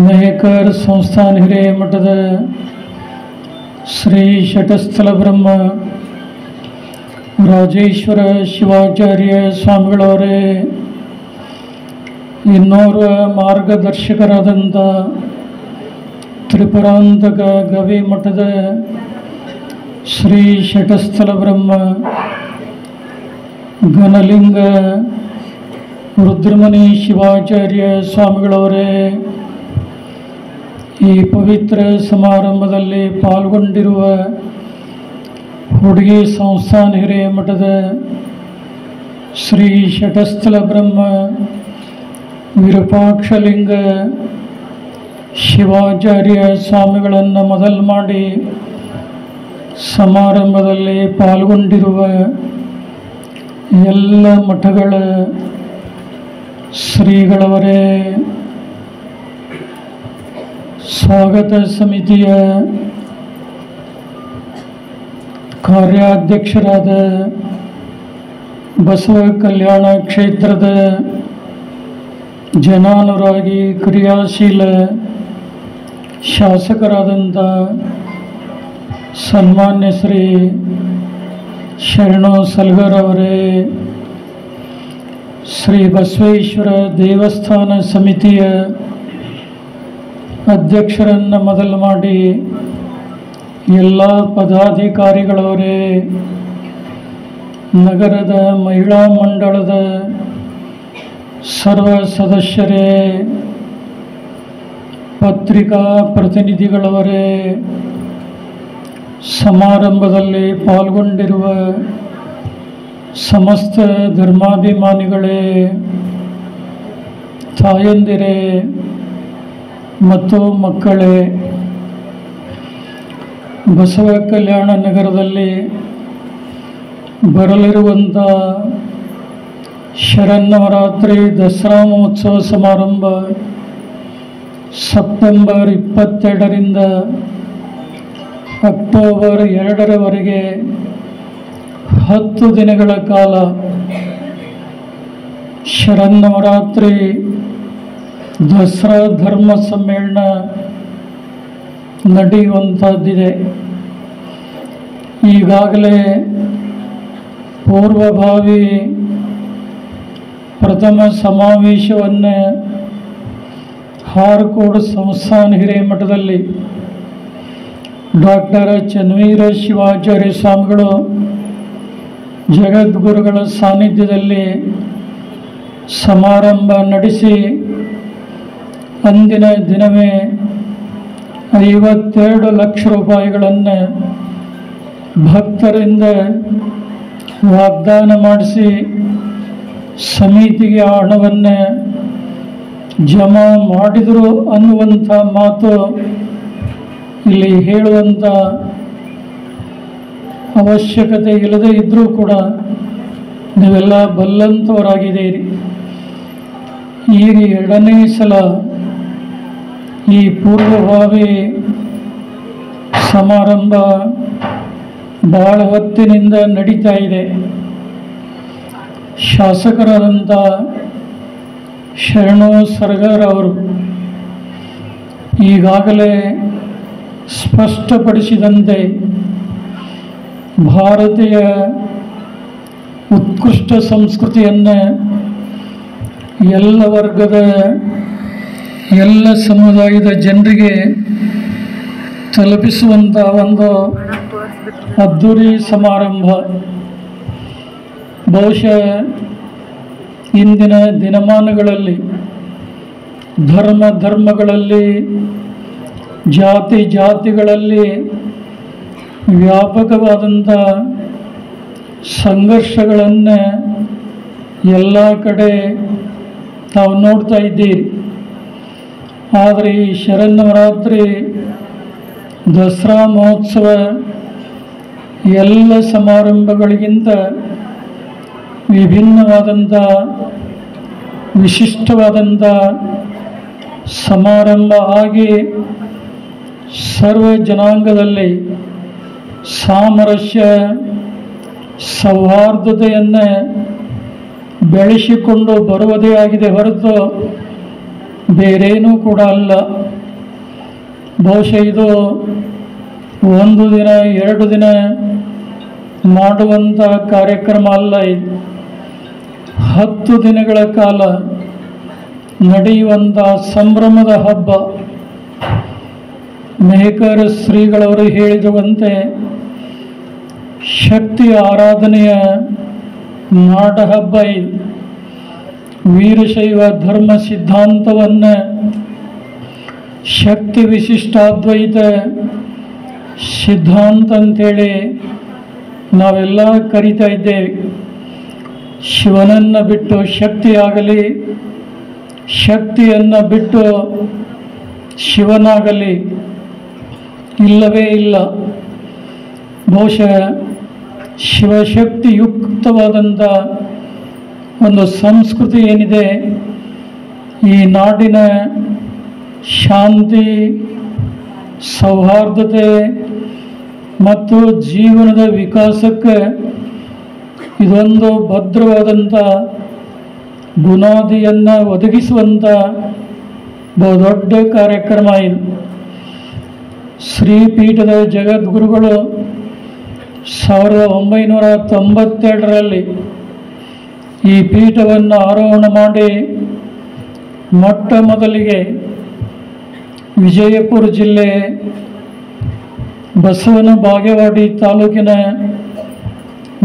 ಮೇಕರ್ ಸಂಸ್ಥಾನ ಹಿರೇಮಠದ ಶ್ರೀ ಶಟಸ್ಥಲ ಬ್ರಹ್ಮ ರಾಜೇಶ್ವರ ಶಿವಾಚಾರ್ಯ ಸ್ವಾಮಿಗಳವರೇ ಇನ್ನೋರ್ವ ಮಾರ್ಗದರ್ಶಕರಾದಂಥ ತ್ರಿಪುರಾಂತಕ ಗವಿ ಮಠದ ಶ್ರೀ ಶಟಸ್ಥಲ ಬ್ರಹ್ಮ ಘನಲಿಂಗ ರುದ್ರಮುನಿ ಶಿವಾಚಾರ್ಯ ಸ್ವಾಮಿಗಳವರೇ ಈ ಪವಿತ್ರ ಸಮಾರಂಭದಲ್ಲಿ ಪಾಲ್ಗೊಂಡಿರುವ ಹುಡುಗಿ ಸಂಸ್ಥಾನ ಹಿರೇಮಠದ ಶ್ರೀ ಶಟಸ್ಥಲ ಬ್ರಹ್ಮ ವಿರೂಪಾಕ್ಷಲಿಂಗ ಶಿವಾಚಾರ್ಯ ಸ್ವಾಮಿಗಳನ್ನು ಮೊದಲು ಮಾಡಿ ಸಮಾರಂಭದಲ್ಲಿ ಪಾಲ್ಗೊಂಡಿರುವ ಎಲ್ಲ ಮಠಗಳ ಶ್ರೀಗಳವರೇ, ಸ್ವಾಗತ ಸಮಿತಿಯ ಕಾರ್ಯಾಧ್ಯಕ್ಷರಾದ ಬಸವ ಕಲ್ಯಾಣ ಕ್ಷೇತ್ರದ ಜನಾನುರಾಗಿ ಕ್ರಿಯಾಶೀಲ ಶಾಸಕರಾದಂಥ ಸನ್ಮಾನ್ಯ ಶ್ರೀ ಶರಣು ಸಲ್ಗರ್ ಅವರೇ, ಶ್ರೀ ಬಸವೇಶ್ವರ ದೇವಸ್ಥಾನ ಸಮಿತಿಯ ಅಧ್ಯಕ್ಷರನ್ನು ಮೊದಲು ಮಾಡಿ ಎಲ್ಲ ಪದಾಧಿಕಾರಿಗಳವರೇ, ನಗರದ ಮಹಿಳಾ ಮಂಡಳದ ಸರ್ವ ಸದಸ್ಯರೇ, ಪತ್ರಿಕಾ ಪ್ರತಿನಿಧಿಗಳವರೇ, ಸಮಾರಂಭದಲ್ಲಿ ಪಾಲ್ಗೊಂಡಿರುವ ಸಮಸ್ತ ಧರ್ಮಾಭಿಮಾನಿಗಳೇ, ತಾಯಂದಿರೇ ಮತ್ತು ಮಕ್ಕಳೇ, ಬಸವ ಕಲ್ಯಾಣ ನಗರದಲ್ಲಿ ಬರಲಿರುವಂಥ ಶರನ್ನವರಾತ್ರಿ ದಸರಾ ಮಹೋತ್ಸವ ಸಮಾರಂಭ ಸೆಪ್ಟೆಂಬರ್ 22ರಿಂದ ಅಕ್ಟೋಬರ್ 2ರವರೆಗೆ 10 ದಿನಗಳ ಕಾಲ ಶರನ್ನವರಾತ್ರಿ ದಸರಾ ಧರ್ಮ ಸಮ್ಮೇಳನ ನಡೆಯುವಂಥದ್ದಿದೆ. ಈಗಾಗಲೇ ಪೂರ್ವಭಾವಿ ಪ್ರಥಮ ಸಮಾವೇಶವನ್ನು ಹಾರಕೋಡು ಸಂಸ್ಥಾನ ಹಿರೇಮಠದಲ್ಲಿ ಡಾಕ್ಟರ್ ಚನ್ನವೀರ ಶಿವಾಚಾರ್ಯ ಸ್ವಾಮಿಗಳು ಜಗದ್ಗುರುಗಳ ಸಾನ್ನಿಧ್ಯದಲ್ಲಿ ಸಮಾರಂಭ ನಡೆಸಿ ಅಂದಿನ ದಿನವೇ 52 ಲಕ್ಷ ರೂಪಾಯಿಗಳನ್ನು ಭಕ್ತರಿಂದ ವಾಗ್ದಾನ ಮಾಡಿಸಿ ಸಮಿತಿಗೆ ಹಣವನ್ನು ಜಮಾ ಮಾಡಿದರು ಅನ್ನುವಂಥ ಮಾತು ಇಲ್ಲಿ ಹೇಳುವಂಥ ಅವಶ್ಯಕತೆ ಇಲ್ಲದೇ ಇದ್ದರೂ ಕೂಡ ನೀವೆಲ್ಲ ಬಲ್ಲಂತವರಾಗಿದ್ದೀರಿ. ಈಗ 2ನೇ ಸಲ ಈ ಪೂರ್ವಭಾವಿ ಸಮಾರಂಭ ಭಾಳ ಹೊತ್ತಿನಿಂದ ನಡೀತಾ ಇದೆ. ಶಾಸಕರಾದಂಥ ಶರಣು ಸರ್ಗಾರ್ ಅವರು ಈಗಾಗಲೇ ಸ್ಪಷ್ಟಪಡಿಸಿದಂತೆ ಭಾರತೀಯ ಉತ್ಕೃಷ್ಟ ಸಂಸ್ಕೃತಿಯನ್ನು ಎಲ್ಲ ವರ್ಗದ ಎಲ್ಲ ಸಮುದಾಯದ ಜನರಿಗೆ ತಲುಪಿಸುವಂಥ ಒಂದು ಅದ್ಧೂರಿ ಸಮಾರಂಭ. ಬಹುಶಃ ಇಂದಿನ ದಿನಮಾನಗಳಲ್ಲಿ ಧರ್ಮಗಳಲ್ಲಿ ಜಾತಿಗಳಲ್ಲಿ ವ್ಯಾಪಕವಾದಂಥ ಸಂಘರ್ಷಗಳನ್ನು ಎಲ್ಲ ಕಡೆ ತಾವು ನೋಡ್ತಾ ಇದ್ದೀರಿ. ಆದರೆ ಈ ಶರನ್ನವರಾತ್ರಿ ದಸರಾ ಮಹೋತ್ಸವ ಎಲ್ಲ ಸಮಾರಂಭಗಳಿಗಿಂತ ವಿಭಿನ್ನವಾದಂಥ ವಿಶಿಷ್ಟವಾದಂಥ ಸಮಾರಂಭ ಆಗಿ ಸರ್ವ ಜನಾಂಗದಲ್ಲಿ ಸಾಮರಸ್ಯ ಸೌಹಾರ್ದತೆಯನ್ನು ಬೆಳೆಸಿಕೊಂಡು ಬರುವುದೇ ಆಗಿದೆ ಹೊರತು ಬೇರೇನೂ ಕೂಡ ಅಲ್ಲ. ಬಹುಶಃ ಇದು 1 ದಿನ 2 ದಿನ ಮಾಡುವಂಥ ಕಾರ್ಯಕ್ರಮ ಅಲ್ಲ. ಇದು 10 ದಿನಗಳ ಕಾಲ ನಡೆಯುವಂಥ ಸಂಭ್ರಮದ ಹಬ್ಬ. ಮೇಕರ್ ಶ್ರೀಗಳವರು ಹೇಳಿರುವಂತೆ ಶಕ್ತಿ ಆರಾಧನೆಯ ನಾಡ ಹಬ್ಬ ಇದು. ವೀರಶೈವ ಧರ್ಮ ಸಿದ್ಧಾಂತವನ್ನು ಶಕ್ತಿ ವಿಶಿಷ್ಟಾದ್ವೈತ ಸಿದ್ಧಾಂತ ಅಂಥೇಳಿ ನಾವೆಲ್ಲ ಕರಿತಾ ಇದ್ದೇವೆ. ಶಿವನನ್ನು ಬಿಟ್ಟು ಶಕ್ತಿಯಾಗಲಿ, ಶಕ್ತಿಯನ್ನು ಬಿಟ್ಟು ಶಿವನಾಗಲಿ ಇಲ್ಲವೇ ಇಲ್ಲ. ಬಹುಶಃ ಶಿವಶಕ್ತಿಯುಕ್ತವಾದಂಥ ಒಂದು ಸಂಸ್ಕೃತಿ ಏನಿದೆ, ಈ ನಾಡಿನ ಶಾಂತಿ, ಸೌಹಾರ್ದತೆ ಮತ್ತು ಜೀವನದ ವಿಕಾಸಕ್ಕೆ ಇದೊಂದು ಭದ್ರವಾದಂಥ ಬುನಾದಿಯನ್ನು ಒದಗಿಸುವಂಥ ಬಹುದೊಡ್ಡ ಕಾರ್ಯಕ್ರಮ ಇದು. ಶ್ರೀಪೀಠದ ಜಗದ್ಗುರುಗಳು 1992ರಲ್ಲಿ ಈ ಪೀಠವನ್ನು ಆರೋಹಣ ಮಾಡಿ ಮೊಟ್ಟ ಮೊದಲಿಗೆ ವಿಜಯಪುರ ಜಿಲ್ಲೆ ಬಸವನ ಬಾಗೇವಾಡಿ ತಾಲೂಕಿನ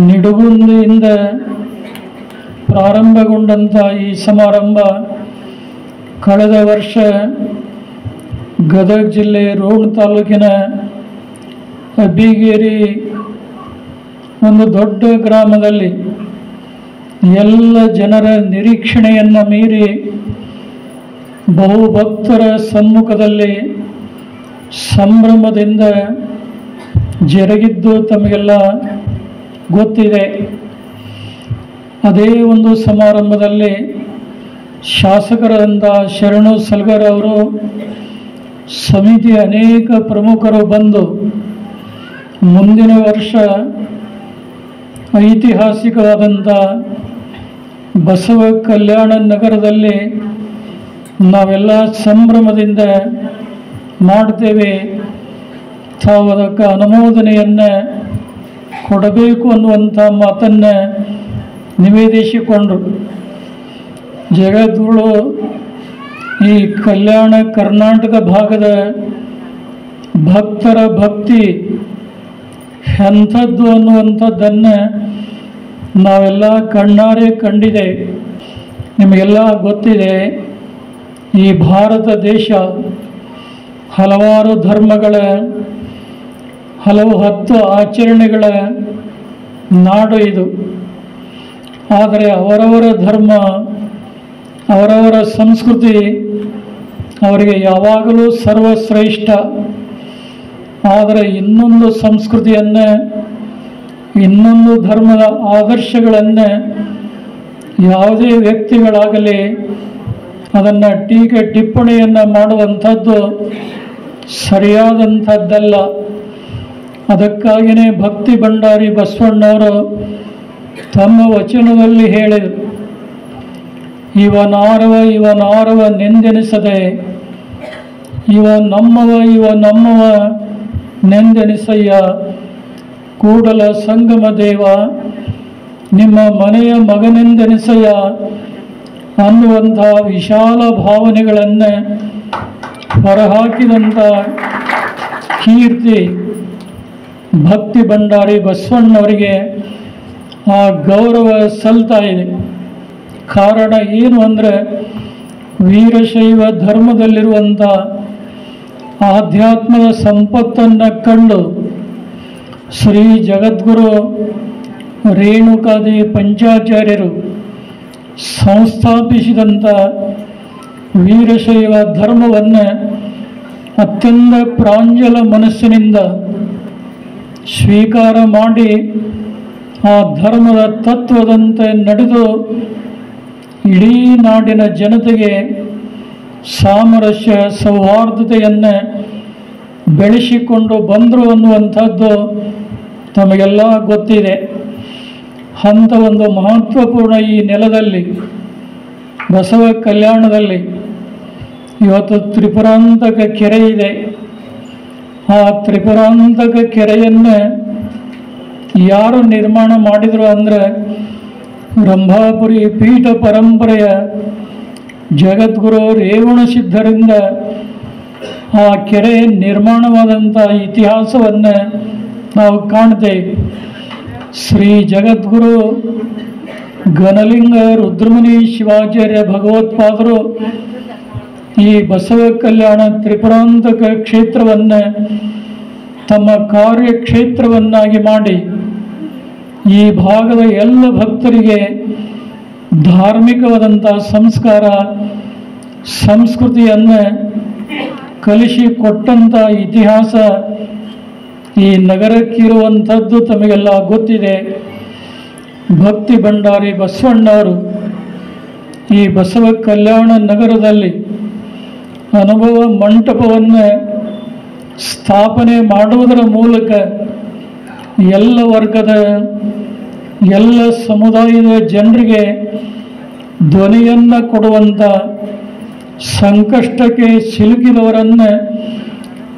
ನಿಡುಗುಂದಿಯಿಂದ ಪ್ರಾರಂಭಗೊಂಡಂಥ ಈ ಸಮಾರಂಭ ಕಳೆದ ವರ್ಷ ಗದಗ ಜಿಲ್ಲೆ ರೋಣ ತಾಲೂಕಿನ ಅಬ್ಬಿಗೇರಿ ಒಂದು ದೊಡ್ಡ ಗ್ರಾಮದಲ್ಲಿ ಎಲ್ಲ ಜನರ ನಿರೀಕ್ಷಣೆಯನ್ನು ಮೀರಿ ಬಹುಭಕ್ತರ ಸಮ್ಮುಖದಲ್ಲಿ ಸಂಭ್ರಮದಿಂದ ಜರುಗಿದ್ದು ತಮಗೆಲ್ಲ ಗೊತ್ತಿದೆ. ಅದೇ ಒಂದು ಸಮಾರಂಭದಲ್ಲಿ ಶಾಸಕರಾದಂಥ ಶರಣು ಸಲ್ಗರ್ ಅವರು ಸಮಿತಿಯ ಅನೇಕ ಪ್ರಮುಖರು ಬಂದು ಮುಂದಿನ ವರ್ಷ ಐತಿಹಾಸಿಕವಾದಂಥ ಬಸವ ಕಲ್ಯಾಣ ನಗರದಲ್ಲಿ ನಾವೆಲ್ಲ ಸಂಭ್ರಮದಿಂದ ಮಾಡ್ತೇವೆ. ತಾವು ಅದಕ್ಕೆ ಅನುಮೋದನೆಯನ್ನು ಕೊಡಬೇಕು ಅನ್ನುವಂಥ ಮಾತನ್ನು ನಿವೇದಿಸಿಕೊಂಡರು. ಜಗದ್ಗುರು ಈ ಕಲ್ಯಾಣ ಕರ್ನಾಟಕ ಭಾಗದ ಭಕ್ತರ ಭಕ್ತಿ ಎಂಥದ್ದು ಅನ್ನುವಂಥದ್ದನ್ನು ನಾವೆಲ್ಲ ಕಣ್ಣಾರೆ ಕಂಡಿದೆ. ನಿಮಗೆಲ್ಲ ಗೊತ್ತಿದೆ, ಈ ಭಾರತ ದೇಶ ಹಲವಾರು ಧರ್ಮಗಳ, ಹಲವು 10 ಆಚರಣೆಗಳ ನಾಡು ಇದು. ಆದರೆ ಅವರವರ ಧರ್ಮ, ಅವರವರ ಸಂಸ್ಕೃತಿ ಅವರಿಗೆ ಯಾವಾಗಲೂ ಸರ್ವಶ್ರೇಷ್ಠ. ಆದರೆ ಇನ್ನೊಂದು ಸಂಸ್ಕೃತಿಯನ್ನು, ಇನ್ನೊಂದು ಧರ್ಮದ ಆದರ್ಶಗಳನ್ನು ಯಾವುದೇ ವ್ಯಕ್ತಿಗಳಾಗಲಿ ಅದನ್ನು ಟೀಕೆ ಟಿಪ್ಪಣಿಯನ್ನು ಮಾಡುವಂಥದ್ದು ಸರಿಯಾದಂಥದ್ದಲ್ಲ. ಅದಕ್ಕಾಗಿಯೇ ಭಕ್ತಿ ಭಂಡಾರಿ ಬಸವಣ್ಣವರು ತಮ್ಮ ವಚನದಲ್ಲಿ ಹೇಳಿದರು, ಇವನಾರವ ನೆಂದೆನಿಸದೆ, ಇವ ನಮ್ಮವ ನೆಂದೆನಿಸಯ್ಯ, ಕೂಡಲ ಸಂಗಮ ದೇವ ನಿಮ್ಮ ಮನೆಯ ಮಗನೆಂದೆನಿಸಯ್ಯ ಅನ್ನುವಂಥ ವಿಶಾಲ ಭಾವನೆಗಳನ್ನು ಹೊರಹಾಕಿದಂಥ ಕೀರ್ತಿ ಭಕ್ತಿ ಭಂಡಾರಿ ಬಸವಣ್ಣವರಿಗೆ ಆ ಗೌರವ ಸಲ್ತಾ ಇದೆ. ಕಾರಣ ಏನು ಅಂದರೆ, ವೀರಶೈವ ಧರ್ಮದಲ್ಲಿರುವಂಥ ಆಧ್ಯಾತ್ಮದ ಸಂಪತ್ತನ್ನು ಕಂಡು ಶ್ರೀ ಜಗದ್ಗುರು ರೇಣುಕಾದಿ ಪಂಚಾಚಾರ್ಯರು ಸಂಸ್ಥಾಪಿಸಿದಂಥ ವೀರಶೈವ ಧರ್ಮವನ್ನು ಅತ್ಯಂತ ಪ್ರಾಂಜಲ ಮನಸ್ಸಿನಿಂದ ಸ್ವೀಕಾರ ಮಾಡಿ ಆ ಧರ್ಮದ ತತ್ವದಂತೆ ನಡೆದು ಇಡೀ ನಾಡಿನ ಜನತೆಗೆ ಸಾಮರಸ್ಯ ಸೌಹಾರ್ದತೆಯನ್ನು ಬೆಳೆಸಿಕೊಂಡು ಬಂದರು ಅನ್ನುವಂಥದ್ದು ತಮಗೆಲ್ಲ ಗೊತ್ತಿದೆ. ಅಂಥ ಒಂದು ಮಹತ್ವಪೂರ್ಣ ಈ ನೆಲದಲ್ಲಿ, ಬಸವ ಕಲ್ಯಾಣದಲ್ಲಿ ಇವತ್ತು ತ್ರಿಪುರಾಂತಕ ಕೆರೆ ಇದೆ. ಆ ತ್ರಿಪುರಾಂತಕ ಕೆರೆಯನ್ನು ಯಾರು ನಿರ್ಮಾಣ ಮಾಡಿದರು ಅಂದರೆ, ರಂಭಾಪುರಿ ಪೀಠ ಪರಂಪರೆಯ ಜಗದ್ಗುರು ರೇವಣಸಿದ್ಧರಿಂದ ಆ ಕೆರೆ ನಿರ್ಮಾಣವಾದಂಥ ಇತಿಹಾಸವನ್ನು ನಾವು ಕಾಣ್ತೇವೆ. ಶ್ರೀ ಜಗದ್ಗುರು ಘನಲಿಂಗ ರುದ್ರಮುನಿ ಶಿವಾಚಾರ್ಯ ಭಗವತ್ಪಾದರು ಈ ಬಸವ ಕಲ್ಯಾಣ ತ್ರಿಪುರಾಂತಕ ಕ್ಷೇತ್ರವನ್ನು ತಮ್ಮ ಕಾರ್ಯಕ್ಷೇತ್ರವನ್ನಾಗಿ ಮಾಡಿ ಈ ಭಾಗದ ಎಲ್ಲ ಭಕ್ತರಿಗೆ ಧಾರ್ಮಿಕವಾದಂಥ ಸಂಸ್ಕಾರ ಸಂಸ್ಕೃತಿಯನ್ನು ಕಲಿಸಿಕೊಟ್ಟಂಥ ಇತಿಹಾಸ ಈ ನಗರಕ್ಕಿರುವಂಥದ್ದು ತಮಗೆಲ್ಲ ಗೊತ್ತಿದೆ. ಭಕ್ತಿ ಭಂಡಾರಿ ಬಸವಣ್ಣವರು ಈ ಬಸವ ಕಲ್ಯಾಣ ನಗರದಲ್ಲಿ ಅನುಭವ ಮಂಟಪವನ್ನು ಸ್ಥಾಪನೆ ಮಾಡುವುದರ ಮೂಲಕ ಎಲ್ಲ ವರ್ಗದ, ಎಲ್ಲ ಸಮುದಾಯದ ಜನರಿಗೆ ಧ್ವನಿಯನ್ನು ಕೊಡುವಂಥ, ಸಂಕಷ್ಟಕ್ಕೆ ಸಿಲುಕಿದವರನ್ನು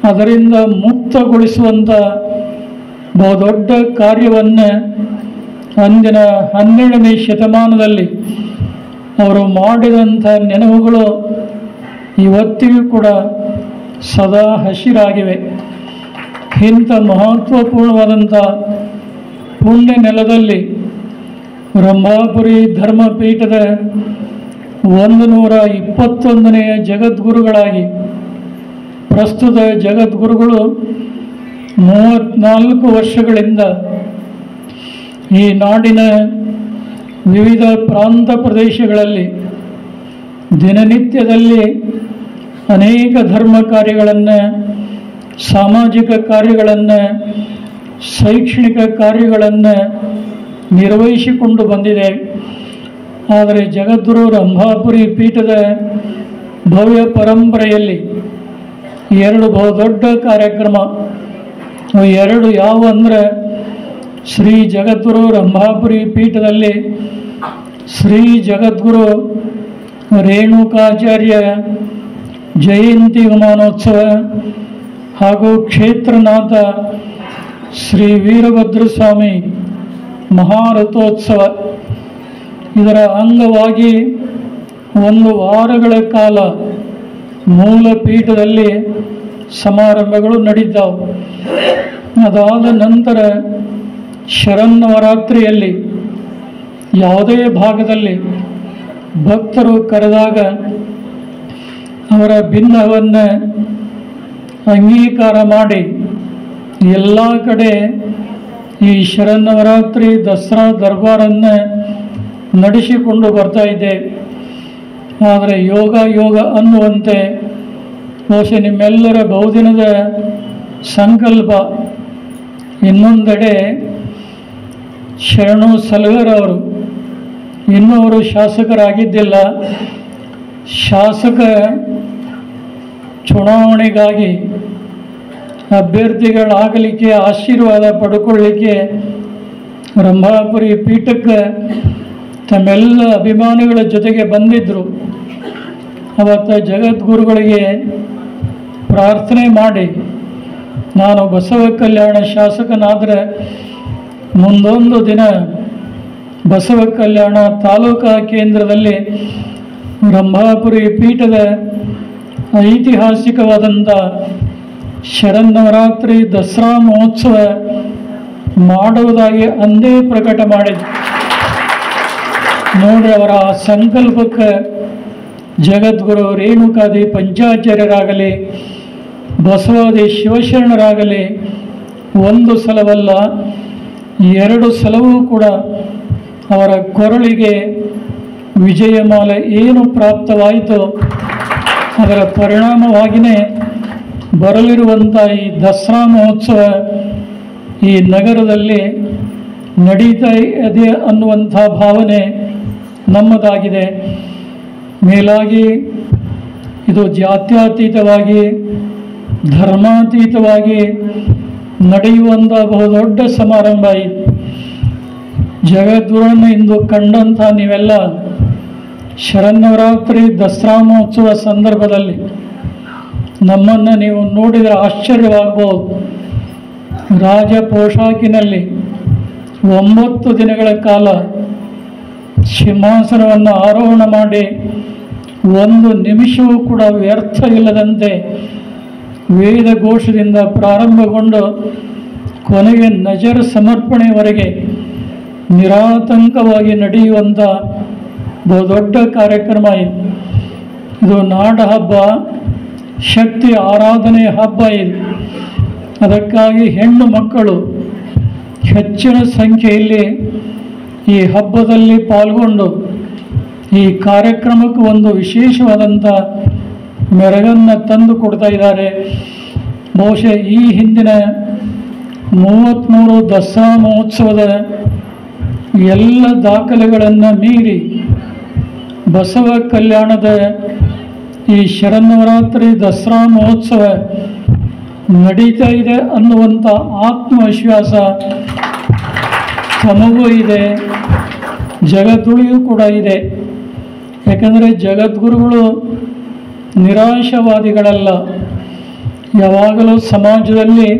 ಅದರಿಂದ ಮುಕ್ತಗೊಳಿಸುವಂಥ ಬಹುದೊಡ್ಡ ಕಾರ್ಯವನ್ನು ಅಂದಿನ 12ನೇ ಶತಮಾನದಲ್ಲಿ ಅವರು ಮಾಡಿದಂಥ ನೆನಹುಗಳು ಇವತ್ತಿಗೂ ಕೂಡ ಸದಾ ಹಸಿರಾಗಿವೆ. ಇಂಥ ಮಹತ್ವಪೂರ್ಣವಾದಂಥ ಪುಣ್ಯ ನೆಲದಲ್ಲಿ ರಂಭಾಪುರಿ ಧರ್ಮಪೀಠದ 121ನೇ ಜಗದ್ಗುರುಗಳಾಗಿ ಪ್ರಸ್ತುತ ಜಗದ್ಗುರುಗಳು 34 ವರ್ಷಗಳಿಂದ ಈ ನಾಡಿನ ವಿವಿಧ ಪ್ರಾಂತ ಪ್ರದೇಶಗಳಲ್ಲಿ ದಿನನಿತ್ಯದಲ್ಲಿ ಅನೇಕ ಧರ್ಮ ಕಾರ್ಯಗಳನ್ನು, ಸಾಮಾಜಿಕ ಕಾರ್ಯಗಳನ್ನು, ಶೈಕ್ಷಣಿಕ ಕಾರ್ಯಗಳನ್ನು ನಿರ್ವಹಿಸಿಕೊಂಡು ಬಂದಿದೆ. ಆದರೆ ಜಗದ್ಗುರು ರಂಭಾಪುರಿ ಪೀಠದ ಭವ್ಯ ಪರಂಪರೆಯಲ್ಲಿ 2 ಬಹುದೊಡ್ಡ ಕಾರ್ಯಕ್ರಮ, 2 ಯಾವ ಅಂದರೆ ಶ್ರೀ ಜಗದ್ಗುರು ರಂಭಾಪುರಿ ಪೀಠದಲ್ಲಿ ಶ್ರೀ ಜಗದ್ಗುರು ರೇಣುಕಾಚಾರ್ಯ ಜಯಂತಿ ಹೋಮಾನೋತ್ಸವ ಹಾಗೂ ಕ್ಷೇತ್ರನಾಥ ಶ್ರೀ ವೀರಭದ್ರಸ್ವಾಮಿ ಮಹಾರಥೋತ್ಸವ ಇದರ ಅಂಗವಾಗಿ 1 ವಾರಗಳ ಕಾಲ ಮೂಲ ಪೀಠದಲ್ಲಿ ಸಮಾರಂಭಗಳು ನಡೆದಿದ್ದವು. ಅದಾದ ನಂತರ ಶರನ್ನವರಾತ್ರಿಯಲ್ಲಿ ಯಾವುದೇ ಭಾಗದಲ್ಲಿ ಭಕ್ತರು ಕರೆದಾಗ ಅವರ ಭಿನ್ನವನ್ನು ಅಂಗೀಕಾರ ಮಾಡಿ ಎಲ್ಲ ಕಡೆ ಈ ಶರನ್ನವರಾತ್ರಿ ದಸರಾ ದರ್ಬಾರನ್ನು ನಡೆಸಿಕೊಂಡು ಬರ್ತಾ ಇದೆ. ಆದರೆ ಯೋಗ ಅನ್ನುವಂತೆ ಬಹುಶಃ ನಿಮ್ಮೆಲ್ಲರ ಬಹುದಿನದ ಸಂಕಲ್ಪ. ಇನ್ನೊಂದೆಡೆ ಶರಣು ಸಲಗರ್ ಅವರು ಇನ್ನೂ ಅವರು ಶಾಸಕರಾಗಿದ್ದಿಲ್ಲ. ಶಾಸಕ ಚುನಾವಣೆಗಾಗಿ ಅಭ್ಯರ್ಥಿಗಳಾಗಲಿಕ್ಕೆ ಆಶೀರ್ವಾದ ಪಡ್ಕೊಳ್ಳಿಕ್ಕೆ ರಂಭಾಪುರಿ ಪೀಠಕ್ಕೆ ತಮ್ಮೆಲ್ಲ ಅಭಿಮಾನಿಗಳ ಜೊತೆಗೆ ಬಂದಿದ್ದರು. ಅವತ್ತು ಜಗದ್ಗುರುಗಳಿಗೆ ಪ್ರಾರ್ಥನೆ ಮಾಡಿ ನಾನು ಬಸವ ಕಲ್ಯಾಣ ಶಾಸಕನಾದರೆ ಮುಂದೊಂದು ದಿನ ಬಸವ ಕಲ್ಯಾಣ ತಾಲೂಕಾ ಕೇಂದ್ರದಲ್ಲಿ ರಂಭಾಪುರಿ ಪೀಠದ ಐತಿಹಾಸಿಕವಾದಂಥ ಶರನ್ನವರಾತ್ರಿ ದಸರಾ ಮಹೋತ್ಸವ ಮಾಡುವುದಾಗಿ ಅಂದೇ ಪ್ರಕಟ ಮಾಡಿದ್ರು. ನೋಡಿ, ಅವರ ಸಂಕಲ್ಪಕ್ಕೆ ಜಗದ್ಗುರು ರೇಣುಕಾದಿ ಪಂಚಾಚಾರ್ಯರಾಗಲಿ ಬಸವಾದಿ ಶಿವಶರಣರಾಗಲಿ ಒಂದು ಸಲವಲ್ಲ 2 ಸಲವೂ ಕೂಡ ಅವರ ಕೊರಳಿಗೆ ವಿಜಯಮಾಲೆ ಏನು ಪ್ರಾಪ್ತವಾಯಿತು ಅದರ ಪರಿಣಾಮವಾಗಿಯೇ ಬರಲಿರುವಂಥ ಈ ದಸರಾ ಮಹೋತ್ಸವ ಈ ನಗರದಲ್ಲಿ ನಡೀತಾ ಇದೆ ಅನ್ನುವಂಥ ಭಾವನೆ ನಮ್ಮದಾಗಿದೆ. ಮೇಲಾಗಿ ಇದು ಜಾತ್ಯತೀತವಾಗಿ ಧರ್ಮಾತೀತವಾಗಿ ನಡೆಯುವಂಥ ಬಹುದೊಡ್ಡ ಸಮಾರಂಭ. ಜಗದ್ಗುರುವನ್ನು ಇಂದು ಕಂಡಂಥ ನೀವೆಲ್ಲ ಶರನ್ನವರಾತ್ರಿ ದಸರಾ ಮಹೋತ್ಸವ ಸಂದರ್ಭದಲ್ಲಿ ನಮ್ಮನ್ನು ನೀವು ನೋಡಿದರೆ ಆಶ್ಚರ್ಯವಾಗಬಹುದು. ರಾಜ ಪೋಷಾಕಿನಲ್ಲಿ 9 ದಿನಗಳ ಕಾಲ ಸಿಂಹಾಸನವನ್ನು ಆರೋಹಣ ಮಾಡಿ 1 ನಿಮಿಷವೂ ಕೂಡ ವ್ಯರ್ಥ ಇಲ್ಲದಂತೆ ವೇದ ಘೋಷದಿಂದ ಪ್ರಾರಂಭಗೊಂಡು ಕೊನೆಗೆ ನಜರ್ ಸಮರ್ಪಣೆಯವರೆಗೆ ನಿರಾತಂಕವಾಗಿ ನಡೆಯುವಂಥ ಬಹುದೊಡ್ಡ ಕಾರ್ಯಕ್ರಮ ಇದು ನಾಡ ಹಬ್ಬ, ಶಕ್ತಿ ಆರಾಧನೆ ಹಬ್ಬ ಇದು. ಅದಕ್ಕಾಗಿ ಹೆಣ್ಣು ಮಕ್ಕಳು ಹೆಚ್ಚಿನ ಸಂಖ್ಯೆಯಲ್ಲಿ ಈ ಹಬ್ಬದಲ್ಲಿ ಪಾಲ್ಗೊಂಡು ಈ ಕಾರ್ಯಕ್ರಮಕ್ಕೆ ಒಂದು ವಿಶೇಷವಾದಂಥ ಮೆರಗನ್ನು ತಂದು ಕೊಡ್ತಾ ಇದ್ದಾರೆ. ಬಹುಶಃ ಈ ಹಿಂದಿನ 33 ದಸರಾ ಮಹೋತ್ಸವದ ಎಲ್ಲ ದಾಖಲೆಗಳನ್ನು ಮೀರಿ ಬಸವ ಕಲ್ಯಾಣದ ಈ ಶರನ್ನವರಾತ್ರಿ ದಸರಾ ಮಹೋತ್ಸವ ನಡೀತಾ ಇದೆ ಅನ್ನುವಂಥ ಆತ್ಮವಿಶ್ವಾಸ ತಮಗೂ ಇದೆ, ಜಗದ್ಗುರುಗೂ ಕೂಡ ಇದೆ. ಯಾಕಂದರೆ ಜಗದ್ಗುರುಗಳು ನಿರಾಶಾವಾದಿಗಳಲ್ಲ, ಯಾವಾಗಲೂ ಸಮಾಜದಲ್ಲಿ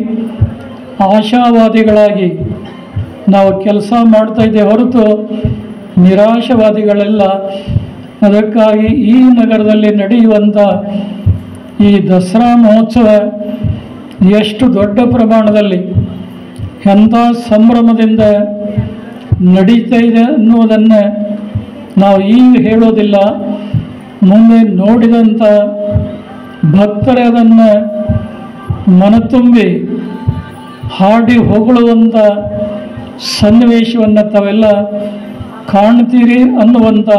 ಆಶಾವಾದಿಗಳಾಗಿ ನಾವು ಕೆಲಸ ಮಾಡ್ತಾ ಇದ್ದೇವೆ ಹೊರತು ನಿರಾಶಾವಾದಿಗಳೆಲ್ಲ. ಅದಕ್ಕಾಗಿ ಈ ನಗರದಲ್ಲಿ ನಡೆಯುವಂಥ ಈ ದಸರಾ ಮಹೋತ್ಸವ ಎಷ್ಟು ದೊಡ್ಡ ಪ್ರಮಾಣದಲ್ಲಿ ಎಂಥ ಸಂಭ್ರಮದಿಂದ ನಡೀತಾ ಇದೆ ಅನ್ನೋದನ್ನು ನಾವು ಈಗ ಹೇಳೋದಿಲ್ಲ. ಮುಂದೆ ನೋಡಿದಂಥ ಭಕ್ತರೇ ಅದನ್ನು ಮನತುಂಬಿ ಹಾಡಿ ಹೊಗಳುವಂಥ ಸನ್ನಿವೇಶವನ್ನು ತಾವೆಲ್ಲ ಕಾಣ್ತೀರಿ ಅನ್ನುವಂಥ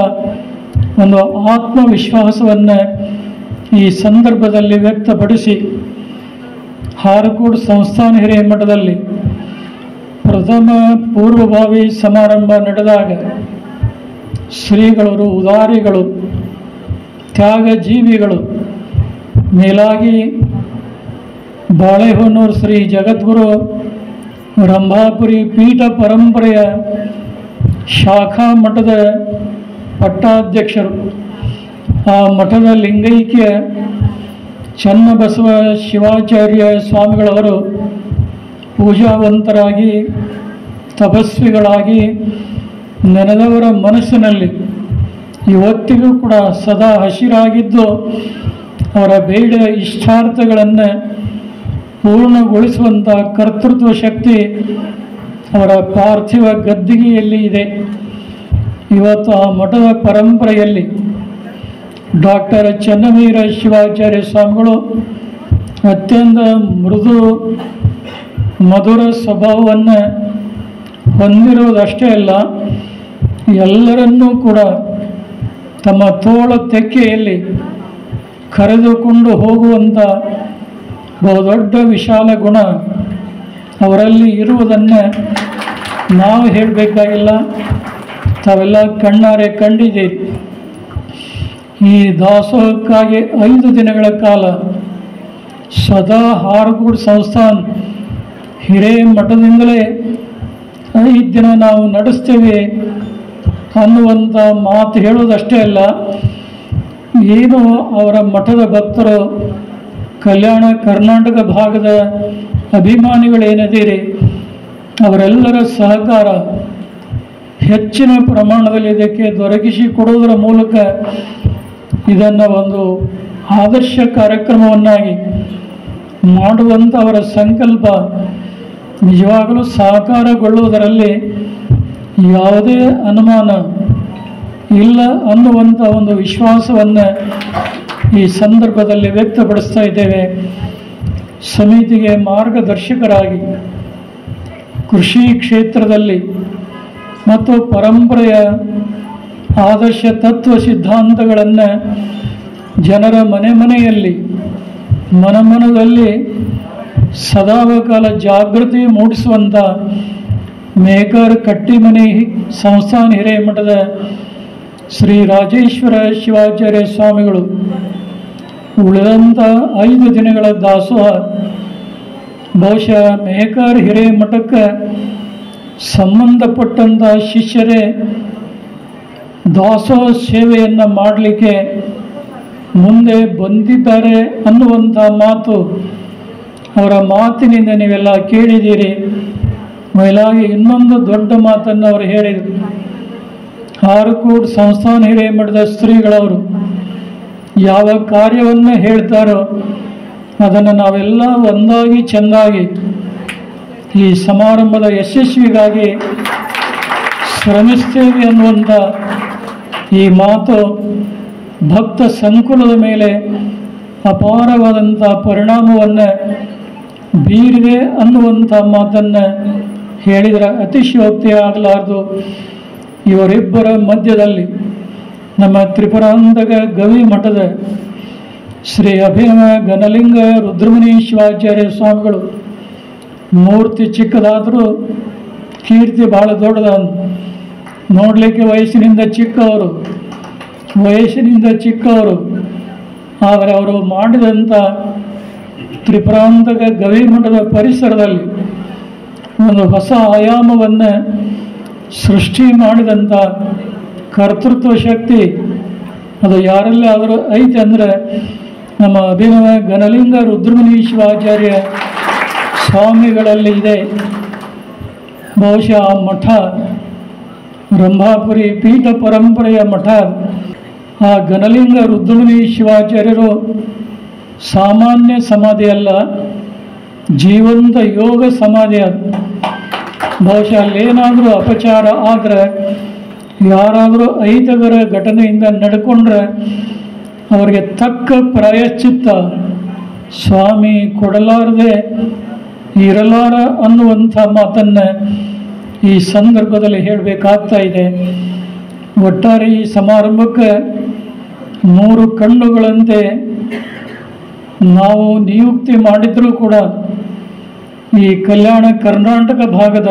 ಒಂದು ಆತ್ಮವಿಶ್ವಾಸವನ್ನು ಈ ಸಂದರ್ಭದಲ್ಲಿ ವ್ಯಕ್ತಪಡಿಸಿ ಹಾರಕೋಡ್ ಸಂಸ್ಥಾನ ಹಿರೇಮಠದಲ್ಲಿ ಪ್ರಥಮ ಪೂರ್ವಭಾವಿ ಸಮಾರಂಭ ನಡೆದಾಗ ಶ್ರೀಗಳು ಉದಾರಿಗಳು, ತ್ಯಾಗ ಜೀವಿಗಳು, ಮೇಲಾಗಿ ಬಾಳೆಹೊನ್ನೂರು ಶ್ರೀ ಜಗದ್ಗುರು ರಂಭಾಪುರಿ ಪೀಠ ಪರಂಪರೆಯ ಶಾಖಾ ಮಠದ ಪಟ್ಟಾಧ್ಯಕ್ಷರು. ಆ ಮಠದ ಲಿಂಗೈಕ್ಯ ಚನ್ನಬಸವ ಶಿವಾಚಾರ್ಯ ಸ್ವಾಮಿಗಳವರು ಪೂಜಾವಂತರಾಗಿ ತಪಸ್ವಿಗಳಾಗಿ ನೆನೆದವರ ಮನಸ್ಸಿನಲ್ಲಿ ಇವತ್ತಿಗೂ ಕೂಡ ಸದಾ ಹಸಿರಾಗಿದ್ದು ಅವರ ಬೇಡ ಇಷ್ಟಾರ್ಥಗಳನ್ನು ಪೂರ್ಣಗೊಳಿಸುವಂಥ ಕರ್ತೃತ್ವ ಶಕ್ತಿ ಅವರ ಪಾರ್ಥಿವ ಗದ್ದಿಗೆಯಲ್ಲಿ ಇದೆ. ಇವತ್ತು ಆ ಮಠದ ಪರಂಪರೆಯಲ್ಲಿ ಡಾಕ್ಟರ್ ಚನ್ನವೀರ ಶಿವಾಚಾರ್ಯ ಸ್ವಾಮಿಗಳು ಅತ್ಯಂತ ಮೃದು ಮಧುರ ಸ್ವಭಾವವನ್ನು ಹೊಂದಿರುವುದಷ್ಟೇ ಅಲ್ಲ, ಎಲ್ಲರನ್ನೂ ಕೂಡ ತಮ್ಮ ತೋಳ ತೆಕ್ಕೆಯಲ್ಲಿ ಕರೆದುಕೊಂಡು ಹೋಗುವಂಥ ಬಹುದೊಡ್ಡ ವಿಶಾಲ ಗುಣ ಅವರಲ್ಲಿ ಇರುವುದನ್ನು ನಾವು ಹೇಳಬೇಕಾಗಿಲ್ಲ, ತಾವೆಲ್ಲ ಕಣ್ಣಾರೆ ಕಂಡಿದ್ದೀರಿ. ಈ ದಾಸೋಹಕ್ಕಾಗಿ 5 ದಿನಗಳ ಕಾಲ ಸದಾ ಹಾರಗೂಡು ಸಂಸ್ಥಾನ ಹಿರೇಮಠದಿಂದಲೇ 5 ದಿನ ನಾವು ನಡೆಸ್ತೇವೆ ಅನ್ನುವಂಥ ಮಾತು ಹೇಳೋದಷ್ಟೇ ಅಲ್ಲ, ಏನು ಅವರ ಮಠದ ಭಕ್ತರು ಕಲ್ಯಾಣ ಕರ್ನಾಟಕ ಭಾಗದ ಅಭಿಮಾನಿಗಳೇನಿದ್ದೀರಿ ಅವರೆಲ್ಲರ ಸಹಕಾರ ಹೆಚ್ಚಿನ ಪ್ರಮಾಣದಲ್ಲಿ ಇದಕ್ಕೆ ದೊರಕಿಸಿಕೊಡುವುದರ ಮೂಲಕ ಇದನ್ನು ಒಂದು ಆದರ್ಶ ಕಾರ್ಯಕ್ರಮವನ್ನಾಗಿ ಮಾಡುವಂಥ ಅವರ ಸಂಕಲ್ಪ ನಿಜವಾಗಲೂ ಸಾಕಾರಗೊಳ್ಳುವುದರಲ್ಲಿ ಯಾವುದೇ ಅನುಮಾನ ಇಲ್ಲ ಅನ್ನುವಂಥ ಒಂದು ವಿಶ್ವಾಸವನ್ನು ಈ ಸಂದರ್ಭದಲ್ಲಿ ವ್ಯಕ್ತಪಡಿಸ್ತಾ ಇದ್ದೇವೆ. ಸಮಿತಿಗೆ ಮಾರ್ಗದರ್ಶಕರಾಗಿ ಕೃಷಿ ಕ್ಷೇತ್ರದಲ್ಲಿ ಮತ್ತು ಪರಂಪರೆಯ ಆದರ್ಶ ತತ್ವ ಸಿದ್ಧಾಂತಗಳನ್ನು ಜನರ ಮನೆಯಲ್ಲಿ ಮನದಲ್ಲಿ ಸದಾಕಾಲ ಜಾಗೃತಿ ಮೂಡಿಸುವಂಥ ಮೇಕರ್ ಕಟ್ಟಿಮನಿ ಸಂಸ್ಥಾನ ಹಿರೇಮಠದ ಶ್ರೀ ರಾಜೇಶ್ವರ ಶಿವಾಚಾರ್ಯ ಸ್ವಾಮಿಗಳು ಉಳಿದಂಥ 5 ದಿನಗಳ ದಾಸೋಹ ಬಹುಶಃ ಮೇಕರ್ ಹಿರೇಮಠಕ್ಕೆ ಸಂಬಂಧಪಟ್ಟಂಥ ಶಿಷ್ಯರೇ ದಾಸೋಹ ಸೇವೆಯನ್ನು ಮಾಡಲಿಕ್ಕೆ ಮುಂದೆ ಬಂದಿದ್ದಾರೆ ಅನ್ನುವಂಥ ಮಾತು ಅವರ ಮಾತಿನಿಂದ ನೀವೆಲ್ಲ ಕೇಳಿದ್ದೀರಿ. ಮೇಲಾಗಿ ಇನ್ನೊಂದು ದೊಡ್ಡ ಮಾತನ್ನು ಅವರು ಹೇಳಿದರು. ಹಾರಗೂಡು ಸಂಸ್ಥಾನ ಹಿರೇಮಠದ ಶ್ರೀಗಳವರು ಯಾವ ಕಾರ್ಯವನ್ನು ಹೇಳ್ತಾರೋ ಅದನ್ನು ನಾವೆಲ್ಲ ಒಂದಾಗಿ ಚೆಂದಾಗಿ ಈ ಸಮಾರಂಭದ ಯಶಸ್ವಿಗಾಗಿ ಶ್ರಮಿಸ್ತೇವೆ ಅನ್ನುವಂಥ ಈ ಮಾತು ಭಕ್ತ ಸಂಕುಲದ ಮೇಲೆ ಅಪಾರವಾದಂಥ ಪರಿಣಾಮವನ್ನು ಬೀರಿದೆ ಅನ್ನುವಂಥ ಮಾತನ್ನು ಹೇಳಿದರೆ ಅತಿಶಯೋಕ್ತಿ ಆಗಲಾರದು. ಇವರಿಬ್ಬರ ಮಧ್ಯದಲ್ಲಿ ನಮ್ಮ ತ್ರಿಪುರಾಂತಕ ಗವಿ ಮಠದ ಶ್ರೀ ಅಭಿನವ ಘನಲಿಂಗ ರುದ್ರಮುನಿ ಶಿವಾಚಾರ್ಯ ಸ್ವಾಮಿಗಳು ಮೂರ್ತಿ ಚಿಕ್ಕದಾದರೂ ಕೀರ್ತಿ ಭಾಳ ದೊಡ್ಡದ. ನೋಡಲಿಕ್ಕೆ ವಯಸ್ಸಿನಿಂದ ಚಿಕ್ಕವರು ಆದರೆ ಅವರು ಮಾಡಿದಂಥ ತ್ರಿಪುರಾಂತಕ ಗವಿ ಮಠದ ಪರಿಸರದಲ್ಲಿ ಒಂದು ಹೊಸ ಆಯಾಮವನ್ನು ಸೃಷ್ಟಿ ಮಾಡಿದಂಥ ಕರ್ತೃತ್ವ ಶಕ್ತಿ ಅದು ಯಾರಲ್ಲಿ ಆದರೂ ಐತೆ ಅಂದರೆ ನಮ್ಮ ಅಭಿನವ ಘನಲಿಂಗ ರುದ್ರಮುನಿ ಶಿವಾಚಾರ್ಯ ಸ್ವಾಮಿಗಳಲ್ಲಿ ಇದೆ. ಬಹುಶಃ ಆ ಮಠ ರಂಭಾಪುರಿ ಪೀಠ ಪರಂಪರೆಯ ಮಠ. ಆ ಘನಲಿಂಗ ರುದ್ರಮುನಿ ಶಿವಾಚಾರ್ಯರು ಸಾಮಾನ್ಯ ಸಮಾಧಿ ಅಲ್ಲ, ಜೀವಂತ ಯೋಗ ಸಮಾಧಿ ಅದು. ಬಹುಶಃ ಅಲ್ಲೇನಾದರೂ ಅಪಚಾರ ಆದರೆ ಯಾರಾದರೂ ಅಹಿತಕರ ಘಟನೆಯಿಂದ ನಡ್ಕೊಂಡ್ರೆ ಅವರಿಗೆ ತಕ್ಕ ಪ್ರಾಯಶ್ಚಿತ್ತ ಸ್ವಾಮಿ ಕೊಡಲಾರದೆ ಇರಲಾರ ಅನ್ನುವಂಥ ಮಾತನ್ನು ಈ ಸಂದರ್ಭದಲ್ಲಿ ಹೇಳಬೇಕಾಗ್ತಾ ಇದೆ. ಒಟ್ಟಾರೆ ಈ ಸಮಾರಂಭಕ್ಕೆ 3 ಕಣ್ಣುಗಳಂತೆ ನಾವು ನಿಯುಕ್ತಿ ಮಾಡಿದರೂ ಕೂಡ ಈ ಕಲ್ಯಾಣ ಕರ್ನಾಟಕ ಭಾಗದ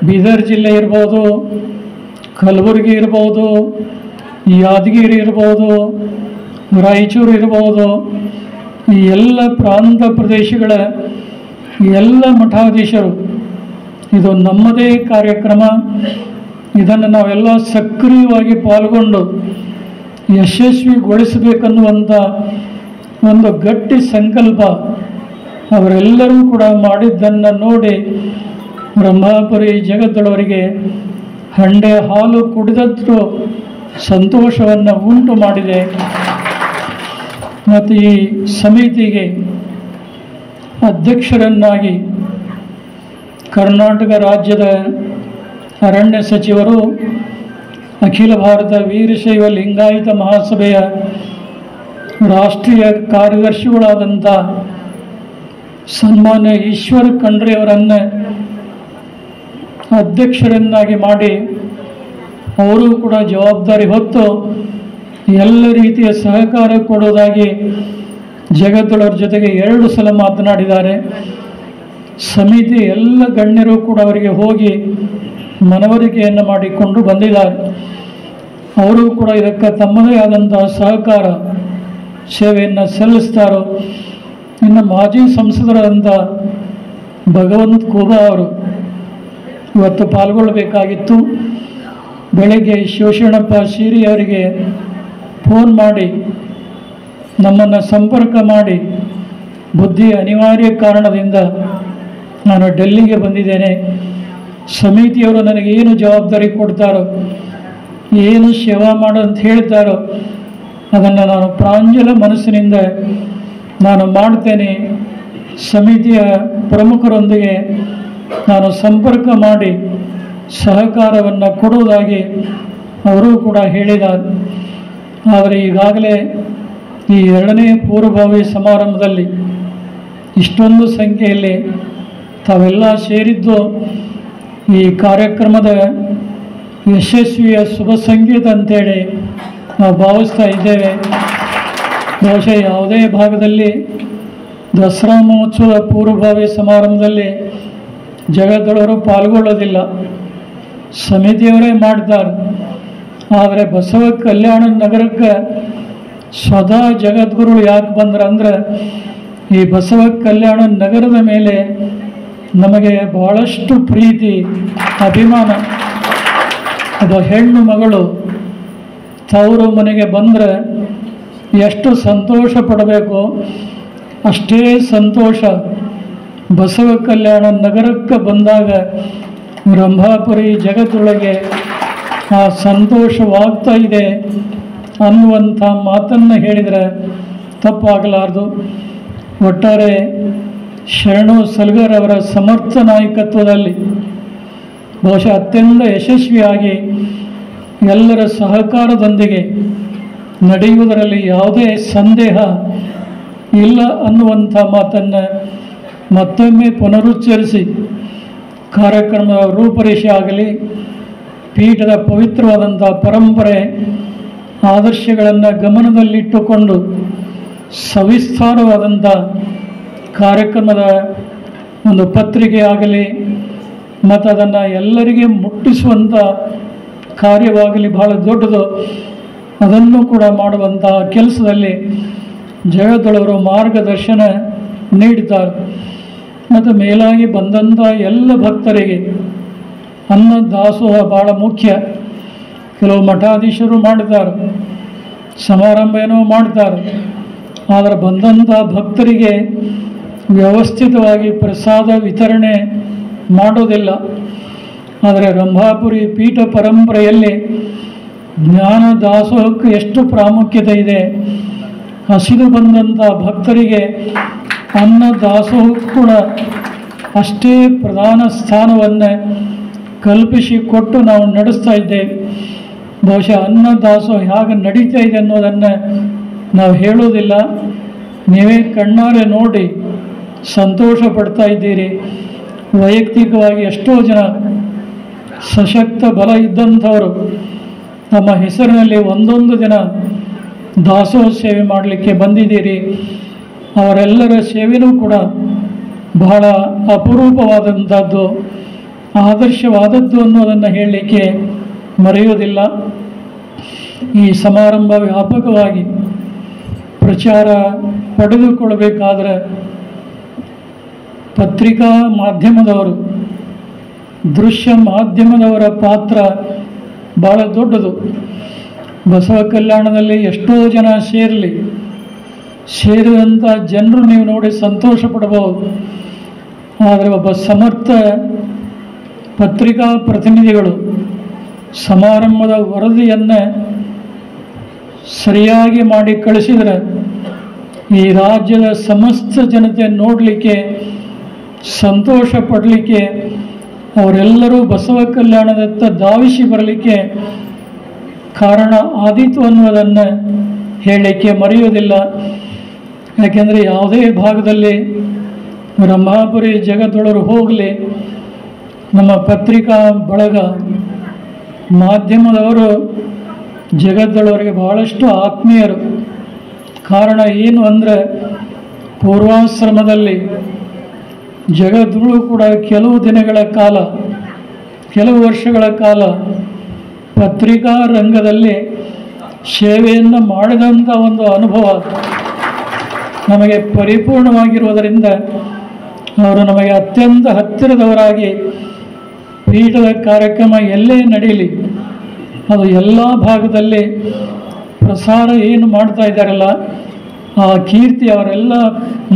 ಬೀದರ್ ಜಿಲ್ಲೆ ಇರ್ಬೋದು, ಕಲಬುರಗಿ ಇರ್ಬೋದು, ಯಾದಗಿರಿ ಇರ್ಬೋದು, ರಾಯಚೂರು ಇರ್ಬೋದು, ಈ ಎಲ್ಲ ಪ್ರಾಂತ ಪ್ರದೇಶಗಳ ಎಲ್ಲ ಮಠಾಧೀಶರು ಇದು ನಮ್ಮದೇ ಕಾರ್ಯಕ್ರಮ. ಇದನ್ನು ನಾವೆಲ್ಲ ಸಕ್ರಿಯವಾಗಿ ಪಾಲ್ಗೊಂಡು ಯಶಸ್ವಿಗೊಳಿಸಬೇಕನ್ನುವಂಥ ಒಂದು ಗಟ್ಟಿ ಸಂಕಲ್ಪ ಅವರೆಲ್ಲರೂ ಕೂಡ ಮಾಡಿದ್ದನ್ನು ನೋಡಿ ಬ್ರಹ್ಮಾಪುರಿ ಜಗತ್ತಳವರಿಗೆ ಹಂಡೆ ಹಾಲು ಕುಡಿದಷ್ಟು ಸಂತೋಷವನ್ನು ಉಂಟು ಮಾಡಿದೆ. ಮತ್ತು ಈ ಸಮಿತಿಗೆ ಅಧ್ಯಕ್ಷರನ್ನಾಗಿ ಕರ್ನಾಟಕ ರಾಜ್ಯದ ಅರಣ್ಯ ಸಚಿವರು, ಅಖಿಲ ಭಾರತ ವೀರಶೈವ ಲಿಂಗಾಯತ ಮಹಾಸಭೆಯ ರಾಷ್ಟ್ರೀಯ ಕಾರ್ಯದರ್ಶಿಗಳಾದಂಥ ಸನ್ಮಾನ್ಯ ಈಶ್ವರ್ ಖಂಡ್ರೆಯವರನ್ನು ಅಧ್ಯಕ್ಷರನ್ನಾಗಿ ಮಾಡಿ ಅವರು ಕೂಡ ಜವಾಬ್ದಾರಿ ಹೊತ್ತು ಎಲ್ಲ ರೀತಿಯ ಸಹಕಾರ ಕೊಡುವುದಾಗಿ ಜಗತ್ತಳವ್ರ ಜೊತೆಗೆ 2 ಸಲ ಮಾತನಾಡಿದ್ದಾರೆ. ಸಮಿತಿ ಎಲ್ಲ ಗಣ್ಯರು ಕೂಡ ಅವರಿಗೆ ಹೋಗಿ ಮನವರಿಕೆಯನ್ನು ಮಾಡಿಕೊಂಡು ಬಂದಿದ್ದಾರೆ. ಅವರು ಕೂಡ ಇದಕ್ಕೆ ತಮ್ಮದೇ ಆದಂತಹ ಸಹಕಾರ ಸೇವೆಯನ್ನು ಸಲ್ಲಿಸ್ತಾರೋ. ಇನ್ನು ಮಾಜಿ ಸಂಸದರಾದಂಥ ಭಗವಂತ ಖೂಬಾ ಅವರು ಇವತ್ತು ಪಾಲ್ಗೊಳ್ಳಬೇಕಾಗಿತ್ತು. ಬೆಳಗ್ಗೆ ಶಿವಶರಣಪ್ಪ ಶೀರಿ ಅವರಿಗೆ ಫೋನ್ ಮಾಡಿ ನಮ್ಮನ್ನು ಸಂಪರ್ಕ ಮಾಡಿ ಬುದ್ಧಿ ಅನಿವಾರ್ಯ ಕಾರಣದಿಂದ ನಾನು ಡೆಲ್ಲಿಗೆ ಬಂದಿದ್ದೇನೆ, ಸಮಿತಿಯವರು ನನಗೆ ಏನು ಜವಾಬ್ದಾರಿ ಕೊಡ್ತಾರೋ, ಏನು ಸೇವಾ ಮಾಡು ಅಂತ ಹೇಳ್ತಾರೋ ಅದನ್ನು ನಾನು ಪ್ರಾಂಜಲ ಮನಸ್ಸಿನಿಂದ ನಾನು ಮಾಡ್ತೇನೆ. ಸಮಿತಿಯ ಪ್ರಮುಖರೊಂದಿಗೆ ನಾನು ಸಂಪರ್ಕ ಮಾಡಿ ಸಹಕಾರವನ್ನು ಕೊಡುವುದಾಗಿ ಅವರು ಕೂಡ ಹೇಳಿದ್ದಾರೆ. ಆದರೆ ಈಗಾಗಲೇ ಈ 2ನೇ ಪೂರ್ವಭಾವಿ ಸಮಾರಂಭದಲ್ಲಿ ಇಷ್ಟೊಂದು ಸಂಖ್ಯೆಯಲ್ಲಿ ತಾವೆಲ್ಲ ಸೇರಿದ್ದು ಈ ಕಾರ್ಯಕ್ರಮದ ಯಶಸ್ವಿಯ ಶುಭ ಸಂಕೇತ ಅಂತೇಳಿ ನಾವು ಭಾವಿಸ್ತಾ ಇದ್ದೇವೆ. ಬಹುಶಃ ಯಾವುದೇ ಭಾಗದಲ್ಲಿ ದಸರಾ ಮಹೋತ್ಸವ ಪೂರ್ವಭಾವಿ ಸಮಾರಂಭದಲ್ಲಿ ಜಗತ್ತಳವರು ಪಾಲ್ಗೊಳ್ಳೋದಿಲ್ಲ, ಸಮಿತಿಯವರೇ ಮಾಡ್ತಾರೆ. ಆದರೆ ಬಸವ ಕಲ್ಯಾಣ ನಗರಕ್ಕೆ ಸ್ವತಃ ಜಗದ್ಗುರುಗಳು ಯಾಕೆ ಬಂದ್ರಂದ್ರೆ ಈ ಬಸವ ಕಲ್ಯಾಣ ನಗರದ ಮೇಲೆ ನಮಗೆ ಬಹಳಷ್ಟು ಪ್ರೀತಿ ಅಭಿಮಾನ. ಒಬ್ಬ ಹೆಣ್ಣು ಮಗಳು ತವರು ಮನೆಗೆ ಬಂದರೆ ಎಷ್ಟು ಸಂತೋಷ ಪಡಬೇಕು ಅಷ್ಟೇ ಸಂತೋಷ ಬಸವ ಕಲ್ಯಾಣ ನಗರಕ್ಕೆ ಬಂದಾಗ ಬ್ರಹ್ಮಾಪುರಿ ಜಗತ್ತೊಳಗೆ ಆ ಸಂತೋಷವಾಗ್ತಾ ಇದೆ ಅನ್ನುವಂಥ ಮಾತನ್ನು ಹೇಳಿದರೆ ತಪ್ಪಾಗಲಾರದು. ಒಟ್ಟಾರೆ ಶರಣು ಸಲ್ಗರ್ ಅವರ ಸಮರ್ಥ ನಾಯಕತ್ವದಲ್ಲಿ ಬಹುಶಃ ಅತ್ಯಂತ ಯಶಸ್ವಿಯಾಗಿ ಎಲ್ಲರ ಸಹಕಾರದೊಂದಿಗೆ ನಡೆಯುವುದರಲ್ಲಿ ಯಾವುದೇ ಸಂದೇಹ ಇಲ್ಲ ಅನ್ನುವಂಥ ಮಾತನ್ನು ಮತ್ತೊಮ್ಮೆ ಪುನರುಚ್ಚರಿಸಿ ಕಾರ್ಯಕ್ರಮದ ರೂಪರೇಷೆ ಆಗಲಿ, ಪೀಠದ ಪವಿತ್ರವಾದಂಥ ಪರಂಪರೆ ಆದರ್ಶಗಳನ್ನು ಗಮನದಲ್ಲಿಟ್ಟುಕೊಂಡು ಸವಿಸ್ತಾರವಾದಂಥ ಕಾರ್ಯಕ್ರಮದ ಒಂದು ಪತ್ರಿಕೆ ಆಗಲಿ ಮತ್ತು ಅದನ್ನು ಎಲ್ಲರಿಗೆ ಮುಟ್ಟಿಸುವಂಥ ಕಾರ್ಯವಾಗಲಿ ಬಹಳ ದೊಡ್ಡದು. ಅದನ್ನು ಕೂಡ ಮಾಡುವಂಥ ಕೆಲಸದಲ್ಲಿ ಜಗತ್ತಳವರು ಮಾರ್ಗದರ್ಶನ ನೀಡಿದ್ದಾರೆ. ಮತ್ತು ಮೇಲಾಗಿ ಬಂದಂಥ ಎಲ್ಲ ಭಕ್ತರಿಗೆ ಅನ್ನ ದಾಸೋಹ ಭಾಳ ಮುಖ್ಯ. ಕೆಲವು ಮಠಾಧೀಶರು ಮಾಡ್ತಾರೆ, ಸಮಾರಂಭ ಏನೋ ಮಾಡ್ತಾರೆ, ಆದರೆ ಬಂದಂಥ ಭಕ್ತರಿಗೆ ವ್ಯವಸ್ಥಿತವಾಗಿ ಪ್ರಸಾದ ವಿತರಣೆ ಮಾಡೋದಿಲ್ಲ. ಆದರೆ ರಂಭಾಪುರಿ ಪೀಠ ಪರಂಪರೆಯಲ್ಲಿ ಜ್ಞಾನ ದಾಸೋಹಕ್ಕೆ ಎಷ್ಟು ಪ್ರಾಮುಖ್ಯತೆ ಇದೆ. ಹಸಿದು ಬಂದಂಥ ಭಕ್ತರಿಗೆ ಅನ್ನ ದಾಸೋಹಕ್ಕೂ ಕೂಡ ಅಷ್ಟೇ ಪ್ರಧಾನ ಸ್ಥಾನವನ್ನು ಕಲ್ಪಿಸಿಕೊಟ್ಟು ನಾವು ನಡೆಸ್ತಾ ಇದ್ದೇವೆ. ಬಹುಶಃ ಅನ್ನ ದಾಸೋಹ ಹೇಗೆ ನಡೀತಾ ಇದೆ ಅನ್ನೋದನ್ನು ನಾವು ಹೇಳೋದಿಲ್ಲ, ನೀವೇ ಕಣ್ಣಾರೆ ನೋಡಿ ಸಂತೋಷ ಪಡ್ತಾ ಇದ್ದೀರಿ. ವೈಯಕ್ತಿಕವಾಗಿ ಎಷ್ಟೋ ಜನ ಸಶಕ್ತ ಬಲ ಇದ್ದಂಥವರು ತಮ್ಮ ಹೆಸರಿನಲ್ಲಿ ಒಂದೊಂದು ದಿನ ದಾಸೋಹ ಸೇವೆ ಮಾಡಲಿಕ್ಕೆ ಬಂದಿದ್ದೀರಿ. ಅವರೆಲ್ಲರ ಸೇವೆಯೂ ಕೂಡ ಬಹಳ ಅಪರೂಪವಾದಂಥದ್ದು, ಆದರ್ಶವಾದದ್ದು ಅನ್ನೋದನ್ನು ಹೇಳಲಿಕ್ಕೆ ಮರೆಯುವುದಿಲ್ಲ. ಈ ಸಮಾರಂಭ ವ್ಯಾಪಕವಾಗಿ ಪ್ರಚಾರ ಪಡೆದುಕೊಳ್ಳಬೇಕಾದ್ರೆ ಪತ್ರಿಕಾ ಮಾಧ್ಯಮದವರು ದೃಶ್ಯ ಮಾಧ್ಯಮದವರ ಪಾತ್ರ ಭಾಳ ದೊಡ್ಡದು. ಬಸವ ಕಲ್ಯಾಣದಲ್ಲಿ ಎಷ್ಟೋ ಜನ ಸೇರಿದಂಥ ಜನರು ನೀವು ನೋಡಿ ಸಂತೋಷ ಪಡಬಹುದು. ಆದರೆ ಒಬ್ಬ ಸಮರ್ಥ ಪತ್ರಿಕಾ ಪ್ರತಿನಿಧಿಗಳು ಸಮಾರಂಭದ ವರದಿಯನ್ನು ಸರಿಯಾಗಿ ಮಾಡಿ ಕಳಿಸಿದರೆ ಈ ರಾಜ್ಯದ ಸಮಸ್ತ ಜನತೆ ನೋಡಲಿಕ್ಕೆ, ಸಂತೋಷ ಪಡಲಿಕ್ಕೆ, ಅವರೆಲ್ಲರೂ ಬಸವ ಕಲ್ಯಾಣದತ್ತ ಧಾವಿಸಿ ಬರಲಿಕ್ಕೆ ಕಾರಣ ಆದೀತು ಅನ್ನೋದನ್ನು ಹೇಳಲಿಕ್ಕೆ ಮರೆಯೋದಿಲ್ಲ. ಯಾಕೆಂದರೆ ಯಾವುದೇ ಭಾಗದಲ್ಲಿ ಬ್ರಹ್ಮಾಪುರಿ ಜಗದೊಳರು ಹೋಗಲಿ, ನಮ್ಮ ಪತ್ರಿಕಾ ಬಳಗ ಮಾಧ್ಯಮದವರು ಜಗದೊಳವರಿಗೆ ಬಹಳಷ್ಟು ಆತ್ಮೀಯರು. ಕಾರಣ ಏನು ಅಂದರೆ ಪೂರ್ವಾಶ್ರಮದಲ್ಲಿ ಜಗದ್ಗುರು ಕೂಡ ಕೆಲವು ದಿನಗಳ ಕಾಲ, ಕೆಲವು ವರ್ಷಗಳ ಕಾಲ ಪತ್ರಿಕಾ ರಂಗದಲ್ಲಿ ಸೇವೆಯನ್ನು ಮಾಡಿದಂಥ ಒಂದು ಅನುಭವ ನಮಗೆ ಪರಿಪೂರ್ಣವಾಗಿರುವುದರಿಂದ ಅವರು ನಮಗೆ ಅತ್ಯಂತ ಹತ್ತಿರದವರಾಗಿ ಪೀಠದ ಕಾರ್ಯಕ್ರಮ ಎಲ್ಲೇ ನಡೆಯಲಿ ಅದು ಎಲ್ಲ ಭಾಗದಲ್ಲಿ ಪ್ರಸಾರ ಏನು ಮಾಡ್ತಾ ಇದ್ದಾರಲ್ಲ ಆ ಕೀರ್ತಿ ಅವರೆಲ್ಲ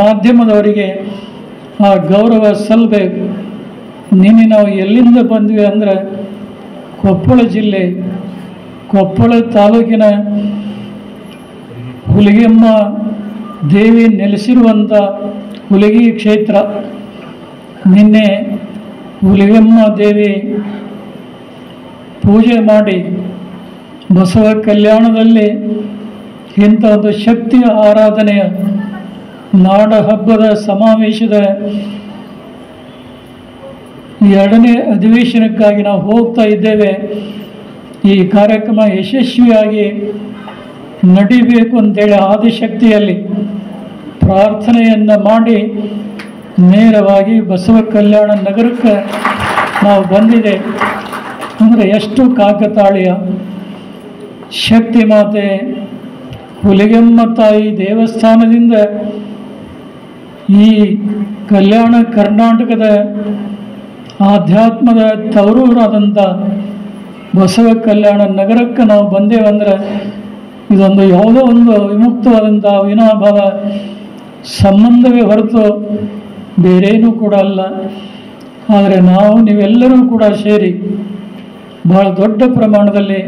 ಮಾಧ್ಯಮದವರಿಗೆ ಆ ಗೌರವ ಸಲ್ಲಬೇಕು. ನಿನ್ನೆ ನಾವು ಎಲ್ಲಿಂದ ಬಂದ್ವಿ ಅಂದರೆ ಕೊಪ್ಪಳ ಜಿಲ್ಲೆ, ಕೊಪ್ಪಳ ತಾಲೂಕಿನ ಹುಲಿಗೆಮ್ಮ ದೇವಿ ನೆಲೆಸಿರುವಂಥ ಹುಲಿಗಿ ಕ್ಷೇತ್ರ. ನಿನ್ನೆ ಹುಲಿಗೆಮ್ಮ ದೇವಿ ಪೂಜೆ ಮಾಡಿ ಬಸವ ಕಲ್ಯಾಣದಲ್ಲಿ ಇಂಥ ಒಂದು ಶಕ್ತಿಯ ಆರಾಧನೆಯ ನಾಡ ಹಬ್ಬದ ಸಮಾವೇಶದ 2ನೇ ಅಧಿವೇಶನಕ್ಕಾಗಿ ನಾವು ಹೋಗ್ತಾ ಇದ್ದೇವೆ. ಈ ಕಾರ್ಯಕ್ರಮ ಯಶಸ್ವಿಯಾಗಿ ನಡಿಬೇಕು ಅಂತೇಳಿ ಆದಿಶಕ್ತಿಯಲ್ಲಿ ಪ್ರಾರ್ಥನೆಯನ್ನು ಮಾಡಿ ನೇರವಾಗಿ ಬಸವ ಕಲ್ಯಾಣ ನಗರಕ್ಕೆ ನಾವು ಬಂದಿದೆ. ಅಂದರೆ ಎಷ್ಟು ಕಾಕತಾಳೀಯ. ಶಕ್ತಿ ಮಾತೆ ಹುಲಿಗೆಮ್ಮ ತಾಯಿ ದೇವಸ್ಥಾನದಿಂದ ಈ ಕಲ್ಯಾಣ ಕರ್ನಾಟಕದ ಆಧ್ಯಾತ್ಮದ ತವರೂರಾದಂಥ ಬಸವ ಕಲ್ಯಾಣ ನಗರಕ್ಕೆ ನಾವು ಬಂದೇವಂದರೆ ಇದೊಂದು ಯಾವುದೋ ಒಂದು ವಿಮುಕ್ತವಾದಂಥ ವಿನಾಭಾವ ಸಂಬಂಧವೇ ಹೊರತು ಬೇರೇನೂ ಕೂಡ ಅಲ್ಲ. ಆದರೆ ನೀವೆಲ್ಲರೂ ಕೂಡ ಸೇರಿ ಬಹಳ ದೊಡ್ಡ ಪ್ರಮಾಣದಲ್ಲಿ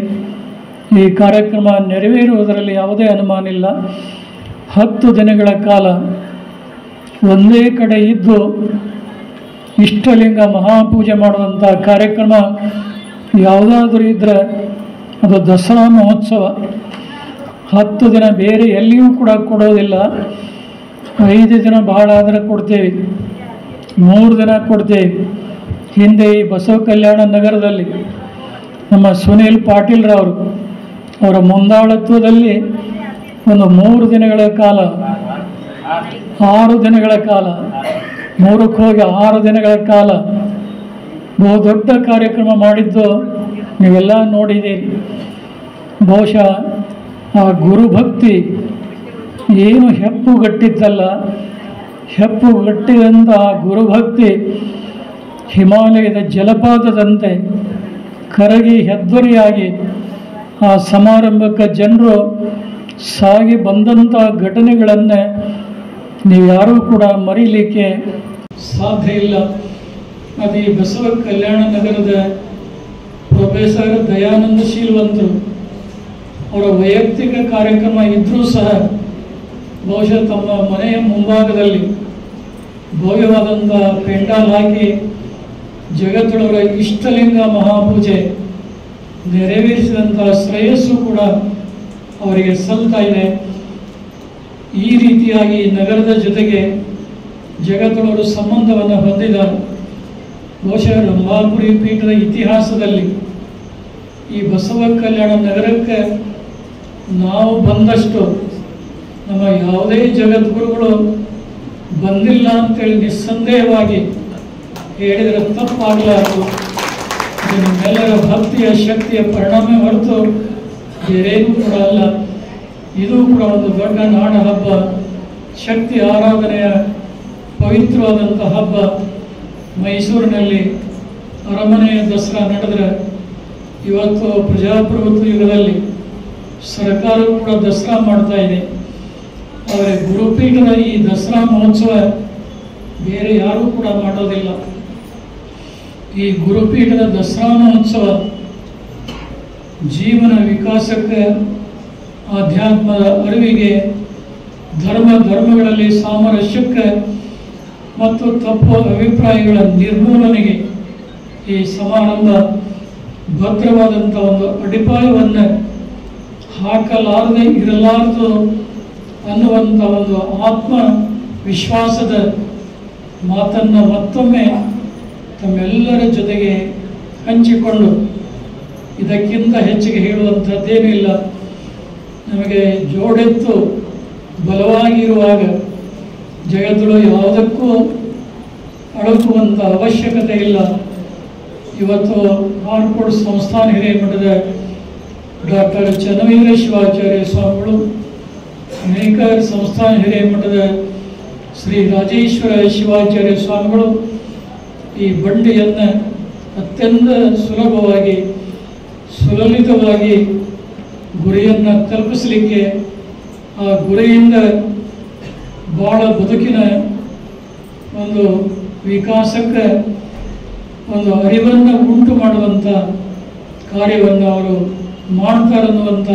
ಈ ಕಾರ್ಯಕ್ರಮ ನೆರವೇರುವುದರಲ್ಲಿ ಯಾವುದೇ ಅನುಮಾನ ಇಲ್ಲ. 10 ದಿನಗಳ ಕಾಲ ಒಂದೇ ಕಡೆ ಇದ್ದು ಇಷ್ಟಲಿಂಗ ಮಹಾಪೂಜೆ ಮಾಡುವಂಥ ಕಾರ್ಯಕ್ರಮ ಯಾವುದಾದ್ರೂ ಇದ್ದರೆ ಅದು ದಸರಾ ಮಹೋತ್ಸವ. 10 ದಿನ ಬೇರೆ ಎಲ್ಲಿಯೂ ಕೂಡ ಕೊಡೋದಿಲ್ಲ. 5 ದಿನ ಬಹಳ ಆದರೆ ಕೊಡ್ತೇವೆ, 3 ದಿನ ಕೊಡ್ತೇವೆ. ಹಿಂದೆ ಈ ಬಸವ ಕಲ್ಯಾಣ ನಗರದಲ್ಲಿ ನಮ್ಮ ಸುನೀಲ್ ಪಾಟೀಲ್ರವರು ಅವರ ಮುಂದಾಳತ್ವದಲ್ಲಿ ಒಂದು 3 ದಿನಗಳ ಕಾಲ 6 ದಿನಗಳ ಕಾಲ 3ಕ್ಕೆ ಹೋಗಿ 6 ದಿನಗಳ ಕಾಲ ಬಹು ದೊಡ್ಡ ಕಾರ್ಯಕ್ರಮ ಮಾಡಿದ್ದು ನೀವೆಲ್ಲ ನೋಡಿದ್ದೀರಿ. ಬಹುಶಃ ಆ ಗುರುಭಕ್ತಿ ಏನು ಹೆಪ್ಪುಗಟ್ಟಿದ್ದಲ್ಲ, ಹೆಪ್ಪುಗಟ್ಟಿದಂಥ ಗುರುಭಕ್ತಿ ಹಿಮಾಲಯದ ಜಲಪಾತದಂತೆ ಕರಗಿ ಹೆದ್ದರಿಯಾಗಿ ಆ ಸಮಾರಂಭಕ್ಕೆ ಜನರು ಸಾಗಿ ಬಂದಂಥ ಘಟನೆಗಳನ್ನು ನೀವ್ಯಾರೂ ಕೂಡ ಮರೀಲಿಕ್ಕೆ ಸಾಧ್ಯ ಇಲ್ಲ. ಅದು ಈ ಬಸವ ಕಲ್ಯಾಣ ನಗರದ ಪ್ರೊಫೆಸರ್ ದಯಾನಂದ ಶೀಲವಂತರು ಅವರ ವೈಯಕ್ತಿಕ ಕಾರ್ಯಕ್ರಮ ಇದ್ದರೂ ಸಹ ಬಹುಶಃ ತಮ್ಮ ಮನೆಯ ಮುಂಭಾಗದಲ್ಲಿ ಭವ್ಯವಾದಂಥ ಪೆಂಡಾಲ್ ಹಾಕಿ ಜಗತ್ತೊಳವರ ಇಷ್ಟಲಿಂಗ ಮಹಾಪೂಜೆ ನೆರವೇರಿಸಿದಂಥ ಶ್ರೇಯಸ್ಸು ಕೂಡ ಅವರಿಗೆ ಸಲ್ತಾ ಇದೆ. ಈ ರೀತಿಯಾಗಿ ನಗರದ ಜೊತೆಗೆ ಜಗತ್ತೊಳವರು ಸಂಬಂಧವನ್ನು ಹೊಂದಿದ್ದಾರೆ. ಬಹುಶಃ ರಂಭಾಪುರಿ ಪೀಠದ ಇತಿಹಾಸದಲ್ಲಿ ಈ ಬಸವ ಕಲ್ಯಾಣ ನಗರಕ್ಕೆ ನಾವು ಬಂದಷ್ಟು ನಮ್ಮ ಯಾವುದೇ ಜಗದ್ಗುರುಗಳು ಬಂದಿಲ್ಲ ಅಂತೇಳಿ ನಿಸ್ಸಂದೇಹವಾಗಿ ಹೇಳಿದರೆ ತಪ್ಪಾಗಲಾರದು. ಇದು ನಿಮ್ಮೆಲ್ಲರ ಭಕ್ತಿಯ ಶಕ್ತಿಯ ಪರಿಣಾಮ ಹೊರತು ಬೇರೇನೂ ಕೂಡ ಅಲ್ಲ. ಇದು ಕೂಡ ಒಂದು ದೊಡ್ಡ ನಾಡ ಹಬ್ಬ, ಶಕ್ತಿ ಆರಾಧನೆಯ ಪವಿತ್ರವಾದಂಥ ಹಬ್ಬ. ಮೈಸೂರಿನಲ್ಲಿ ಅರಮನೆಯ ದಸರಾ ನಡೆದರೆ ಇವತ್ತು ಪ್ರಜಾಪ್ರಭುತ್ವ ಯುಗದಲ್ಲಿ ಸರ್ಕಾರ ಕೂಡ ದಸರಾ ಮಾಡ್ತಾ ಇದೆ. ಆದರೆ ಗುರುಪೀಠದ ಈ ದಸರಾ ಮಹೋತ್ಸವ ಬೇರೆ ಯಾರೂ ಕೂಡ ಮಾಡೋದಿಲ್ಲ. ಈ ಗುರುಪೀಠದ ದಸರಾ ಮಹೋತ್ಸವ ಜೀವನ ವಿಕಾಸಕ್ಕೆ, ಆಧ್ಯಾತ್ಮದ ಅರಿವಿಗೆ, ಧರ್ಮಗಳಲ್ಲಿ ಸಾಮರಸ್ಯಕ್ಕೆ ಮತ್ತು ತಪ್ಪು ಅಭಿಪ್ರಾಯಗಳ ನಿರ್ಮೂಲನೆಗೆ ಈ ಸಮಾರಂಭ ಭದ್ರವಾದಂಥ ಒಂದು ಅಡಿಪಾಯವನ್ನು ಹಾಕಲಾರದೆ ಇರಲಾರದು ಅನ್ನುವಂಥ ಒಂದು ಆತ್ಮವಿಶ್ವಾಸದ ಮಾತನ್ನು ಮತ್ತೊಮ್ಮೆ ತಮ್ಮೆಲ್ಲರ ಜೊತೆಗೆ ಹಂಚಿಕೊಂಡು ಇದಕ್ಕಿಂತ ಹೆಚ್ಚಿಗೆ ಹೇಳುವಂಥದ್ದೇನೂ ಇಲ್ಲ. ನಮಗೆ ಜೋಡೆತ್ತು ಬಲವಾಗಿರುವಾಗ ಜಗತ್ತುಗಳು ಯಾವುದಕ್ಕೂ ಅಳುಕುವಂಥ ಅವಶ್ಯಕತೆ ಇಲ್ಲ. ಇವತ್ತು ಹಾರ್ಕೋಡ್ ಸಂಸ್ಥಾನ ಹಿರೇಮಠದ ಡಾಕ್ಟರ್ ಚನ್ನವೀರ ಶಿವಾಚಾರ್ಯ ಸ್ವಾಮಿಗಳು, ಮೇಕರ್ ಸಂಸ್ಥಾನ ಹಿರೇಮಠದ ಶ್ರೀ ರಾಜೇಶ್ವರ ಶಿವಾಚಾರ್ಯ ಸ್ವಾಮಿಗಳು ಈ ಬಂಡಿಯನ್ನು ಅತ್ಯಂತ ಸುಲಭವಾಗಿ ಸುಲಲಿತವಾಗಿ ಗುರಿಯನ್ನು ತಲುಪಿಸಲಿಕ್ಕೆ, ಆ ಗುರಿಯಿಂದ ಭಾಳ ಬದುಕಿನ ಒಂದು ವಿಕಾಸಕ್ಕೆ ಒಂದು ಅರಿವನ್ನು ಉಂಟು ಮಾಡುವಂಥ ಕಾರ್ಯವನ್ನು ಅವರು ಮಾಡ್ತಾರನ್ನುವಂಥ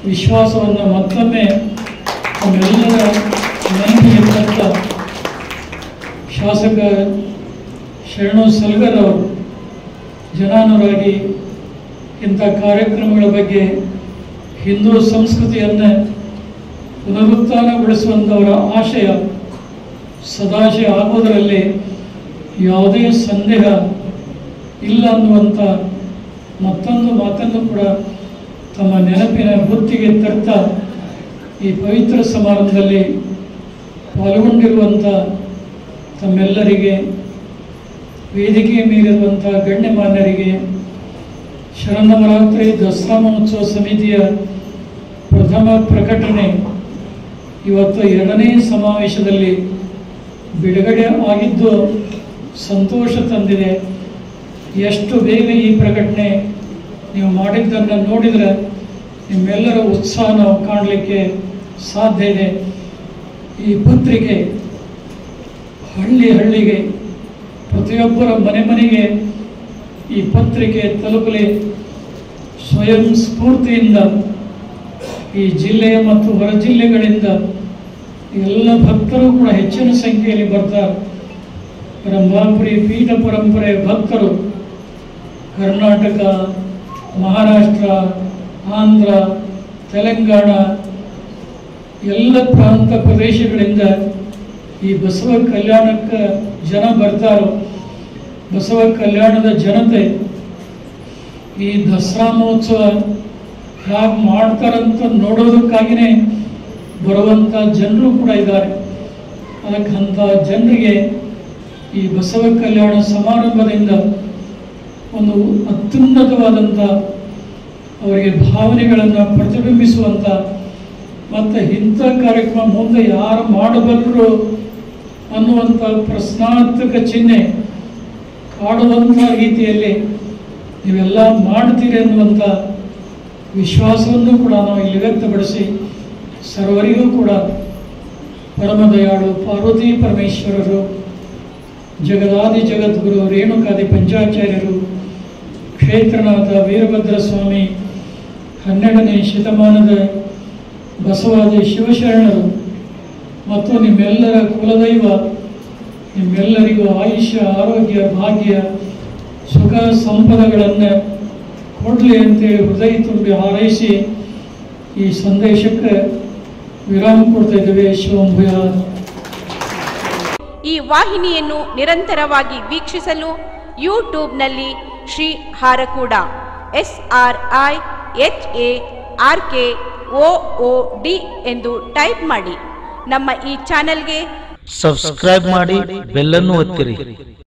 ವಿಶ್ವಾಸವನ್ನು ಮತ್ತೊಮ್ಮೆ ನಮ್ಮೆಲ್ಲರ ನೆನಪಿಗೆ ಶಾಸಕ ಶರಣು ಸಲ್ಗರ್ ಅವರು ಜನಾನುರಾಗಿ ಇಂಥ ಕಾರ್ಯಕ್ರಮಗಳ ಬಗ್ಗೆ ಹಿಂದೂ ಸಂಸ್ಕೃತಿಯನ್ನು ಪುನರುತ್ಥಾನಗೊಳಿಸುವಂಥವರ ಆಶಯ ಸದಾಶಯ ಆಗುವುದರಲ್ಲಿ ಯಾವುದೇ ಸಂದೇಹ ಇಲ್ಲ ಅನ್ನುವಂಥ ಮತ್ತೊಂದು ಮಾತನ್ನು ಕೂಡ ತಮ್ಮ ನೆನಪಿನ ಬುತ್ತಿಗೆ ತರ್ತಾ ಈ ಪವಿತ್ರ ಸಮಾರಂಭದಲ್ಲಿ ಪಾಲ್ಗೊಂಡಿರುವಂಥ ತಮ್ಮೆಲ್ಲರಿಗೆ, ವೇದಿಕೆ ಮೀರಿರುವಂಥ ಗಣ್ಯಮಾನ್ಯರಿಗೆ, ಶರನ್ನವರಾತ್ರಿ ದಸರಾ ಮಹೋತ್ಸವ ಸಮಿತಿಯ ಪ್ರಥಮ ಪ್ರಕಟಣೆ ಇವತ್ತು 2ನೇ ಸಮಾವೇಶದಲ್ಲಿ ಬಿಡುಗಡೆ ಆಗಿದ್ದು ಸಂತೋಷ ತಂದಿದೆ. ಎಷ್ಟು ಬೇಗ ಈ ಪ್ರಕಟಣೆ ನೀವು ಮಾಡಿದ್ದನ್ನು ನೋಡಿದರೆ ನಿಮ್ಮೆಲ್ಲರ ಉತ್ಸಾಹ ನಾವು ಕಾಣಲಿಕ್ಕೆ ಸಾಧ್ಯ ಇದೆ. ಈ ಪತ್ರಿಕೆ ಹಳ್ಳಿಗೆ, ಪ್ರತಿಯೊಬ್ಬರ ಮನೆಗೆ ಈ ಪತ್ರಿಕೆ ತಲುಪಲಿ. ಸ್ವಯಂ ಸ್ಫೂರ್ತಿಯಿಂದ ಈ ಜಿಲ್ಲೆಯ ಮತ್ತು ಹೊರ ಜಿಲ್ಲೆಗಳಿಂದ ಎಲ್ಲ ಭಕ್ತರು ಕೂಡ ಹೆಚ್ಚಿನ ಸಂಖ್ಯೆಯಲ್ಲಿ ಬರ್ತಾರೆ. ರಂಭಾಪುರಿ ಪೀಠ ಪರಂಪರೆ ಭಕ್ತರು ಕರ್ನಾಟಕ, ಮಹಾರಾಷ್ಟ್ರ, ಆಂಧ್ರ, ತೆಲಂಗಾಣ ಎಲ್ಲ ಪ್ರಾಂತ ಪ್ರದೇಶಗಳಿಂದ ಈ ಬಸವ ಕಲ್ಯಾಣಕ್ಕೆ ಜನ ಬರ್ತಾರೋ. ಬಸವ ಕಲ್ಯಾಣದ ಜನತೆ ಈ ದಸರಾ ಮಹೋತ್ಸವ ಹೇಗೆ ಮಾಡ್ತಾರಂತ ನೋಡೋದಕ್ಕಾಗಿಯೇ ಬರುವಂಥ ಜನರು ಕೂಡ ಇದ್ದಾರೆ. ಅದಕ್ಕಂಥ ಜನರಿಗೆ ಈ ಬಸವ ಕಲ್ಯಾಣ ಸಮಾರಂಭದಿಂದ ಒಂದು ಅತ್ಯುನ್ನತವಾದಂಥ ಅವರಿಗೆ ಭಾವನೆಗಳನ್ನು ಪ್ರತಿಬಿಂಬಿಸುವಂಥ ಮತ್ತು ಇಂಥ ಕಾರ್ಯಕ್ರಮ ಮುಂದೆ ಯಾರು ಮಾಡಬಲ್ಲರು ಅನ್ನುವಂಥ ಪ್ರಶ್ನಾರ್ಥಕ ಚಿಹ್ನೆ ಕಾಡುವಂಥ ರೀತಿಯಲ್ಲಿ ನೀವೆಲ್ಲ ಮಾಡ್ತೀರಿ ಅನ್ನುವಂಥ ವಿಶ್ವಾಸವನ್ನು ಕೂಡ ನಾವು ಇಲ್ಲಿ ವ್ಯಕ್ತಪಡಿಸಿ ಸರ್ವರಿಗೂ ಕೂಡ ಪರಮದಯಾಳು ಪಾರ್ವತಿ ಪರಮೇಶ್ವರರು, ಜಗದಾದಿ ಜಗದ್ಗುರು ರೇಣುಕಾದಿ ಪಂಚಾಚಾರ್ಯರು, ಕ್ಷೇತ್ರನಾಥ ವೀರಭದ್ರ ಸ್ವಾಮಿ, 12ನೇ ಶತಮಾನದ ಬಸವಾದಿ ಶಿವಶರಣರು ಮತ್ತು ನಿಮ್ಮೆಲ್ಲರ ಕುಲದೈವ ನಿಮ್ಮೆಲ್ಲರಿಗೂ ಆಯುಷ್ಯ, ಆರೋಗ್ಯ, ಭಾಗ್ಯ, ಸುಖ ಸಂಪದಗಳನ್ನು ಕೊಡಲಿ ಅಂತೇಳಿ ಹೃದಯ ತುಂಬಿ ಹಾರೈಸಿ ಈ ಸಂದೇಶಕ್ಕೆ ವಿರಾಮ ಕೊಡ್ತಾ ಇದ್ದೇವೆ. ಶಿವಂಭಯ. ಈ ವಾಹಿನಿಯನ್ನು ನಿರಂತರವಾಗಿ ವೀಕ್ಷಿಸಲು ಯೂಟ್ಯೂಬ್ನಲ್ಲಿ ಶ್ರೀ ಹಾರಕೂಡ SRIHARKOOD ಎಂದು ಟೈಪ್ ಮಾಡಿ. ನಮ್ಮ ಈ ಚಾನೆಲ್ಗೆ ಸಬ್ಸ್ಕ್ರೈಬ್ ಮಾಡಿ, ಬೆಲ್ ಅನ್ನು ಒತ್ತಿರಿ.